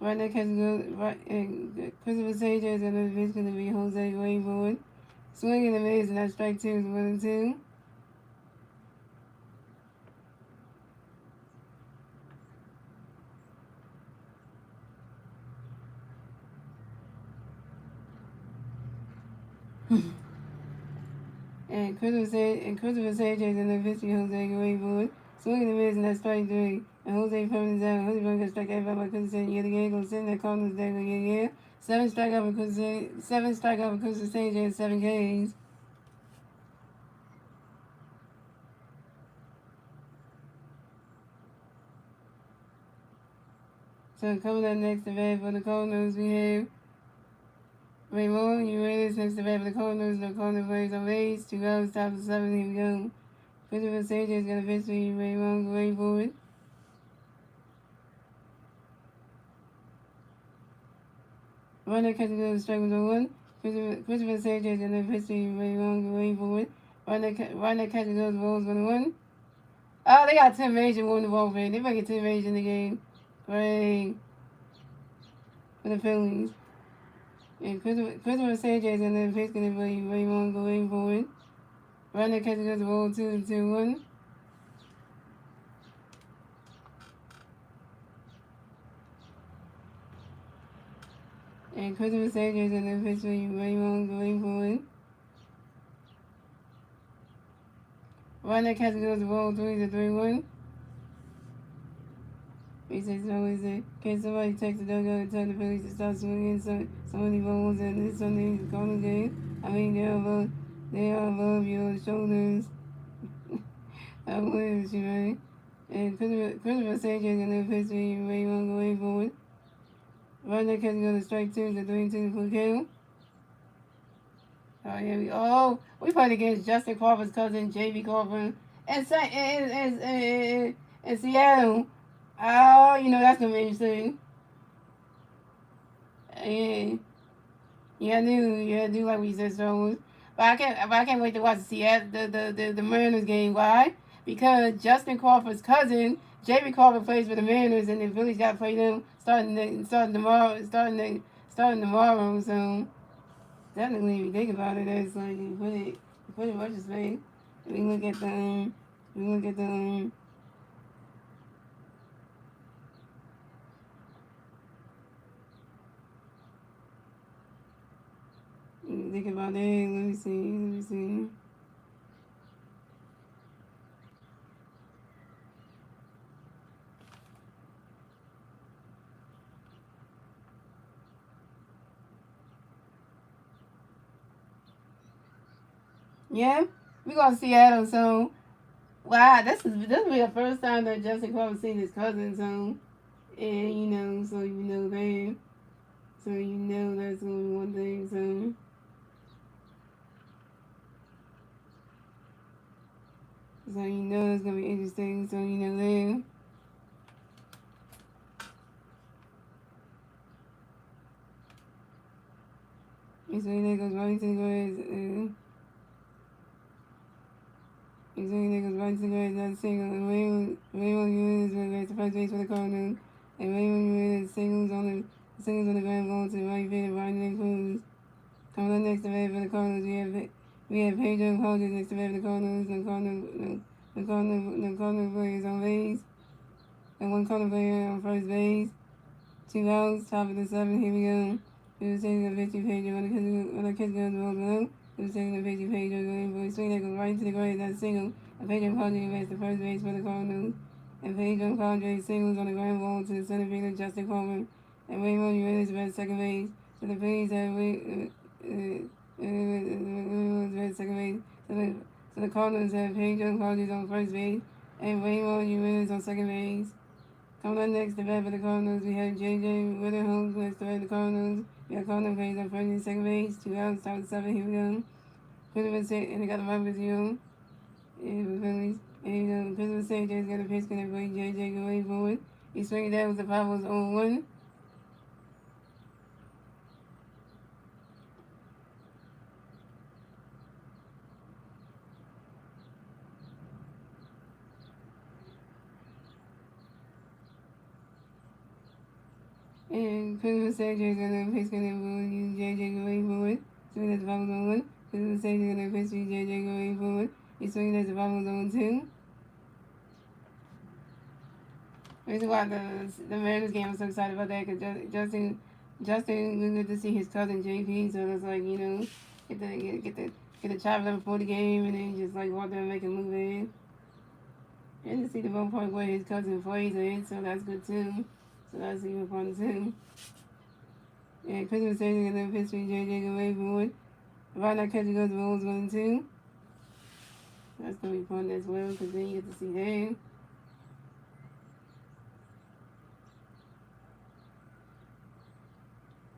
Right now, catch goes. Right, Christopher Sanchez going to pitch going to be Jose going forward. Swinging and miss, and that strike 2 is 1 and 2. And Christopher Sanchez in the pitch Jose going forward. Swinging and miss, and that strike 3. And Jose Furman is out. Jose Furman got struck out by Christopher Sanchez yet again. Gonna send that Cardinals day again. 7 strikeout for Christopher Sanchez, 7 Ks. So coming up next to bat for the Cardinals, we have Raymond Uranus next to bat for the Cardinals. The Cardinals plays on base. 2 outs, top of 7. Here we go. Christopher Sanchez got a pitch for Raymond going forward. Runner catches goes to strike with 1. Christopher Sanchez got a pitch for Raymond going forward. Runner catches goes to Rose 1-1. Oh, they got 10 major on the ball game. They might get 10 major in the game. Great. For the Phillies. And Christopher Sanchez and then pitch going to be Raymond going forward. Runner catches goes to roll 2-1. And Christopher Sanchez and then pitch for Raymond going forward. Runner catches goes to roll 3-1. He says, no, is it? Can somebody text the dugout and tell the Phillies to start swinging so many balls at this Sunday's Cardinals game? I mean, they are above your shoulders. I believe you, right? And Christopher Sanchez and then pitch for Raymond going forward. Right now, catch go to strike 2 to 3-2 for kill. Oh, yeah, we played against Justin Crawford's cousin, J.B. Crawford, and Seattle. Oh, that's gonna be interesting. Yeah, I do like what you said, Star Wars. But I can't wait to watch the Mariners game. Why? Because Justin Crawford's cousin, J.B. Crawford, plays for the Mariners, and the Phillies got to play them starting tomorrow. So definitely, if you think about it, that's like put it much space. We look at the think about that. Let me see. Yeah, we going to Seattle. So, wow, this will be the first time that Justin Crawford seen his cousin. So, and so that. So that's gonna be one thing. So it's gonna be interesting. So that. And so that goes right to the grass. Not single. And Raymond Uranus went to first base for the Cardinals. And Raymond Uranus singles on the ground ball to the right field, Ryan Cruz. Coming up next to bat for the Cardinals, we have Pedro Hodges next to bat for the Cardinals. The Cardinals player is on base. And one Cardinal player on first base. 2 outs, top of the 7th. Here we go. It was taking a pitch to Pedro when the kids go to roll below. It was taking a pitch to Pedro going for a swing that goes right into the grass. That's single. And Pedro Hodges advanced to first base for the Cardinals. And Pedro Hodges singles on the ground ball to the center fielder Justin Crawford. And Raymond Uranus at second base. So the Phillies have second base. So the Cardinals have Pedro Carlos on first base and Raymond Jimenez on second base. Coming up next, the bat for the Cardinals, we have J.J. Whitterholm, who has the bat for the Cardinals. We have Cardinals plays on first and second base. 2 outs, top of the 7. Here we go. Christopher St. And they got the Robert Zero. And the Phillies. And Christopher St. J's got a pitch, going to bring J.J. away forward. He's swinging down with the power was 0-1. And Christopher St. J's going to pitch, going to bring J.J. away forward. Swinging at the power was 0-1. Christopher St. J's going to pitch to J.J. away forward. He's swinging at the power was 0-2. The reason why the Mariners game, I'm so excited about that because Justin, we good to see his cousin JP. So it's like, you know, get the chop up before the game and then just like walk there and make a move in. And to see the one part where his cousin plays in, so that's good too. So that's even fun too. And Christmas Day is gonna pitch for JJ away forward. Right now catcher goes rolls 1-2. That's gonna be fun as well because then you get to see that.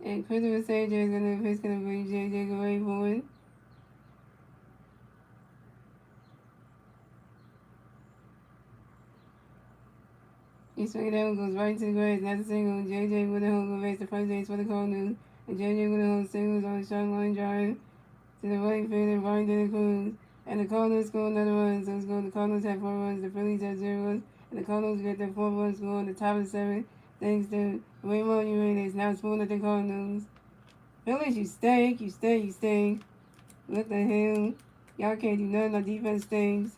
And Christopher St. is going to bring J.J. away forward. He swinging down, goes right to the grass. That's a single. J.J. Whitterholm will race the first base for the Cardinals. And J.J. Whitterholm singles on the short line drive to the right field and right to the Cruz. And the Cardinals score another run. So it's going. The Cardinals have 4 runs. The Phillies have 0 runs. And the Cardinals get their 4 runs score on the top of the 7. Thanks to Raymond Jimenez now spooning at the Cardinals. Phillies, you stink, you stink, you stink. What the hell? Y'all can't do nothing. Our defense stinks.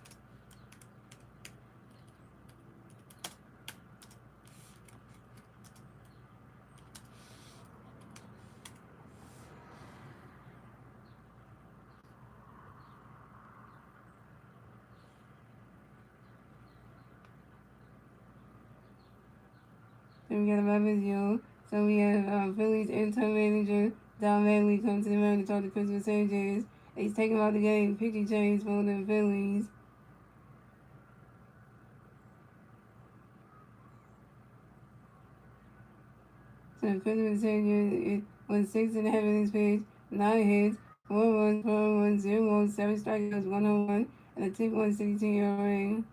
Then we got a Rabizio. So we have Phillies interim manager Don Manley come to the mound to talk to Christopher Sanchez. He's taking out the game, pitching change for the Phillies. So Christopher Sanchez went 6.5 innings pitched, 9 hits, 4 runs, 4 runs, 0 runs, 7 strikeouts, 1 home run, and a 2.62 ERA.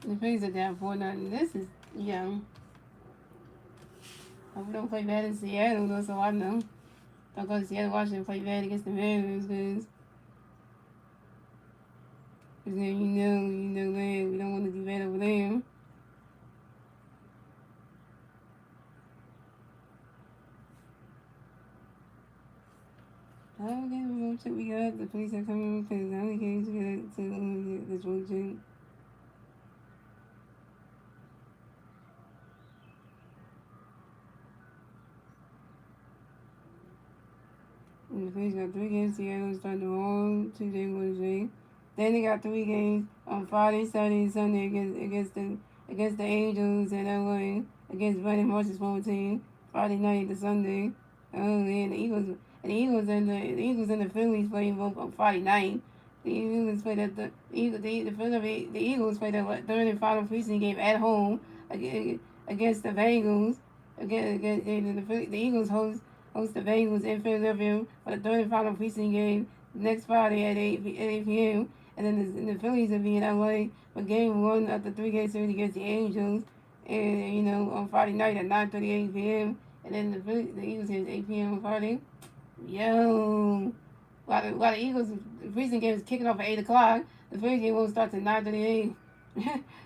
The Phillies are down 4-0. This is young. We don't play bad in Seattle, though, so I know. Don't go to Seattle, Washington, play bad against the Mariners, because then you know, man, we don't want to do bad over there. Oh, okay, we'll check we got. The police are coming because I only came to get this one check. And the Phillies got 3 games. Seattle starting the wrong 2-day Wednesday. Then they got 3 games on Friday, Saturday, and Sunday against the Angels and LA, against Brandon Marshall's former team. Friday night to Sunday. Oh man, the Eagles and the Phillies playing both on Friday night. The Eagles played at the Eagles played their 3rd and final preseason game at home against the Bengals. The Eagles host the Bengals in Philadelphia for the 3rd and final preseason game next Friday at 8 p.m. And then the Phillies will be in LA for game 1 of the 3-game series against the Angels. And, on Friday night at 9:38 p.m. And then the Eagles hit 8 p.m. on Friday. Yo. While the Eagles' preseason game is kicking off at 8 o'clock, the Phillies game won't start till 9:38.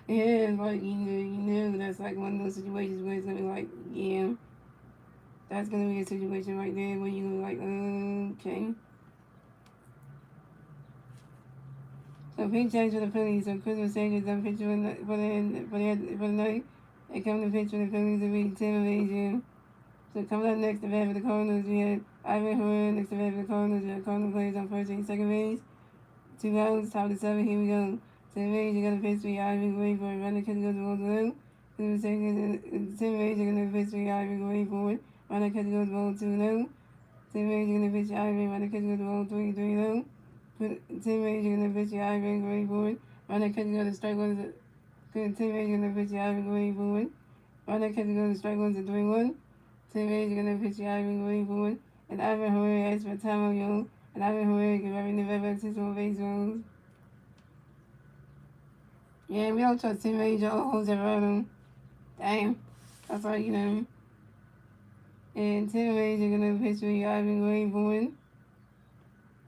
Yeah, but you knew that's like one of those situations where it's going to be like, yeah. That's going to be a situation right there where you're like, okay. So pitch change for the Phillies. So Christmas Sanchez done pitch for the night. And coming to pitch for the Phillies will be Tim Asia. So coming up next, the bat for the Cardinals, we had Ivan Horan. Next, the bat for the Cardinals, we had Cardinals players on first and second base. 2 outs, top of the 7. Here we go. Tim Hayes, you're going to face the Ivan going for it. Run the catch goes the ball to them. Tim Hayes, you're going to face the Ivan going for it. Run the catch goes the ball to them. Tim Hayes, you're going to face the Ivan. Run the catch goes the ball 3 them. Tim Hayes, you're going to face the Ivan going for it. Run the catch goes the strike one. Tim Hayes, you're going to face the Ivan going for it. Run the catch goes the strike one to 3-1. Tim Hayes, you're going to face the Ivan going for it. And Ivan Herrera asks for time on you. And Ivan Herrera can run the November 6 on base runs. Yeah, we don't trust Tim Hayes or Jose Verano. Damn. That's all you know. And Tim Hayes are going to pitch for Ivan Graybourne.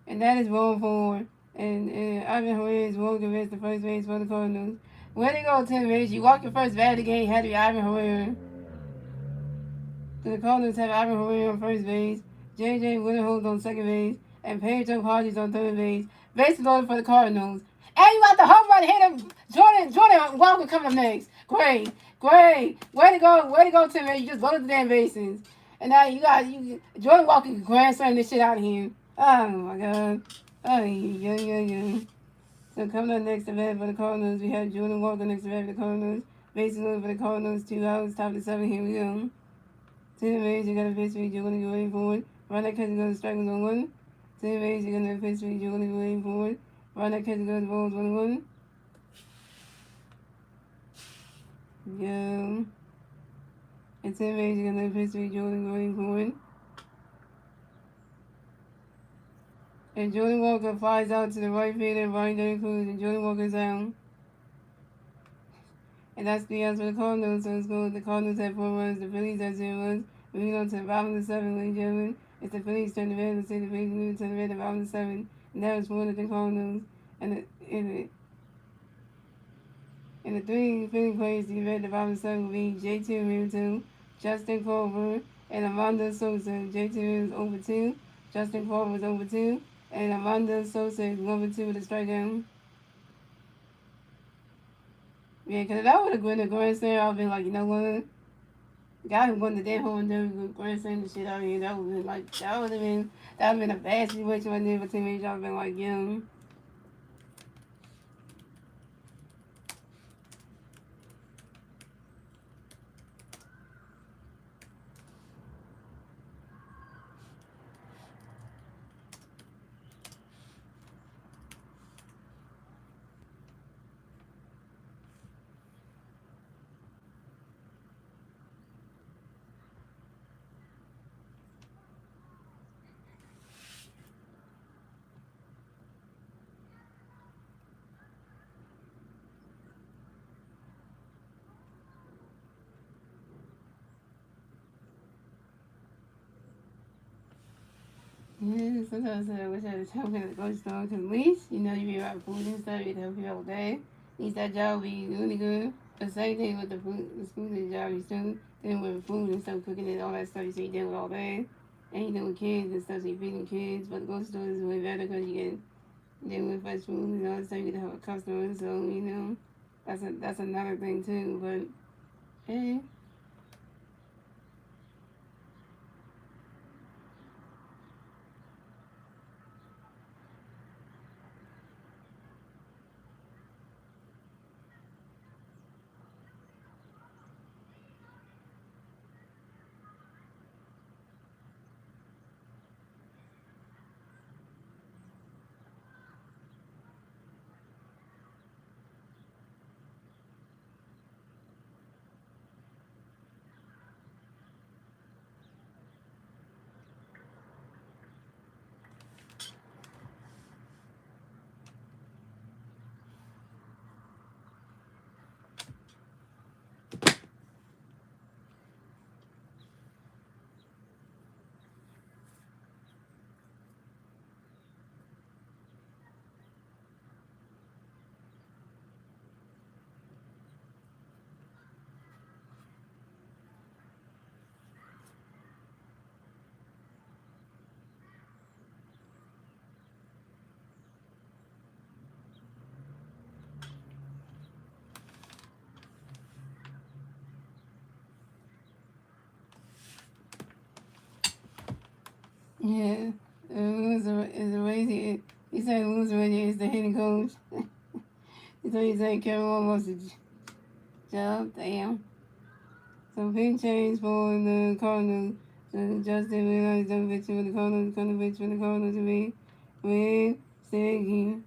And that is ball 4. And Ivan Herrera is walking against the first base for the Cardinals. Where they go, Tim Hayes? You walk your first bat of the game, had to be Ivan Herrera. So the Cardinals have Ivan Herrera on first base, J.J. Winterhold on second base, and Pedro Hodges on third base. Bases loaded for the Cardinals. And you got the home run hitter, Jordan Walker coming up next. Great. Way to go, Tim Hayes. You just loaded the damn bases. And now Jordan Walker grand slam this shit out of here. Oh my god. Oh yeah. So coming up next event for the Cardinals, we have Jordan Walker next event for the Cardinals. Bases loaded for the Cardinals, 2 outs, top of the 7. Here we go. Tim Hayes, you're gonna face me, you're gonna go way forward. Run that catch goes strike on 1. Tim Hayes, you're gonna face me, you're gonna go way forward. Run that catch goes balls 1-1. Yeah. And Tim Hayes, you're gonna face me, Jordan going forward. And Jordan Walker flies out to the right field and Ryan Derek Cruz, and Jordan Walker's down. And that's the answer for the Cardinals. So let's go. The Cardinals have 4 runs, the Phillies have 0 runs. Moving on to the bottom of the 7, ladies and gentlemen. It's the Phillies turn the red. Let's say the Phillies move to the red, the bottom of the 7. And that was 1 of the Cardinals. And the 3 Philly players to get red, the bottom of the 7 will be J.T. Realmuto, Justin Culver, and Amanda Sosa. J.T. is over 2. Justin Culver is over 2. And Amanda Sosa is 1-2 with a strikeout. Yeah, because if that would have been a grand slam, I would have been like, you know what? Guy who won the damn home run, grand slam the shit out of here. That would have been like, that would have been a bad situation right there for Tim Hayes. I would have been like, yeah. Yeah, sometimes I wish I had a job at the grocery store because at least, you be around food and stuff, you can help you all day. At least that job would be really good. The same thing with the food job you still dealing with food and stuff, cooking and all that stuff you see you dealing with all day. And you dealing with kids and stuff, so you're feeding kids. But the grocery store is way better because you can deal with fresh food and all that stuff, you can help a customer. So, that's another thing too. But, hey. Yeah, loser is the way he said loser is the hitting coach. So you say Kevin Long wants to jump? Damn. So big change for the Cardinals. So Justin realized the victory for the Cardinals. Kind victory for the Cardinals to be with Steggy.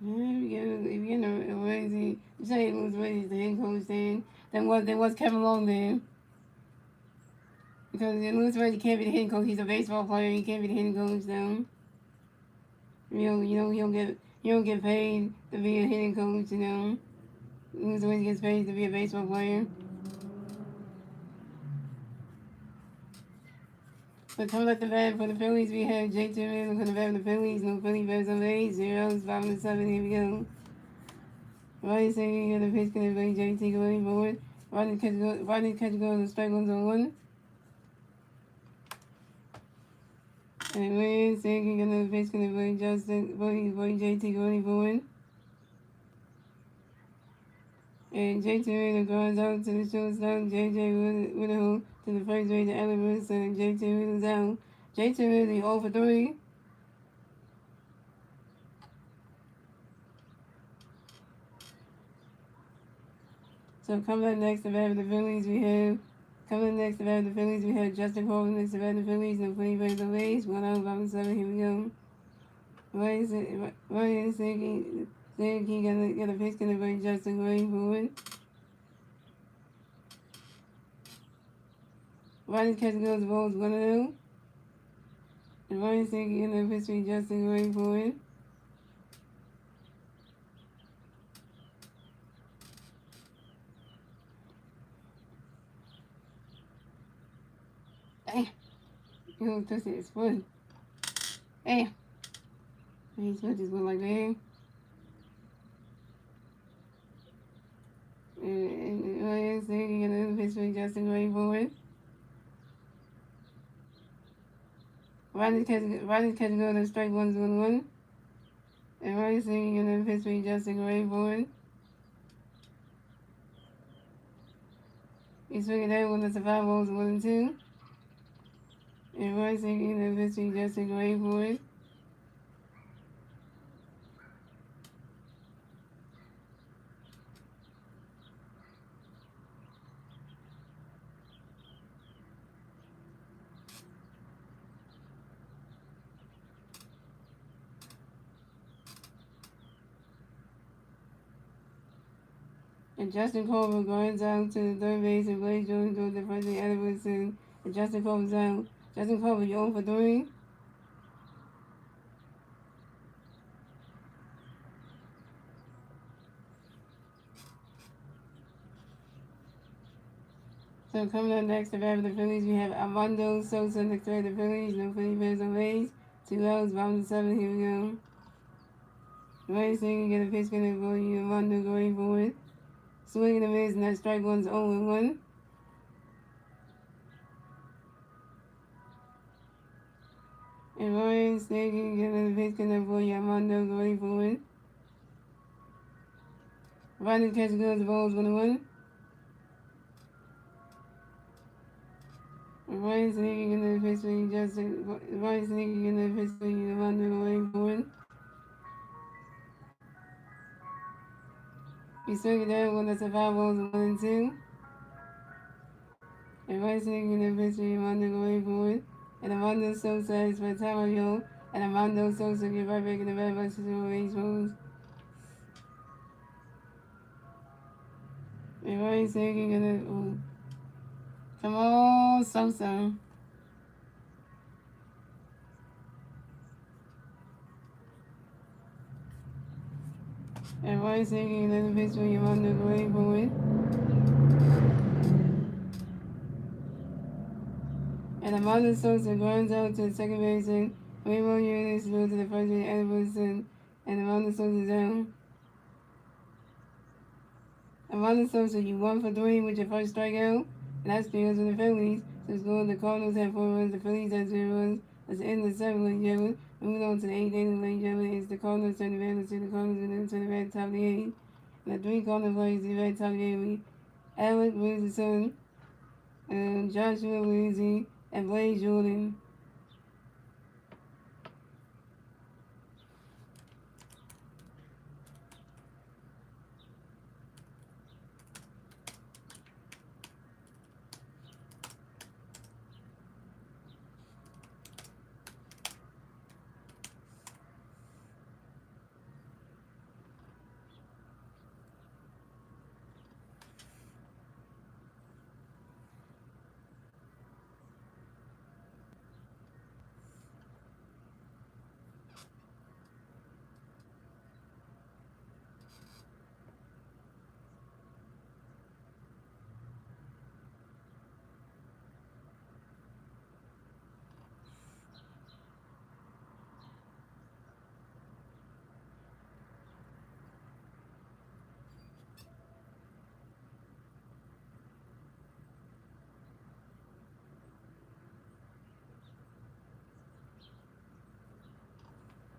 If you're in a crazy, you say it was raised the head coach then was Kevin Long then. Because Louis Reggie can't be the head coach. He's a baseball player. He can't be the head coach now. You don't get paid to be a head coach. Louis Reggie gets paid to be a baseball player. But coming up the bat for the Phillies, we have J.T. Reynolds on the bat for the Phillies. No Phillies bats on base. Zeros, 5-7. Here we go. Rodney saying you got a pitch can bring J.T. going forward. Rodney catch go on the strike ones on one. And Ryan saying you got another pitch can bring J.T. going forward. And J.T. Reynolds goes out to the shortstop. J.J. with a hole to the first base. Ellis and J.T. Reynolds out. J.T. Reynolds 0 for 3. So coming up next to bat for the Phillies, we have Justin Coleman next to bat for the Phillies. No play by the Rays. 1 out, 5-7. Here we go. Ryan saying he got a pitch gonna bring Justin going forward. Ryan catch goes the balls 1-0. And Ryan saying he got a pitch for Justin going forward. Damn. You don't touch his foot. Damn. His foot just went like that. And Ryan saying he got another pitch for Justin going forward. Rodney's catch go to strike 1-1. And Ryan saying he got another pitch for Justin going forward. He's swinging that one that's a 5-balls 1-2. And Ryan saying he got another pitch for Justin going forward. And Justin Culver going down to the third base and Blaze Jones goes to first base. Edwards and Justin Culver's out. Justin Culver, you 0 for 3. So coming up next to bat for the Phillies, we have Armando Sosa next to the Phillies. No Phillies bats on base. 2 outs, 5-7. Here we go. Ryan saying you get a pitch gonna go you Armando going forward. Swing and a miss, and that strike one's 0-1. And Ryan saying you get a pitch gonna go you Armando going forward. Ryan catch goes the balls 1-1. Ryan saying you get a pitch for you Justin. Ryan saying you get a pitch for you Armando going forward. He's swinging that one that's a 5-balls 1-2. And Ryan saying you get a pitch for you Armando going forward. And Armando Sosa is for Tamayo. And Armando Sosa get right back in the bat by situations. And Ryan saying you gonna come on, Sosa. And Ryan saying you gonna pitch for you Armando going forward. And Armando Sosa grounds out to the second baseman. Rainbow Unis goes to the first base. Edwards and Armando Sosa's out. Armando Sosa, you 1 for 3 with your first strikeout. And that's because of the Phillies. So it's going the Cardinals have 4 runs, the Phillies have 0 runs. That's the end of the 7th, ladies and gentlemen. Moving on to the 8th inning, ladies and gentlemen. It's the Cardinals turn the bat. The Cardinals and turn the bat top of the 8th. And the 3 Cardinals players in the bat top of the 8th. Alec Williamson, Joshua Lindsay, and Blaze Jordan.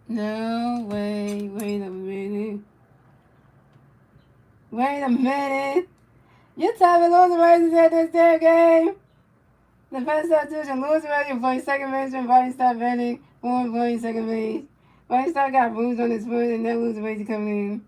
No, wait a minute. Wait a minute. Your time to lose the races at this damn game. The first substitution, lose the race for second baseman, body stop betting, forward playing second base. Body stop got bruised on his foot and then lose the race coming in.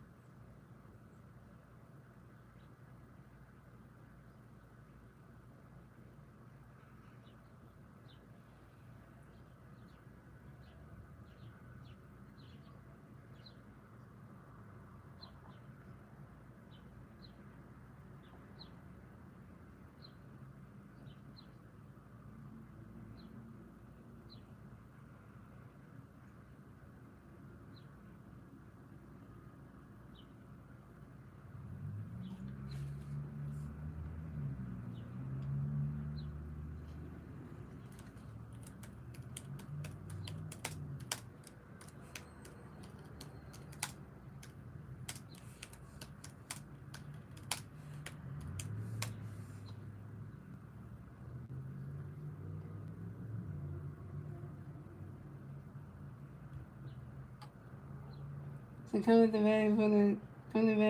So come to the bat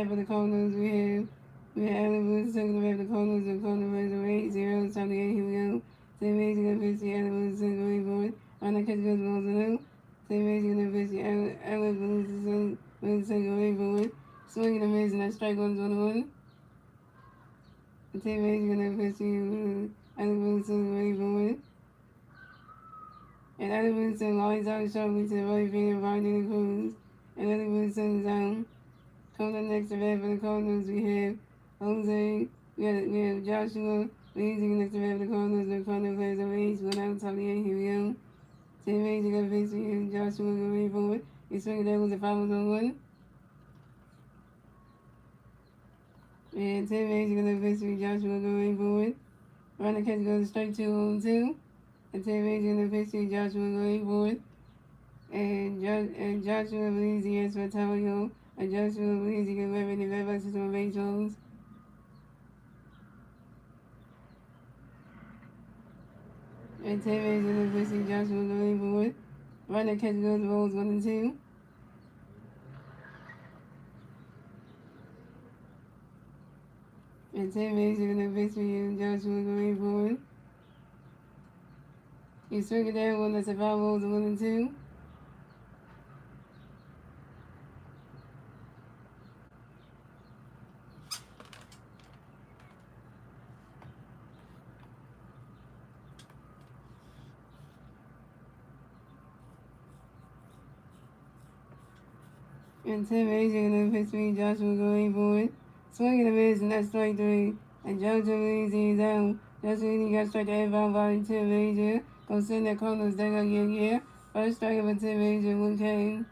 for the Cardinals. We have Allen Woods taking the bat for the Cardinals. The Cardinals raise the 8-0. Top of the 8. Here we go. Same age gonna pitch the Allen Woods taking the way forward. On the catch goes balls alone. Same age gonna pitch the Allen Woods taking the way forward. Swinging a miss and that strike one's 1-1. The same age gonna pitch the Allen Woods taking the way forward. And Allen Woods lines out sharply to the right field, finding the Cruz. And Allen Woods zone. Coming up next to bat for the Cardinals, we have Jose, we have Joshua, leading next to bat for the Cardinals. The Cardinals players over 8, one out, top of the 8, here we go. Same age, you got face to Joshua going forward. He's swinging that was a 5-1. And same age, you got face to Joshua going forward. Run the catch goes straight 2-2. And same age, you got face to Joshua going forward. And Joshua believes he has for Tario. And Joshua believes he can wear any red boxes on Ray Jones. And 10 minutes in the pussy, Joshua going forward. Runner catch goes rolls 1 and 2. And 10 minutes in the pussy, Joshua going forward. You swing it down one that's about rolls 1 and 2. And 10 minutes in the pussy, Joshua going forward. Swinging a miss and that's strike 3. And Joshua believes he's out. Joshua he got strike to everybody body 10 major. Go send that Cardinals deck again here. First strike of a 10 major, 1K.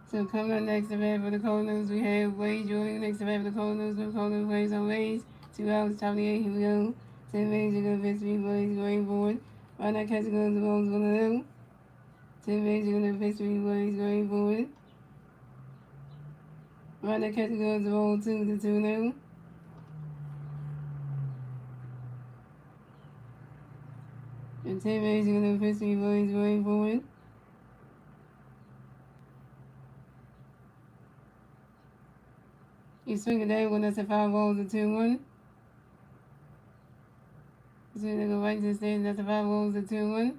So coming up next to bat for the Cardinals, we have Wade Jordan next to bat for the Cardinals. The Cardinals plays on Wade's. 2 outs, top of the 8, here we go. 10 major, good pitch, 3 boys, going forward. Right now, catch goes the ball's 1-0. 10 major, good pitch, 3 boys, going forward. Right now, catch goes the ball 2-2-0. And 10 major, good pitch, 3 boys, going forward. You swing it down when that's a 5 balls, a 2-1. So they go right to the stage, that's a 5 balls, a 2-1.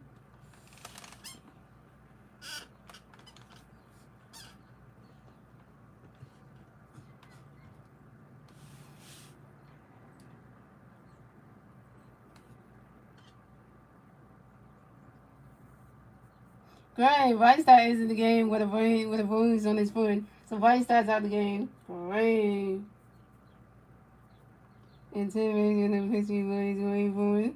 Great, White Star is in the game with a bruise on his foot. So White Star's out the game. Great. And 10 minutes in the pitching plays going forward.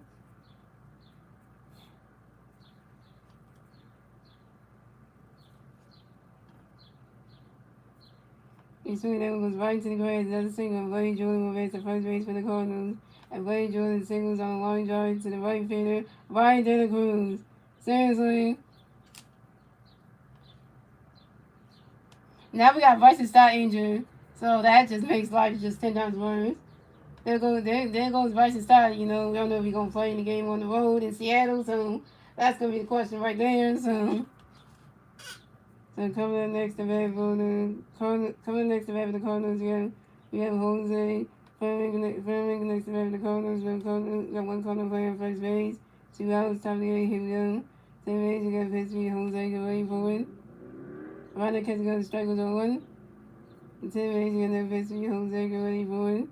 He swung that goes right to the grass. Another single. Wade Jordan will race the first base for the Cardinals. And Wade Jordan singles on a line drive to the right fielder, right to the Cruz. Seriously. Now we got Bryson Stott injured, so that just makes life just 10 times worse. There goes Bryson Stott. You know, we don't know if he's gonna play in the game on the road in Seattle, so that's gonna be the question right there. So coming up next to bat for the Cardinals, we have Jose Furman next to bat for the Cardinals. We got one Cardinal player on first base. 2 outs, top of the eighth. Here we go. Same base, we got pitch Jose. Get ready for it. Right now, catch goes strike was on one. The 10 base, we got another pitch Jose. Get ready for it.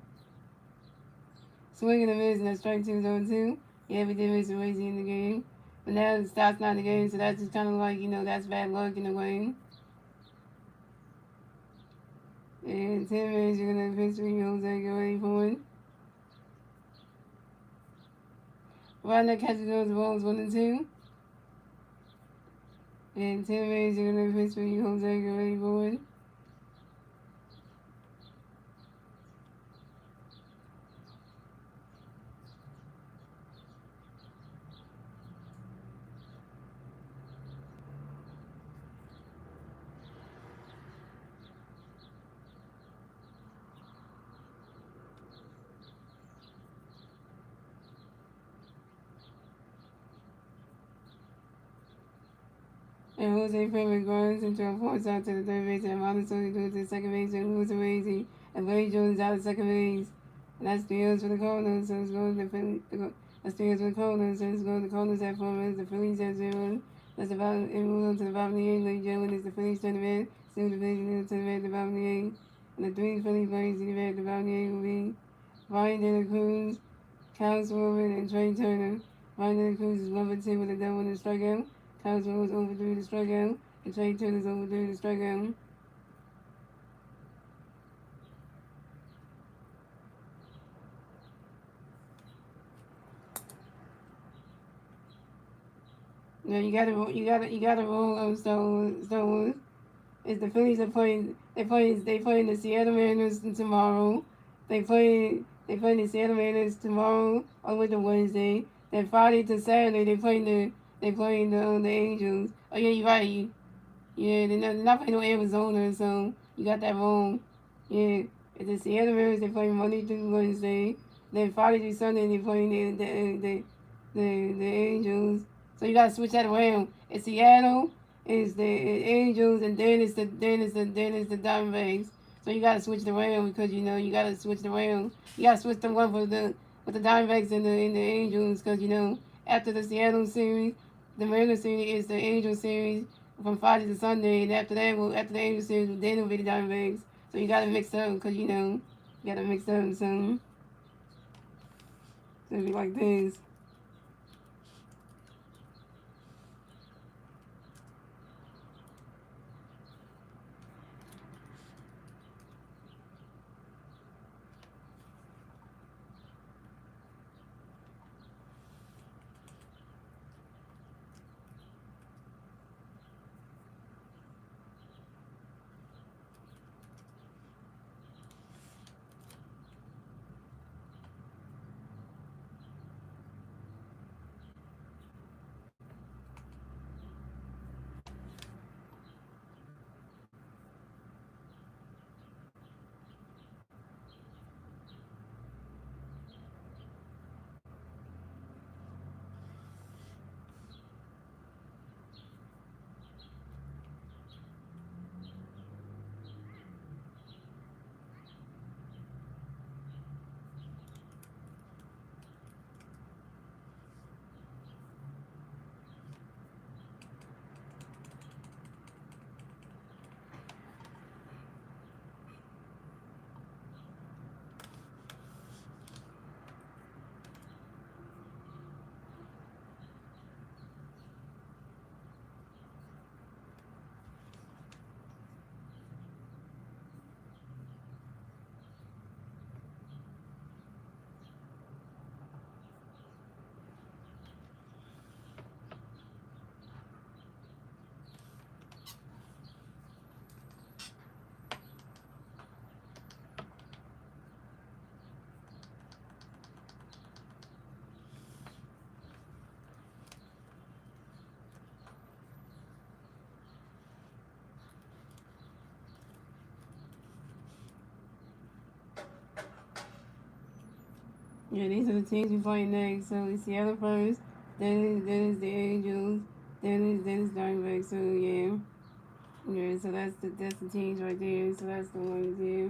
Swing and a miss, and that strike two is on two. Yeah, we did miss a Racy in the game. But now the Stott's not in the game, so that's just kind of like, that's bad luck in a way. And 10 minutes, you're going to pitch for Jose. Get ready for it. Right now, catcher goes the balls 1-2. And 10 minutes, you're going to pitch for Jose. Get ready for it. And Jose Furman grinds into a force out to the third base, and Montessori goes to the second base, and Jose Racy, and Larry Jones out of second base. And that's the O's for the Cardinals, so it's going to the Phillies. That's the O's for the Cardinals, so it's going to the Cardinals at 4 minutes, the Phillies at 0. That's about it. Move on to the bottom of the 8th. Ladies and gentlemen, it's the Phillies tournament. Still the division to the red, the bottom of the 8th. And the 3 Philly players to the red, the bottom of the 8th will be Ryan De La Cruz, Kyle Swirman, and Trey Turner. Ryan De La Cruz is 1-2 with a double and a strikeout. Kyle Swirman was over 3 to strikeout. And Trey Turner's over 3 to strikeout. Yeah, you gotta roll on Stone. It's the Phillies are playing. They playing the Seattle Mariners tomorrow. They play the Seattle Mariners tomorrow on with the Wednesday. Then Friday to Saturday they playing the Angels. Oh yeah, you're right. Yeah, they're not playing no Arizona, so you got that wrong. Yeah, it's the Seattle Mariners. They play Monday through Wednesday. Then Friday through Sunday they playing the Angels. So you gotta switch that around. It's Seattle, it's the Angels, and then it's the Diamondbacks. So you gotta switch it around because you gotta switch it around. You gotta switch the one with the Diamondbacks and the Angels because after the Seattle series, the Mariners series is the Angel series from Friday to Sunday, and after the Angel series, then it'll be the Diamondbacks. So you gotta mix up because you gotta mix up. So it'll be like this. Yeah, these are the teams we fight next. So it's Seattle first, then is the Angels, then is Diamondbacks. So yeah, yeah. So that's the teams right there. So that's the ones there.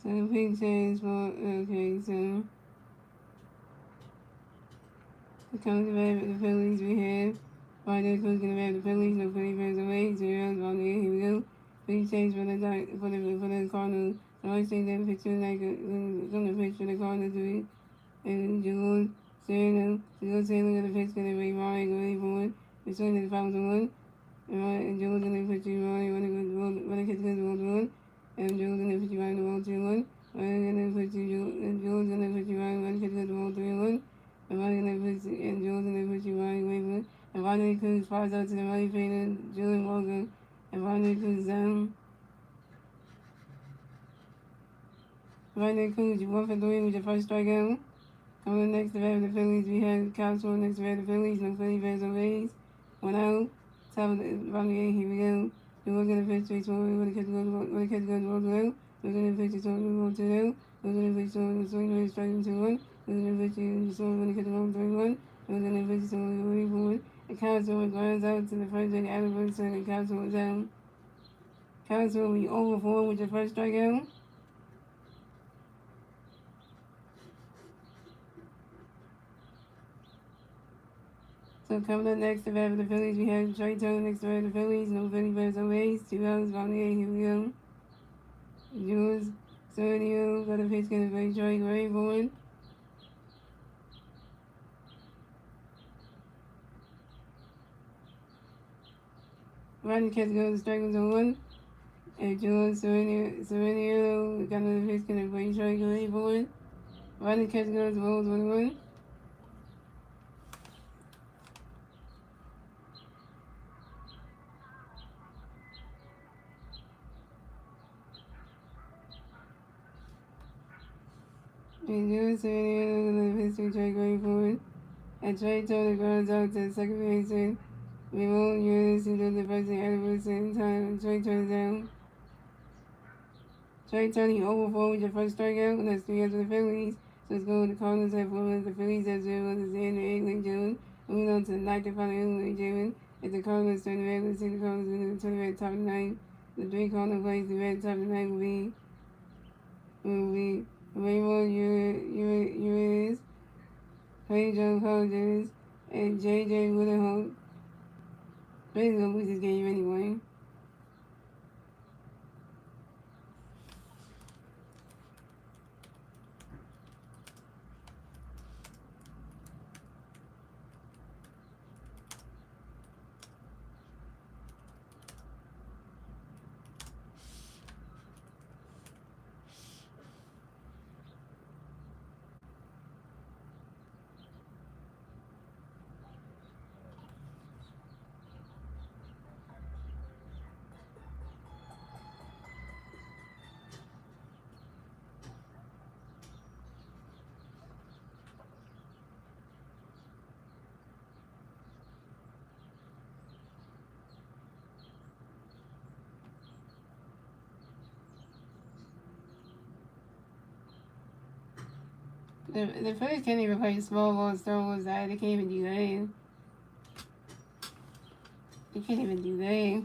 So the big change for okay. So the county back with the Phillies we have. Friday coach gonna have the Phillies. No Philly fans away. Zeros on the here we go. Big change for the Cardinals. I always think that picture like gonna pitch for the Cardinals to be and June Serena. June Taylor gonna pitch gonna be Ryan going forward. Between the 5-1. And Jules gonna put you on when the kids goes one. And Jules gonna put you on the wall 2-1. I'm gonna put you and Jules gonna put you on when the kids goes wall 3-1. And I'm gonna put you and Jules gonna put you on Waveland. And finally Cruz flies out to the right field and Julian Walker. And finally Cruz down. Finally Cruz, you 1 for 3 with your first strikeout. Coming next to the Phillies, we had Cops on next to the Phillies, no Philly fans on base. 1 out. Top of the bottom game, here we go. The we're gonna pitch straight forward when the catch goes roll through. We're gonna pitch it on the roll 2-0. We're gonna pitch on the swing rate striking 2-1. We're gonna pitch it the swing when the catch goes 3-1. We're gonna pitch it on the way forward. The Council grounds out to the first and Adams and the Council was down. Council will be over 4 with your first strikeout. So coming up next to bat for the Phillies, we have Trey Turner next to bat for the Phillies. No Philly fans on base. 2 outs, bottom of the 8th. Here we go. Jules Sergio got a pitch, gonna be Trey Rayborn. Rodney catch goes strike was on 1. And Jules Sergio got another pitch, gonna be Trey Rayborn. Rodney catch goes rolls 1-1. And Jules Sergio got another pitch to Trey Rayborn. And Trey Turner grounds out to second baseman. We won't use into the first and Edwards in time. And Trey turns down. Trey Turner over 4 with your first strikeout. And that's 3 after the Phillies. So let's go with the Cardinals at 4, the Phillies at 0, the Zan and 8 late June. Moving on to the ninth and final inning late June. If the Cardinals turn the red, let's see the Cardinals in the 20 red top of the ninth. The 3 Cardinals plays the red top of the ninth will be Raymond Urias, Pedro Hodges, and J.J. Woodenholt. They're gonna lose this game anyway. The Phillies can't even play small ball and Star Wars. They can't even do that. They can't even do that.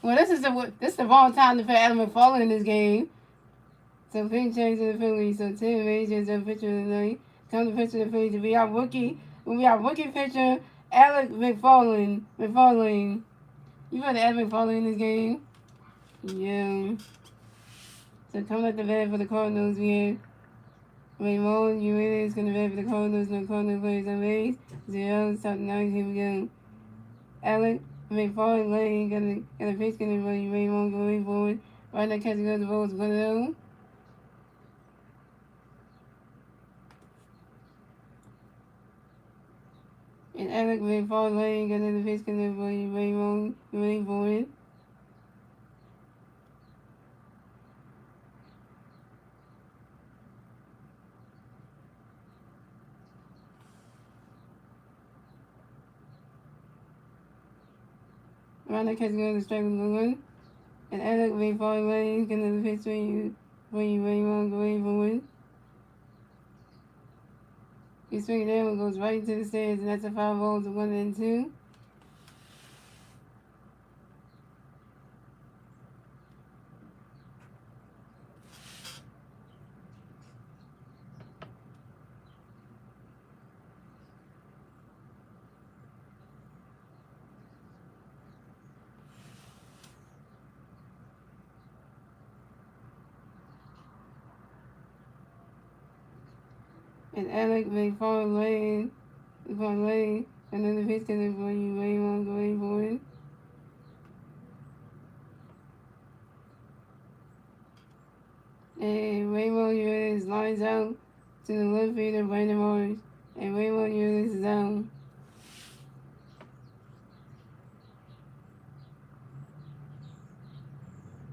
Well, this is the wrong time to put Adam McFarland in this game. So Pink changed to the Phillies. So Tim Majors the pitcher of the night. Come to pitcher of the Phillies to be our rookie. Will be our rookie pitcher, Alec McFarland. McFarland. You put Alec McFarland in this game? Yeah. So coming at the bat for the Cardinals, we have Raymond Urias going to bat for the Cardinals. No Cardinals players on base. 0, top 9. Here we go. Alec McFarland Lane got a pitch going to be Raymond going forward. Right now, catching up the balls 1-0. And Alec McFarland got another pitch going to be Raymond going forward. Right now, catching up the strike with 1. And Alec McFarland got another pitch for Raymond going forward. He swings down and goes right into the stands, and that's a 5 balls to 1 and 2. And Alec McFarland, another pitch coming for you, Raymond going forward. And Raymond Eulis lines out to the left field of Brandon Morris. And Raymond Eulis is out.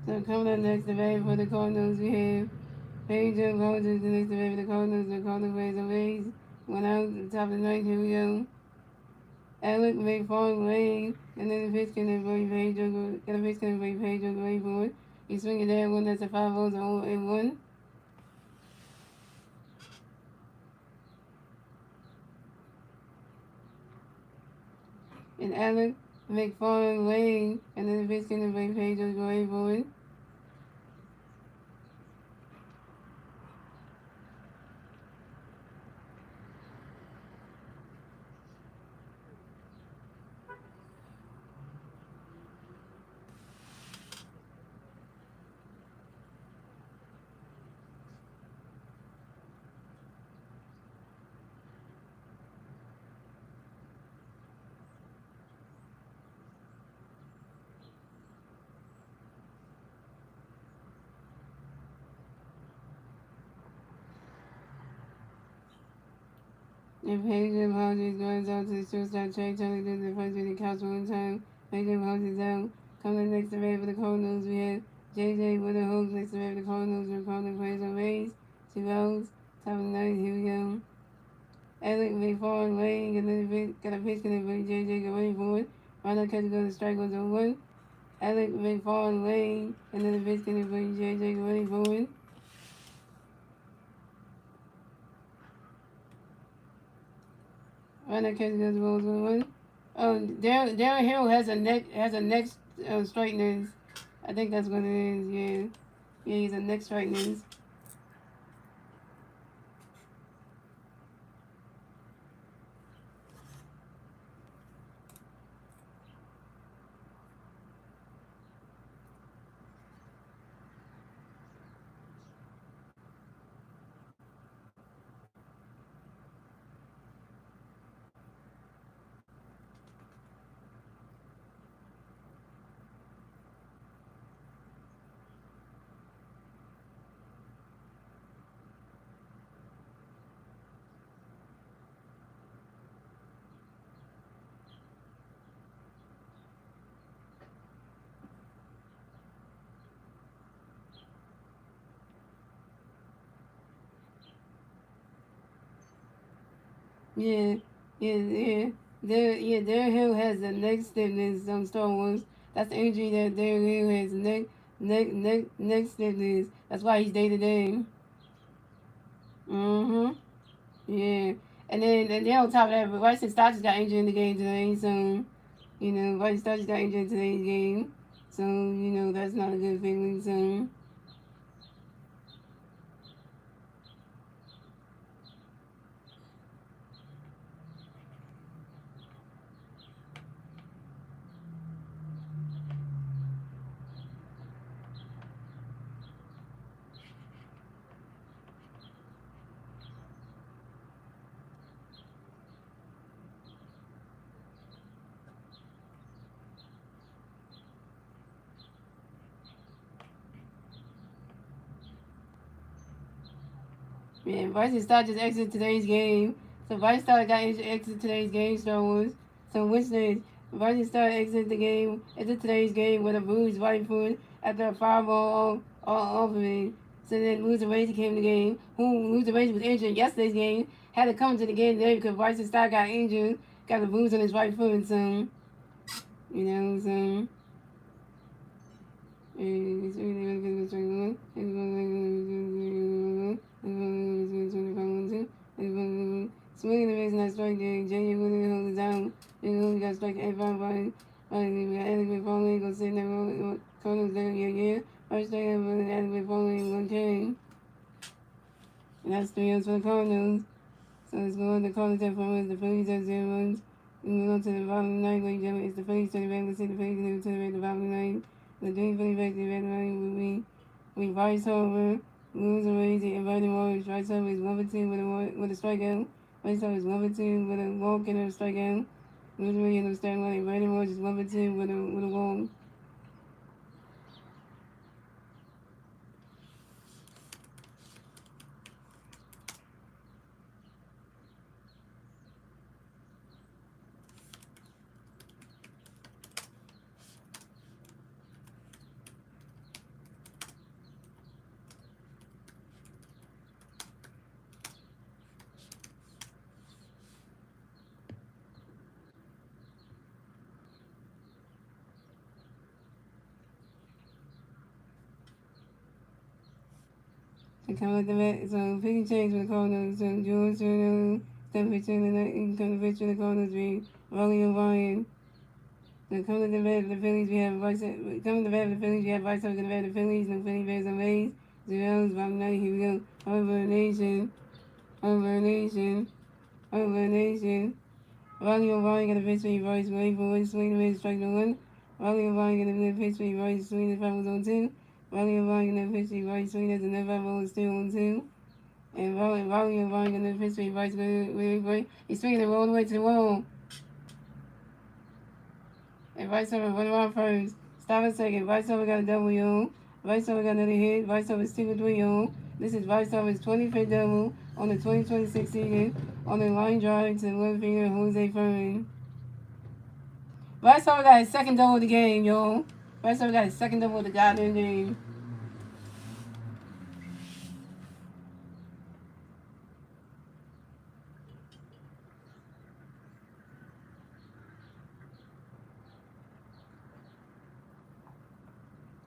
So coming up next, the bat for the Cardinals, we have Pedro Rogers, the next bat for the Cardinals. The Cardinals plays on base. Went out at the top of the ninth. Here we go. Alec McFarland, and then the pitch coming for you, Pedro. Got a pitch coming for you, Pedro going forward. He's swinging down one. That's a 5 balls and 1. And Alec McFarland, and then the pitch coming for you, Pedro going forward. And Pedro Rogers goes out to the shortstop track, trying to do the first inning couch 1 time. Pedro Rogers out. Coming next to bat for the Cardinals, we have JJ with the hooks next to bat for the Cardinals. The Cardinals plays on base. 2 outs. Top of the ninth. Here we go. Alec McFarland got a pitch connect for JJ going forward. Right now, catcher goes to strike goes on 1. Alec McFarland, another pitch connect for JJ going forward. Right now, catcher goes to balls on 1. Darren Hill has a neck straightness. I think that's what it is. Yeah, he's a neck straightness. Yeah, yeah. Darren Hill has the neck stiffness on Star Wars. That's the injury that Darren Hill has. Neck stiffness. That's why he's day to day. Yeah. And then on top of that, Bryson Stott just got injured in the game today. So, Bryson Stott just got injured in today's game. So, you know, that's not a good feeling. So, yeah, Bryson Stott just exited today's game. So, Bryson Stott got exited today's game, Star Wars. So, Wednesday, Bryson Stott exited today's game with a bruised right foot after a foul ball off of it. So then Loser Racy came to the game. Who Loser Racy was injured in yesterday's game, had to come to the game today because Bryson Stott got injured, got a bruise on his right foot. So, you know, so. It's really good to one. Swinging the base not strike there. Jay Willie holds it down. They only got strike at 5 by adequate falling. Go sit there. Cardinals there. Yeah. First strike ever adequate falling 1K. And that's 3 runs for the Cardinals. So let's go on the Cardinals at 4 runs. The Phillies have 0 runs. We move on to the bottom of the ninth. Ladies and gentlemen, it's the Phillies to the back. Let's see the Phillies to the bottom of the ninth. The Green Phillies back to the back of the ninth will be Vice Harbor, Lewis and Raisy, and Brandon Morris. Vice Harbor is 1 for 2 with a strikeout. Vice Harbor is 1 for 2 with a walk and a strikeout. Lewis and Raisy and the starting line. Brandon Morris is 1 for 2 with a walk. So come at the back. So picking change for the Cardinals. So George Turner, step pitcher in the night. Come to pitch for the Cardinals. Be Rolly O'Brien. So come to the bat for the Phillies. We have Vice. Come to the bat for the Phillies. We have Vice Harbor to the bat for the Phillies. No Philly Bears and Rays. Zeros. Bottom night. Here we go. Over Nation. Over Nation. Over Nation. Rolly O'Brien got a pitch for you, Royce. Wait for it. Swing the strike no one. Rolly O'Brien got a pitch for you, Royce. Swing the 5 was on 2. Rolly O'Brien got a pitch for you, Royce. Swing as the never was still on 2. And Rolly O'Brien got a pitch for you, Royce. Wait. He's swinging the roll away to the wall. And Vice Over run around first. Stop a second. Vice Over got a double, yo. Vice Over got another hit. Vice Over is 2 for 3, yo. This is Vice Over's 25th double on the 2026 season on the line drive to the left fielder Jose Furman. Vice Over got his second double of the game, yo. Vice Over got his second double of the goddamn game.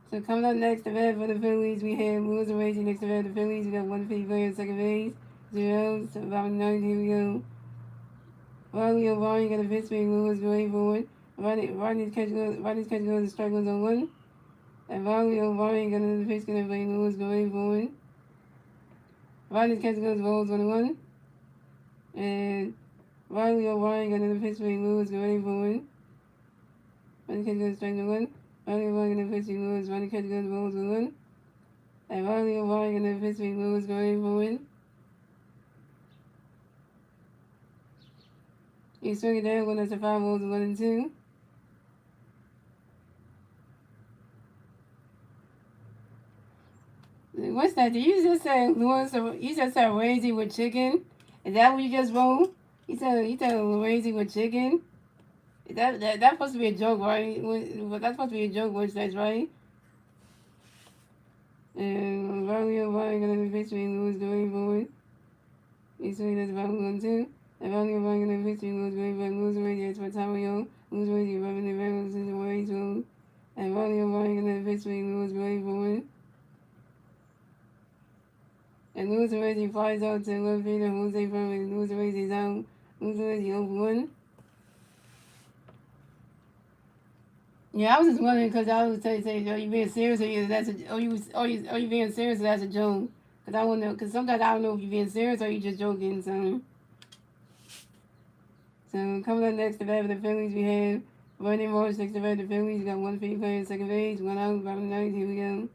So coming up next, the bat for the Phillies, we have Lewis and Raisy next to the bat for the Phillies. We got 150 player at second base. Zeros. So about 9, here we go. Rolly O'Brien got a pitch for Lewis going forward. Rodney's catch goes the strike goes on 1. And Rolly O'Brien got another pitch going for Lewis going forward. Rodney's catch goes rolls on 1. And Rolly O'Brien got another pitch for Lewis going forward. Rodney's catch goes strike on 1. Rolly O'Brien got a pitch for Lewis. Rodney's catch goes rolls on 1. And Rolly O'Brien got another pitch for Lewis going forward. He swung it down when that's a 5 balls, 1 and 2. What's that? Did you just say Lewis? You just said Raisy with chicken? Is that what you just wrote? You said Raisy with chicken? That's supposed to be a joke, right? That's supposed to be a joke, which that's right. And Rolly O'Brien gonna be between Lewis going forward. He's swinging that's about 1 2. And Rolly O'Brien gonna be between Lewis going forward. Lewis Raisy that's for Tario. Lewis Raisy rubbing the barrels in the way to. And Rolly O'Brien gonna be between Lewis going forward. And Lewis Raisy flies out to the left fielder Jose Furman. Lewis Raisy's out. Lewis Raisy over 1. Yeah, I was just wondering because I was saying, are you being serious or are you being serious or that's a joke? Because I want to, because sometimes I don't know if you're being serious or you just joking. So coming up next to bat for the Phillies, we have Rodney Morris next to bat for the Phillies. We got one free player in second base, one out, bottom ninth. Here we go.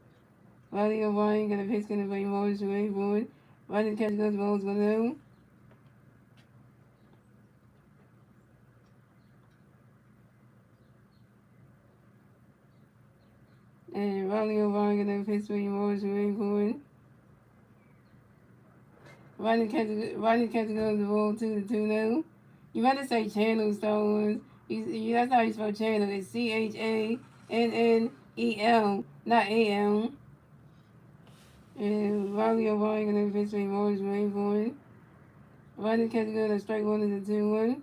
Riley O'Brien got a pitch going to play Morris away forward. Rodney catch goes balls 1-0. And Riley O'Brien got a pitch for Morris away forward. Rodney catch goes the ball 2-2 now. You better say channel, Star Wars. That's how you spell channel. It's Channel, not AM. And Riley O'Brien gonna pitch for Morris away forward. Rodney catch goes to strike one is a 2-1.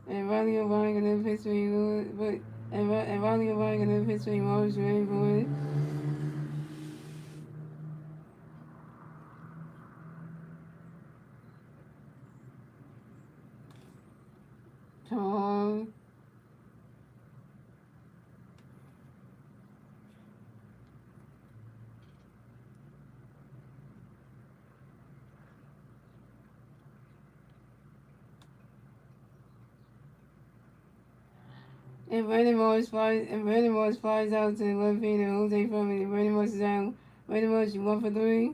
And Riley O'Brien gonna pitch for and Riley O'Brien gonna pitch for Morris away forward. Tom. Brandon Morris flies out to the left field and Jose from it. And Brandon Morris is out. Brandon Morris, you 1 for 3.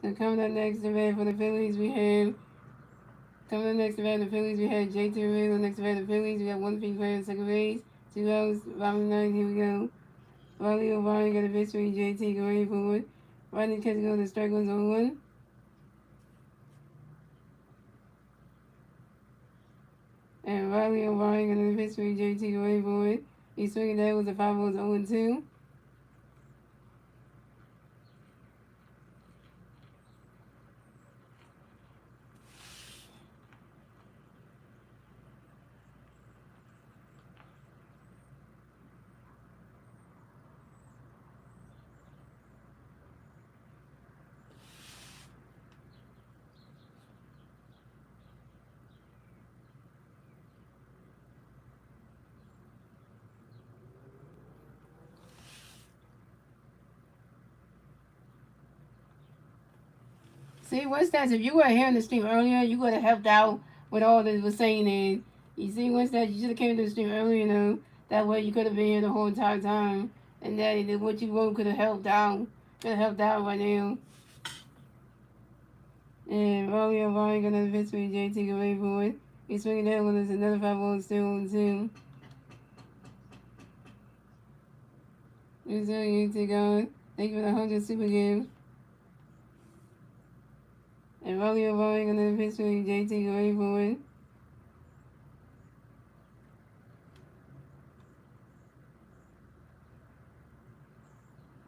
So coming up next to bat for the Phillies, we have JT Real next to bat for the Phillies. We got one free player in second base, 2 outs, bottom ninth. Here we go. Riley O'Brien got a pitch for JT going forward. Rodney catch goes to strike goes on 1. And Riley O'Brien got a pitch for JT going forward. He's swinging that with the 5 balls 0-2. See, what's that? If you were here in the stream earlier, you would have helped out with all that was saying. And you see, what's that? You should have came to the stream earlier, That way you could have been here the whole entire time. And that what you wrote could have helped out. Could have helped out right now. And Riley O'Brien got another pitch for JT away for it. He's swinging that one. There's another 5 balls still on 2. Resilient, God. Thank you for the 100 super gift. And Riley O'Brien got another pitch for JT away for it.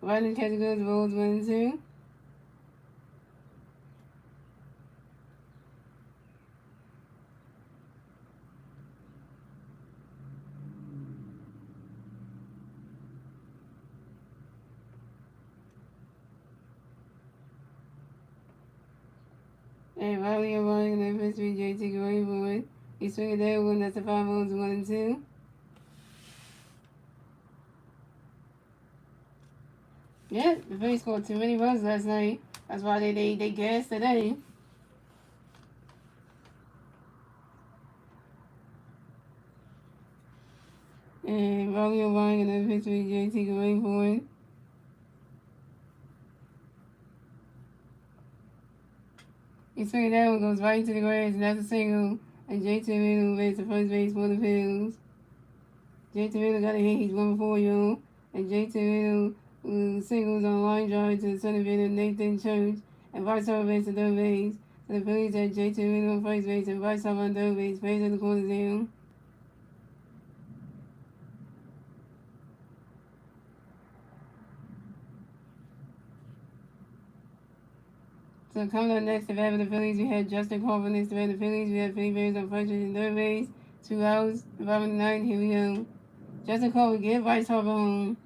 Rodney catch goes balls 1-2. And Riley O'Brien got another pitch for JT away for it. He's swinging that one. That's the 5 balls 1-2. Yeah, the Phillies scored too many runs last night. That's why they gassed today. And Riley O'Brien got another pitch for JT going for it. He's swinging that one, goes right into the grass, and that's a single. And JT Riddle makes the first base for the Phillies. JT Riddle got a hit, he's 1-4, y'all. And JT Riddle singles on a line drive to the center fielder Nathan Church, and Bryce Harper makes the third base. So the Phillies had JT Riddle on first base and Bryce Harper on third base. Phillies at the corner down. So coming up next to bat for the Phillies, we had Justin Crawford next to bat for the Phillies. We had Philly Bears on first base and third base. 2 outs, bottom ninth. Here we go. Justin Crawford get Bryce Harper home.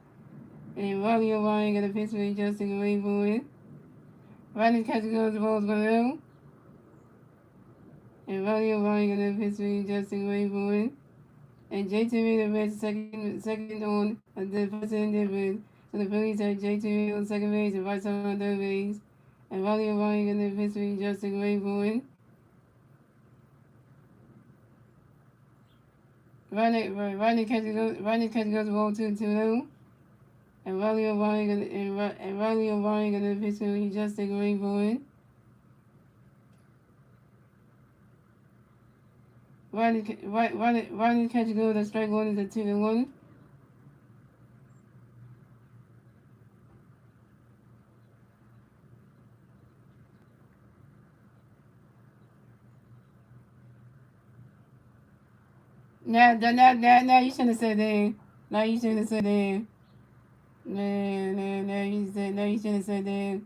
And Riley O'Brien got a pitch for Justin away for it. Rodney catch goes the ball's going to go. And Ronnie O'Brien got enough history, Justin Ray Bowen. And JT Reed advanced second on the first ended with. So the Phillies had JT Reed on second base and Vice on third base. And Ronnie O'Brien got enough history, Justin Ray Bowen. Rodney catch goes ball 2-2-0. And Ronnie O'Brien got enough history, Justin Ray Bowen. Rodney catch goes at strike one is a 2-1. Now you shouldn't have said that. Now you shouldn't have said that. No, you shouldn't have said that.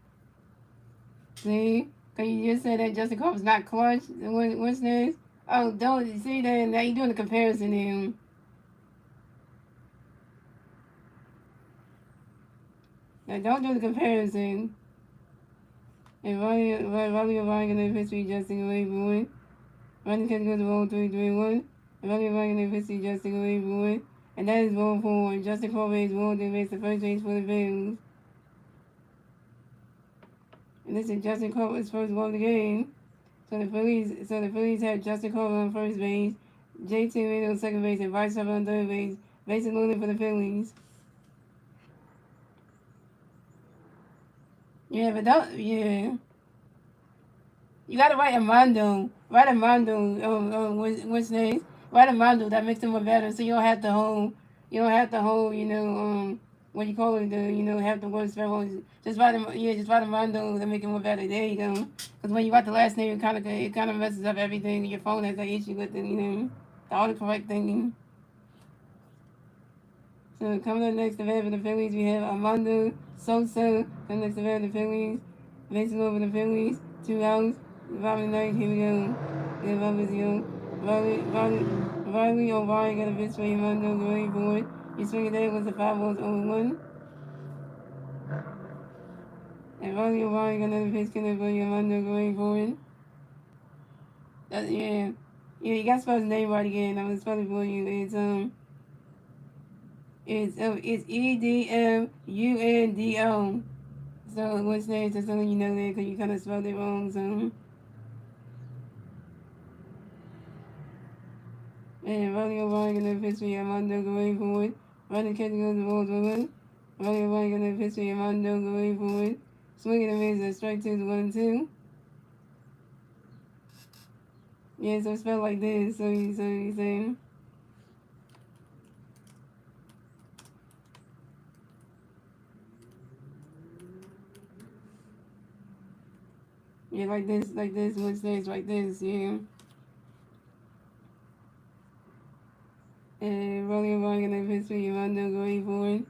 See? Because you just said that Justin Cole's not clutch. What's this? Oh, don't see that. Now you're doing the comparison here. Now don't do the comparison. And Ronnie O'Brien in the history, Justin Ray Bowen. Ronnie catch goes to roll 3-1. And Ronnie O'Brien in the history, Justin Ray Bowen. And that is roll 4. Justin Cole is rolled and makes the first base for the Bills. And this is Justin Cole's first ball of the game. So the Phillies have Justin Cole on first base, JT Reed on second base, and Vice on third base. Bases loaded for the Phillies. Yeah, but don't you gotta write Armando. Write Armando. What's name? Write Armando. That makes it more better. So you don't have to hold. What you call it? Have the word spell. Just write Armando to make it more better. There you go. Because when you write the last name, it kind of messes up everything. Your phone has that issue with it. The autocorrect thing. So coming up next to bat for the Phillies, we have Armando Sosa. Coming next to bat for the Phillies. Bases over the Phillies. 2 outs. Bottom ninth, here we go. Yeah, Bob is young. Riley O'Brien got a pitch for Armando going forward. He swinging there was the 5 balls over 1. And Riley O'Brien got another pitch for Armando going forward. Yeah, you got to spell his name right again. I'm gonna spell it for you. It's EDMUNDO. So what's that? Just so you know that because you kind of spelled it wrong. So. And Riley O'Brien got another pitch for Armando going forward. Riley catching goes the balls over. Riley O'Brien got another pitch for Armando going forward. Swinging and misses, strike 2 to 1-2. Yeah, so it's spelled like this. So you say. Yeah, like this, what's this, like this, yeah. And Riley O'Brien got another pitch for Armando going forward.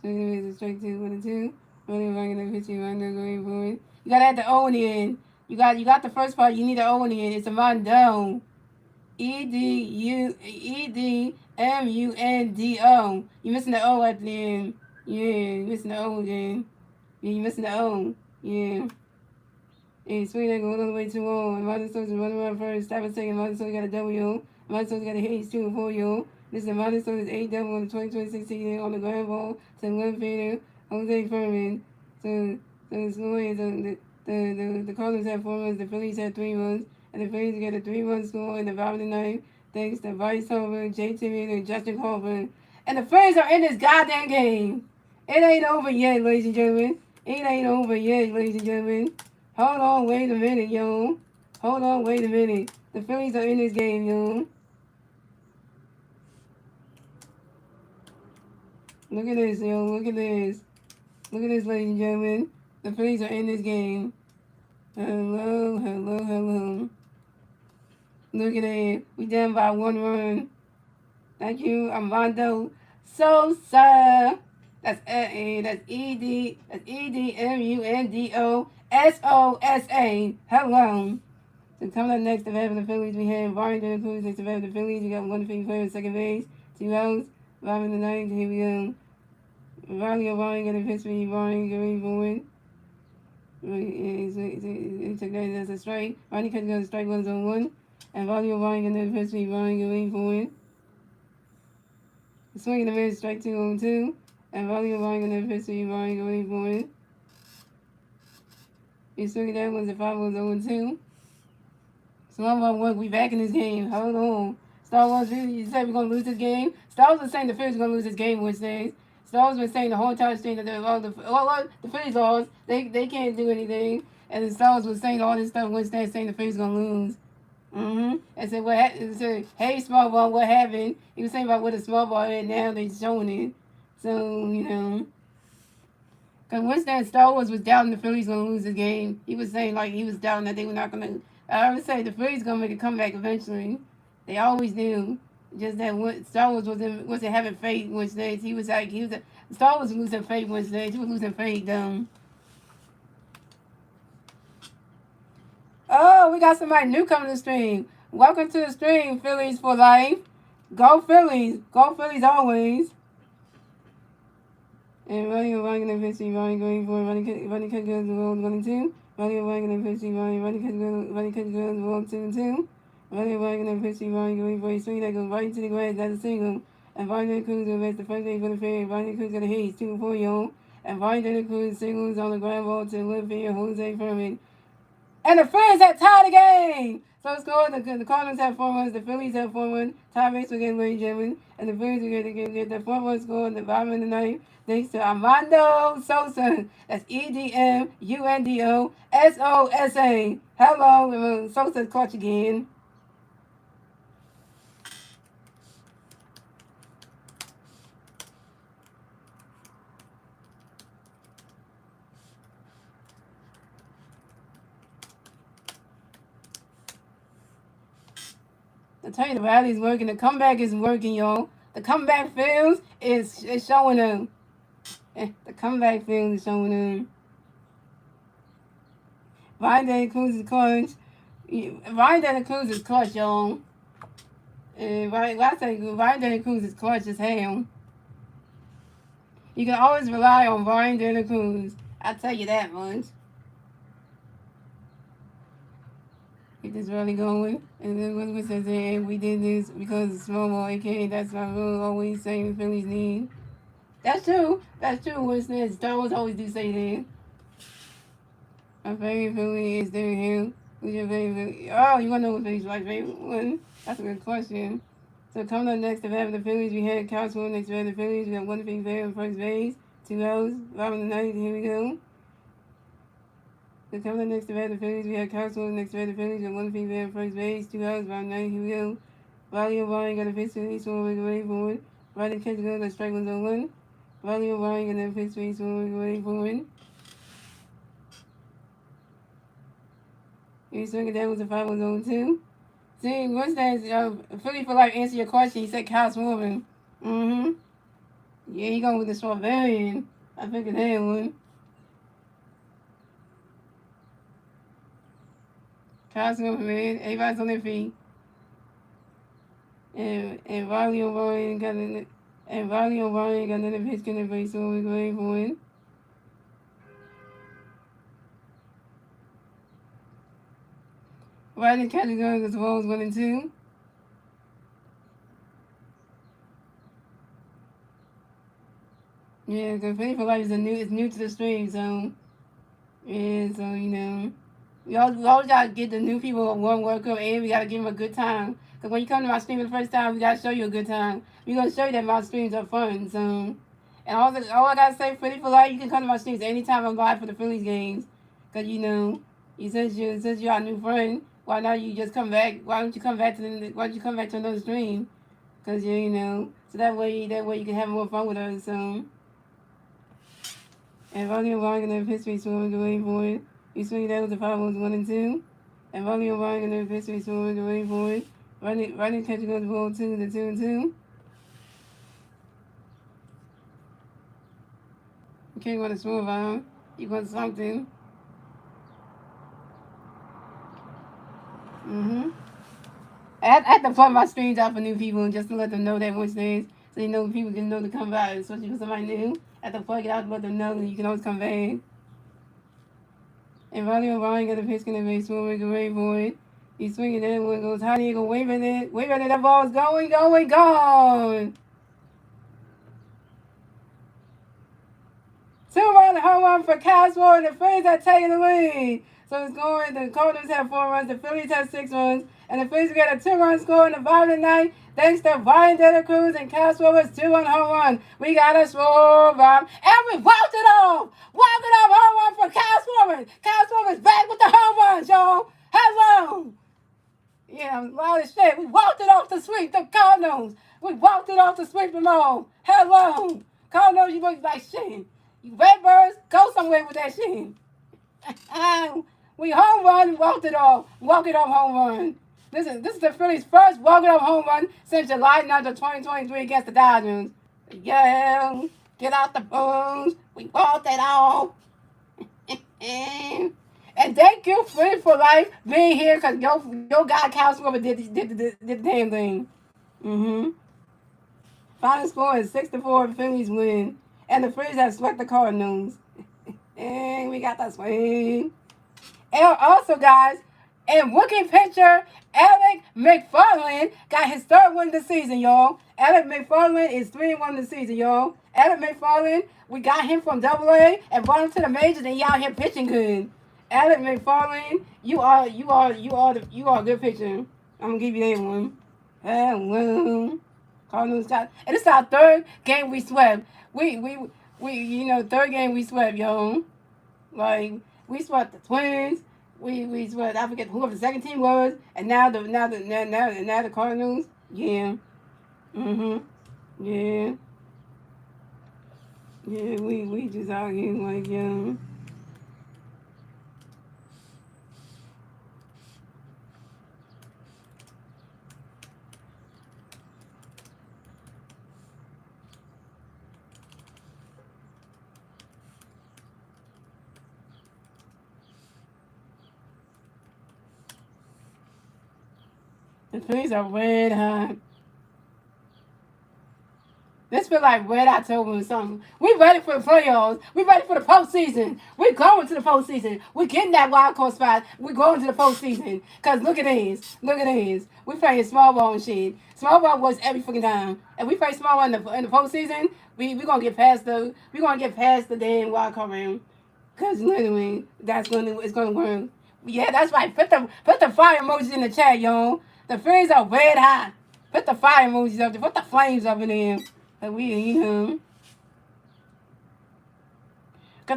Swinging and misses, strike 2 1-2. Riley O'Brien got another pitch for Armando going forward. You gotta add the O in the end. You got the first part. You need the O in the end. It's Armando. EDMUNDO. You missing the O at the end. Yeah, you missing the O again. Yeah, you missing the O. Yeah. Hey, sweet nigga, all the way to on. Martin Stokes is running around first. Stop a second. Martin Stokes got a W. Martin Stokes got a hit. He's 2 and 4, yo. This is Martin Stokes' 8 double on the 2026 season on the ground ball to the left fielder, Jose Furman. So the score is the Cardinals had 4 runs, the Phillies had 3 runs, and the Phillies got a 3-run score in the bottom of the ninth, thanks to Bryce Harper, JT Reed, and Justin Harper. And the Phillies are in this goddamn game. It ain't over yet, ladies and gentlemen. It ain't over yet, ladies and gentlemen. Hold on, wait a minute, yo. Hold on, wait a minute. The Phillies are in this game, yo. Look at this, yo. Look at this. Look at this, ladies and gentlemen. The Phillies are in this game. Hello. Look at that. We down by 1 run. Thank you, Armando Sosa. That's EDMUNDO SOSA. Hello. So coming up next, the bat for the Phillies, we have Brian De La Cruz next to the bat for the Phillies. You got 1 defeated player at second base, 2 outs. Bottom in the ninth, here we go. Riley O'Brien got a pitch for Brian going forward. He took that as a strike. Ronnie Cut goes strike 1-1. And Volume Ryan and then pitch me Ryan going for it. Swing and a miss, strike 2-2. And Volume Ryan and then pitch me Ryan going for it. He swing that one's a 5-0-2. Small ball work, we back in this game. Hold on. Star Wars, you said we're going to lose this game? Star Wars was saying the Phillies are going to lose this game Wednesdays. Star Wars been saying the whole entire stream that the Phillies lost. They can't do anything. And the Star Wars was saying all this stuff Wednesday, saying the Phillies are going to lose. And said, hey, small ball, what happened? He was saying about what a small ball is now. They're showing it. So, because Wednesday Star Wars was doubting the Phillies going to lose this game. He was saying, he was doubting that they were not going to. I would say the Phillies going to make a comeback eventually. They always do. Just that Star Wars wasn't having faith Wednesdays. Star Wars was losing faith Wednesdays. He was losing faith, though. Oh, we got somebody new coming to the stream. Welcome to the stream, Phillies for life. Go Phillies. Go Phillies always. And running and pitching, going for running cut goes the roll 1-2. Running and pitching, running cut goes the roll 2-2. Running and pitching, going for a swing that goes right into the grass. That's a single. And Vine Cruz will make the first base for the fair. Vine Cruz got a hit, 2-4 y'all. And Vine Cruz singles on the ground ball to left field, Jose Furman. And the Phillies have tied the game. So score the Cardinals have 4 runs, the Phillies have 4 runs. Tie base again, ladies and gentlemen. And the Phillies are going to get the 4-run score in the bottom of the ninth. Thanks to Armando Sosa. That's EDMUNDOSOSA. Hello, Sosa caught again. I tell you, the rally's working. The comeback is working, y'all. The comeback feels is showing them. The comeback feels is showing them. Vine Cruz is clutch. Vine Cruz is clutch, y'all. And I say Vine Cruz is clutch as hell. You can always rely on Vine Cruz. I tell you that much. Keep this rally going. And then what says there, we did this because it's small ball, aka that's my rule, always saying the Phillies need. That's true. That's true. What it says, Star Wars always do say that. My favorite Philly is Derrick Hill. Who's your favorite? Oh, you want to know what Philly's my favorite one? That's a good question. So coming up next to have the Phillies, we had Cardinals next to have the Phillies. We got one thing there in first base, 2 outs, bottom of the ninth. Here we go. So coming up next to have the Phillies, we have Cardinals next to have the Phillies. We got one thing there in first base, 2 outs, bottom of the ninth. Here we go. Riley O'Brien got a pitch to each one away for it. Riley catch goes, the strike 1-1. Riley O'Brien got a pitch to each one away for it. He's swinging down with a 5-1-2. See, what's that? Philly for life answer your question. He said Kyle Swarman. Yeah, he going with the Strawberry. I figured that one. Kyle Swarman, man. Everybody's on their feet. And Riley O'Brien got another pitch in the base, so we're going for it. Riley catch goes as well as 1-2. Yeah, because Philly for life is new to the stream, so yeah, so we always gotta get the new people a warm welcome, and we gotta give them a good time. Because when you come to my stream the first time, we gotta show you a good time. We're gonna show you that my streams are fun. So, and all I gotta say, Philly for life, you can come to my streams anytime I'm live for the Phillies games. Because since you're our new friend, why not you just come back? Why don't you come back to another stream? Because so that way you can have more fun with us. So, and Ronnie O'Brien gonna pitch me swinging away for it. He swinging down with the 5-1-2. And Ronnie O'Brien gonna pitch me swinging away for it. Ronnie catching on the ball 2-2. You can't want to swim around. You want something. I have to plug my streams out for new people just to let them know that Wednesdays, so people can know to come by, especially for somebody new. I have to plug it out to let them know that you can always come back. And Ronnie O'Brien got a pitch in the base, moving away for it. He's swinging it, one goes high, he go waving it, that ball's going, gone. 2-run home run for Caswell, and the Phillies are taking the lead. So it's going, the Cardinals have 4 runs, the Phillies have 6 runs, and the Phillies get a 2-run score in the bottom of the ninth, thanks to Ryan De La Cruz and Caswell with 2-run home run. We got a slow bomb, and we walked it off! Walked it off, home run for Caswell! Caswell is back with the home runs, y'all! Hello! Yeah, I'm loud as shit. We walked it off to sweep the Cardinals. We walked it off to sweep them all. Hello! Cardinals, you look like shit. You Redbirds, go somewhere with that shit. We home run, walked it off. Walk it off home run. This is the Phillies' first walk it off home run since July 9th of 2023 against the Dodgers. Yeah, get out the booms. We walked it off. And thank you, Phillies for life, being here because your guy Cowsworth did the damn thing. Final score is 6-4. Phillies win. And the Phillies have swept the Cardinals. And we got that swing. And also, guys, and rookie pitcher Alec McFarland got his 3rd win this season, y'all. Alec McFarland is 3-1 this season, y'all. Alec McFarland, we got him from AA and brought him to the majors, and he out here pitching good. Alec McFarland, you are a good pitcher. I'm gonna give you that one. Hello. Cardinals got, and it's our 3rd game we swept. We 3rd game we swept, yo. Like, we swept the Twins. We swept, I forget whoever the second team was, and now the Cardinals. Yeah. Yeah. Yeah, we just out here like, the Phillies are red hot. This feel like red October or something. We ready for the playoffs. We ready for the postseason. We going to the postseason. We getting that wild card spot. We going to the postseason. Cause look at this. Look at this. We playing small ball and shit. Small ball works every freaking time. And we play small ball in the postseason. We gonna get past the damn wild card round. Cause literally it's gonna work. Yeah, that's right. Put the fire emojis in the chat, y'all. The Phillies are red hot. Put the fire emojis up there. Put the flames up in there. Because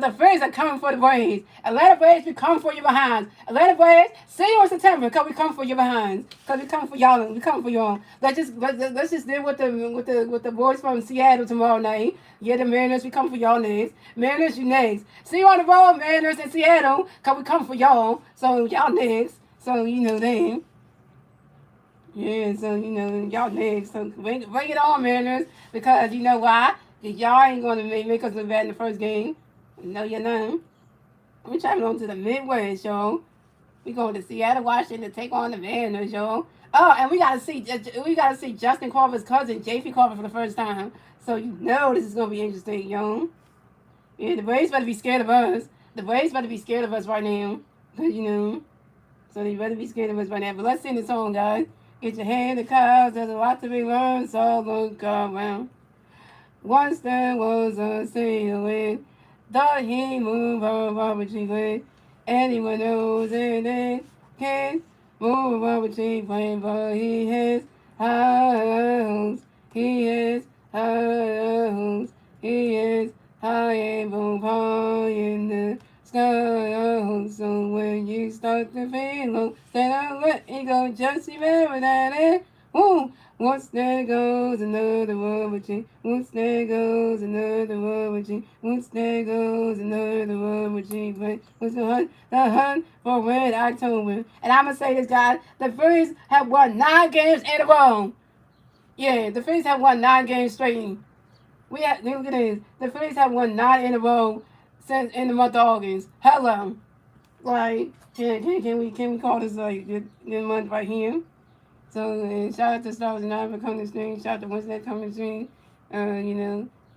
the Phillies are coming for the Braves. Atlanta Braves, we come for your behinds. Atlanta Braves, see you in September because we come for your behinds. Because we come for y'all. We come for y'all. Let's just deal with the boys from Seattle tomorrow night. Yeah, the Mariners, we come for y'all next. Mariners, you next. See you on the road, Mariners in Seattle, because we come for y'all. So y'all next. So then. Yeah, so, y'all next. So bring it on, Mariners. Because you know why? Y'all ain't going to make us look bad in the first game. No, you're not. We're traveling to the Midwest, y'all. We going to Seattle, Washington to take on the Mariners, y'all. Oh, and we gotta see Justin Carver's cousin, J.P. Carver, for the first time. So this is gonna be interesting, y'all. Yeah, the Braves better be scared of us. The Braves better be scared of us right now. Cause so they better be scared of us right now. But let's sing the song, guys. Get your hand in the clouds, there's a lot to be learned, so look around. Once there was a sailor, thought he moved over with anyone knows it can move over plane, but he has house, he is house, he is high and high in the sky. So when you start to feel low, stand up, let it go, just remember that it woo. Once there goes another world with once there goes another world with once there goes another world with but what's the hunt for red October. And I'm gonna say this, guys, the Phillies have won 9 games in a row. Yeah, the Phillies have won 9 games straight. Look at this. The Phillies have won 9 in a row since in the month of August. Hello. Like, can we call this like good month right here? So shout out to Stars and I for coming to stream. Shout out to Wednesday coming to stream.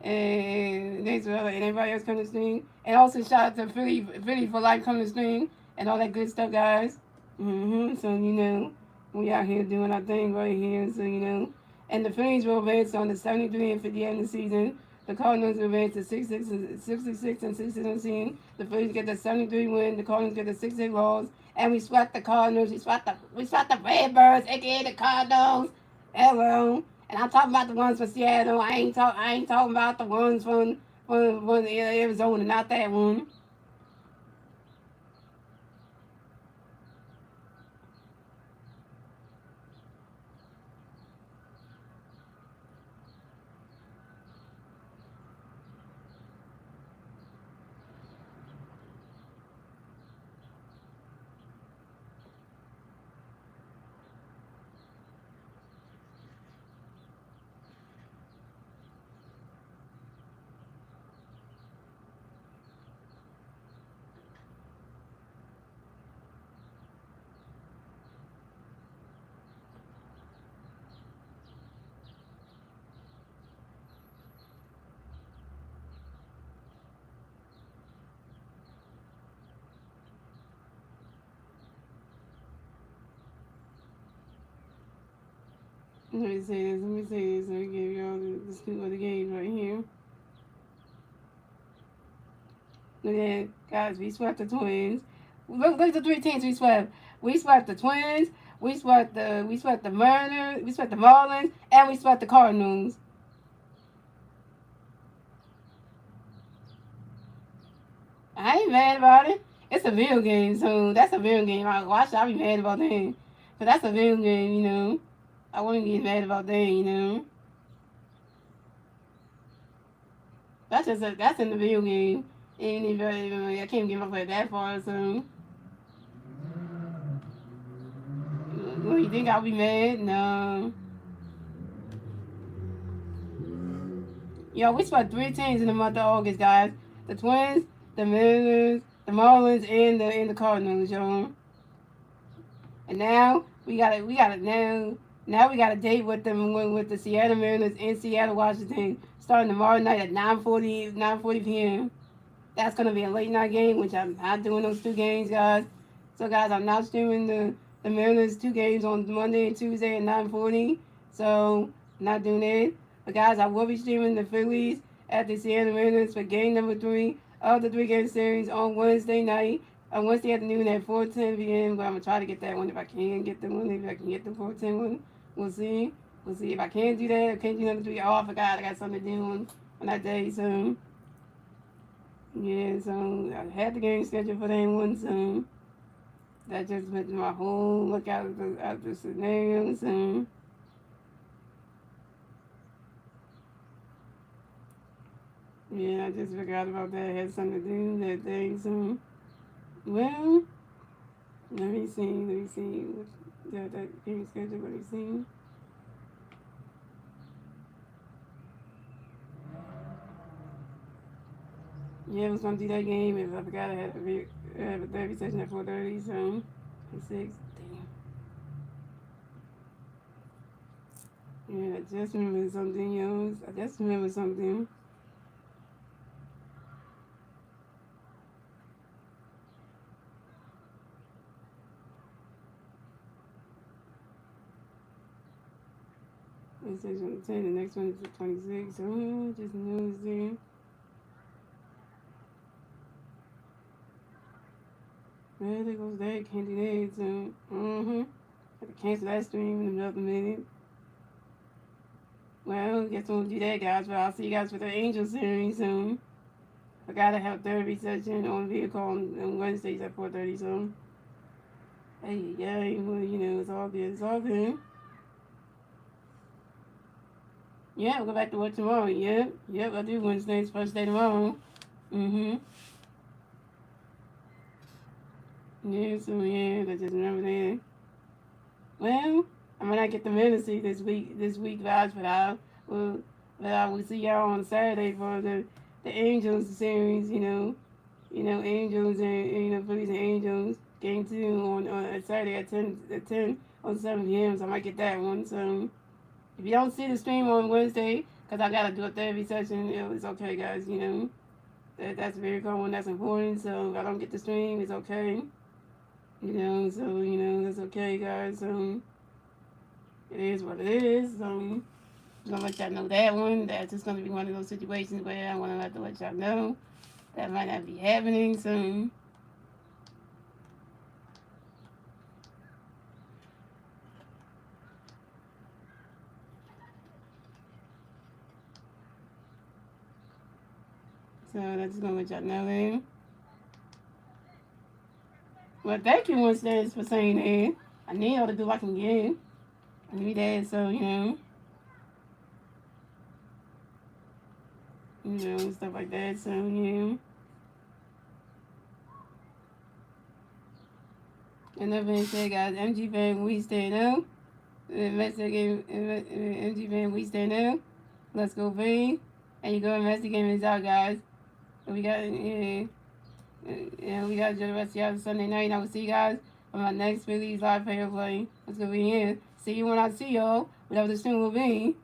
And thanks for everybody else coming to stream. And also shout out to Philly for life coming to stream and all that good stuff, guys. So we out here doing our thing right here. So and the Phillies will advance on the 73 and 58 in the season. The Cardinals will advance to 66 and 16. The Phillies get the 73 win. The Cardinals get the 68 loss. And we swept the Cardinals. We swept the Redbirds, aka the Cardinals. Hello. And I'm talking about the ones from Seattle. I ain't talking about the ones from Arizona, not that one. Let me say this. Let me say this. Let me give y'all the scoop of the game right here. Look at guys. We swept the Twins. Look at the three teams we swept. We swept the Twins. We swept the Mariners. We swept the Marlins, and we swept the Cardinals. I ain't mad about it. It's a video game, so that's a video game. I watch. I'll be mad about that. But that's a video game. I wouldn't get mad about that. That's in the video game. And if I can't give up at that far, so you think I'll be mad? No. We swept three teams in the month of August, guys. The Twins, the Mariners, the Marlins, and the Cardinals, yo. And now we got a date with the Seattle Mariners in Seattle, Washington, starting tomorrow night at 9:40 p.m. That's gonna be a late night game, which I'm not doing those two games, guys. So guys, I'm not streaming the Mariners two games on Monday and Tuesday at 9:40. So I'm not doing it. But guys, I will be streaming the Phillies at the Seattle Mariners for game number 3 of the 3-game series on Wednesday night. On Wednesday afternoon at 4:10 p.m. But I'm gonna try to get that one if I can get the one. If I can get the 4:10 one, we'll see. We'll see if I can do that. I can't do number 3. Oh, I forgot. I got something to do on that day. So yeah, so I had the game scheduled for that one. So that just went my whole look at the scenario. So yeah, I just forgot about that. I had something to do that day. So well, let me see. That game schedule. Let me see. Yeah, I was gonna do that game if I forgot I had a therapy session at 4:30. So 6. Damn. Yeah, I just remembered something else. I just remembered something. This is on the 10. The next one is the 26. So just noticed there. Well, there goes that. Can't do that. So, have to cancel that stream in another minute. Well, guess we'll do that, guys. But I'll see you guys for the Angel series soon. I gotta have therapy session on vehicle on Wednesdays at 4:30. So, hey, yeah, well, it's all good. It's all good. Yeah, we'll go back to work tomorrow. Yep, I do Wednesdays, first day tomorrow. Yeah, so yeah, I just remember that. Well, I might not get the fantasy this week, guys, but I will see y'all on Saturday for the Angels series. Angels and Phillies and Angels game 2 on Saturday at 10 on 7 p.m. So I might get that one. So if you don't see the stream on Wednesday, because I got to do a therapy session. It's okay, guys, you know. That's very common, that's important. So if I don't get the stream, it's okay. You know, so, you know, that's okay, guys. So it is what it is. So I'm going to let y'all know that one. That's just going to be one of those situations where I want to have to let y'all know that might not be happening soon. So that's just going to let y'all know that. Well, thank you, Winston, for saying that. I need all the do I can get. I need that, so, stuff like that, so, yeah. And that being said, guys, MG fan, we stand up. Investigate MG fan, we stand up. Let's go, Vane. And you go investigate this out, guys. We got, we got the rest of y'all Sunday night. And I will see you guys on my next Phillies live player play. Let's go be here. See you when I see y'all. Whatever the stream will be.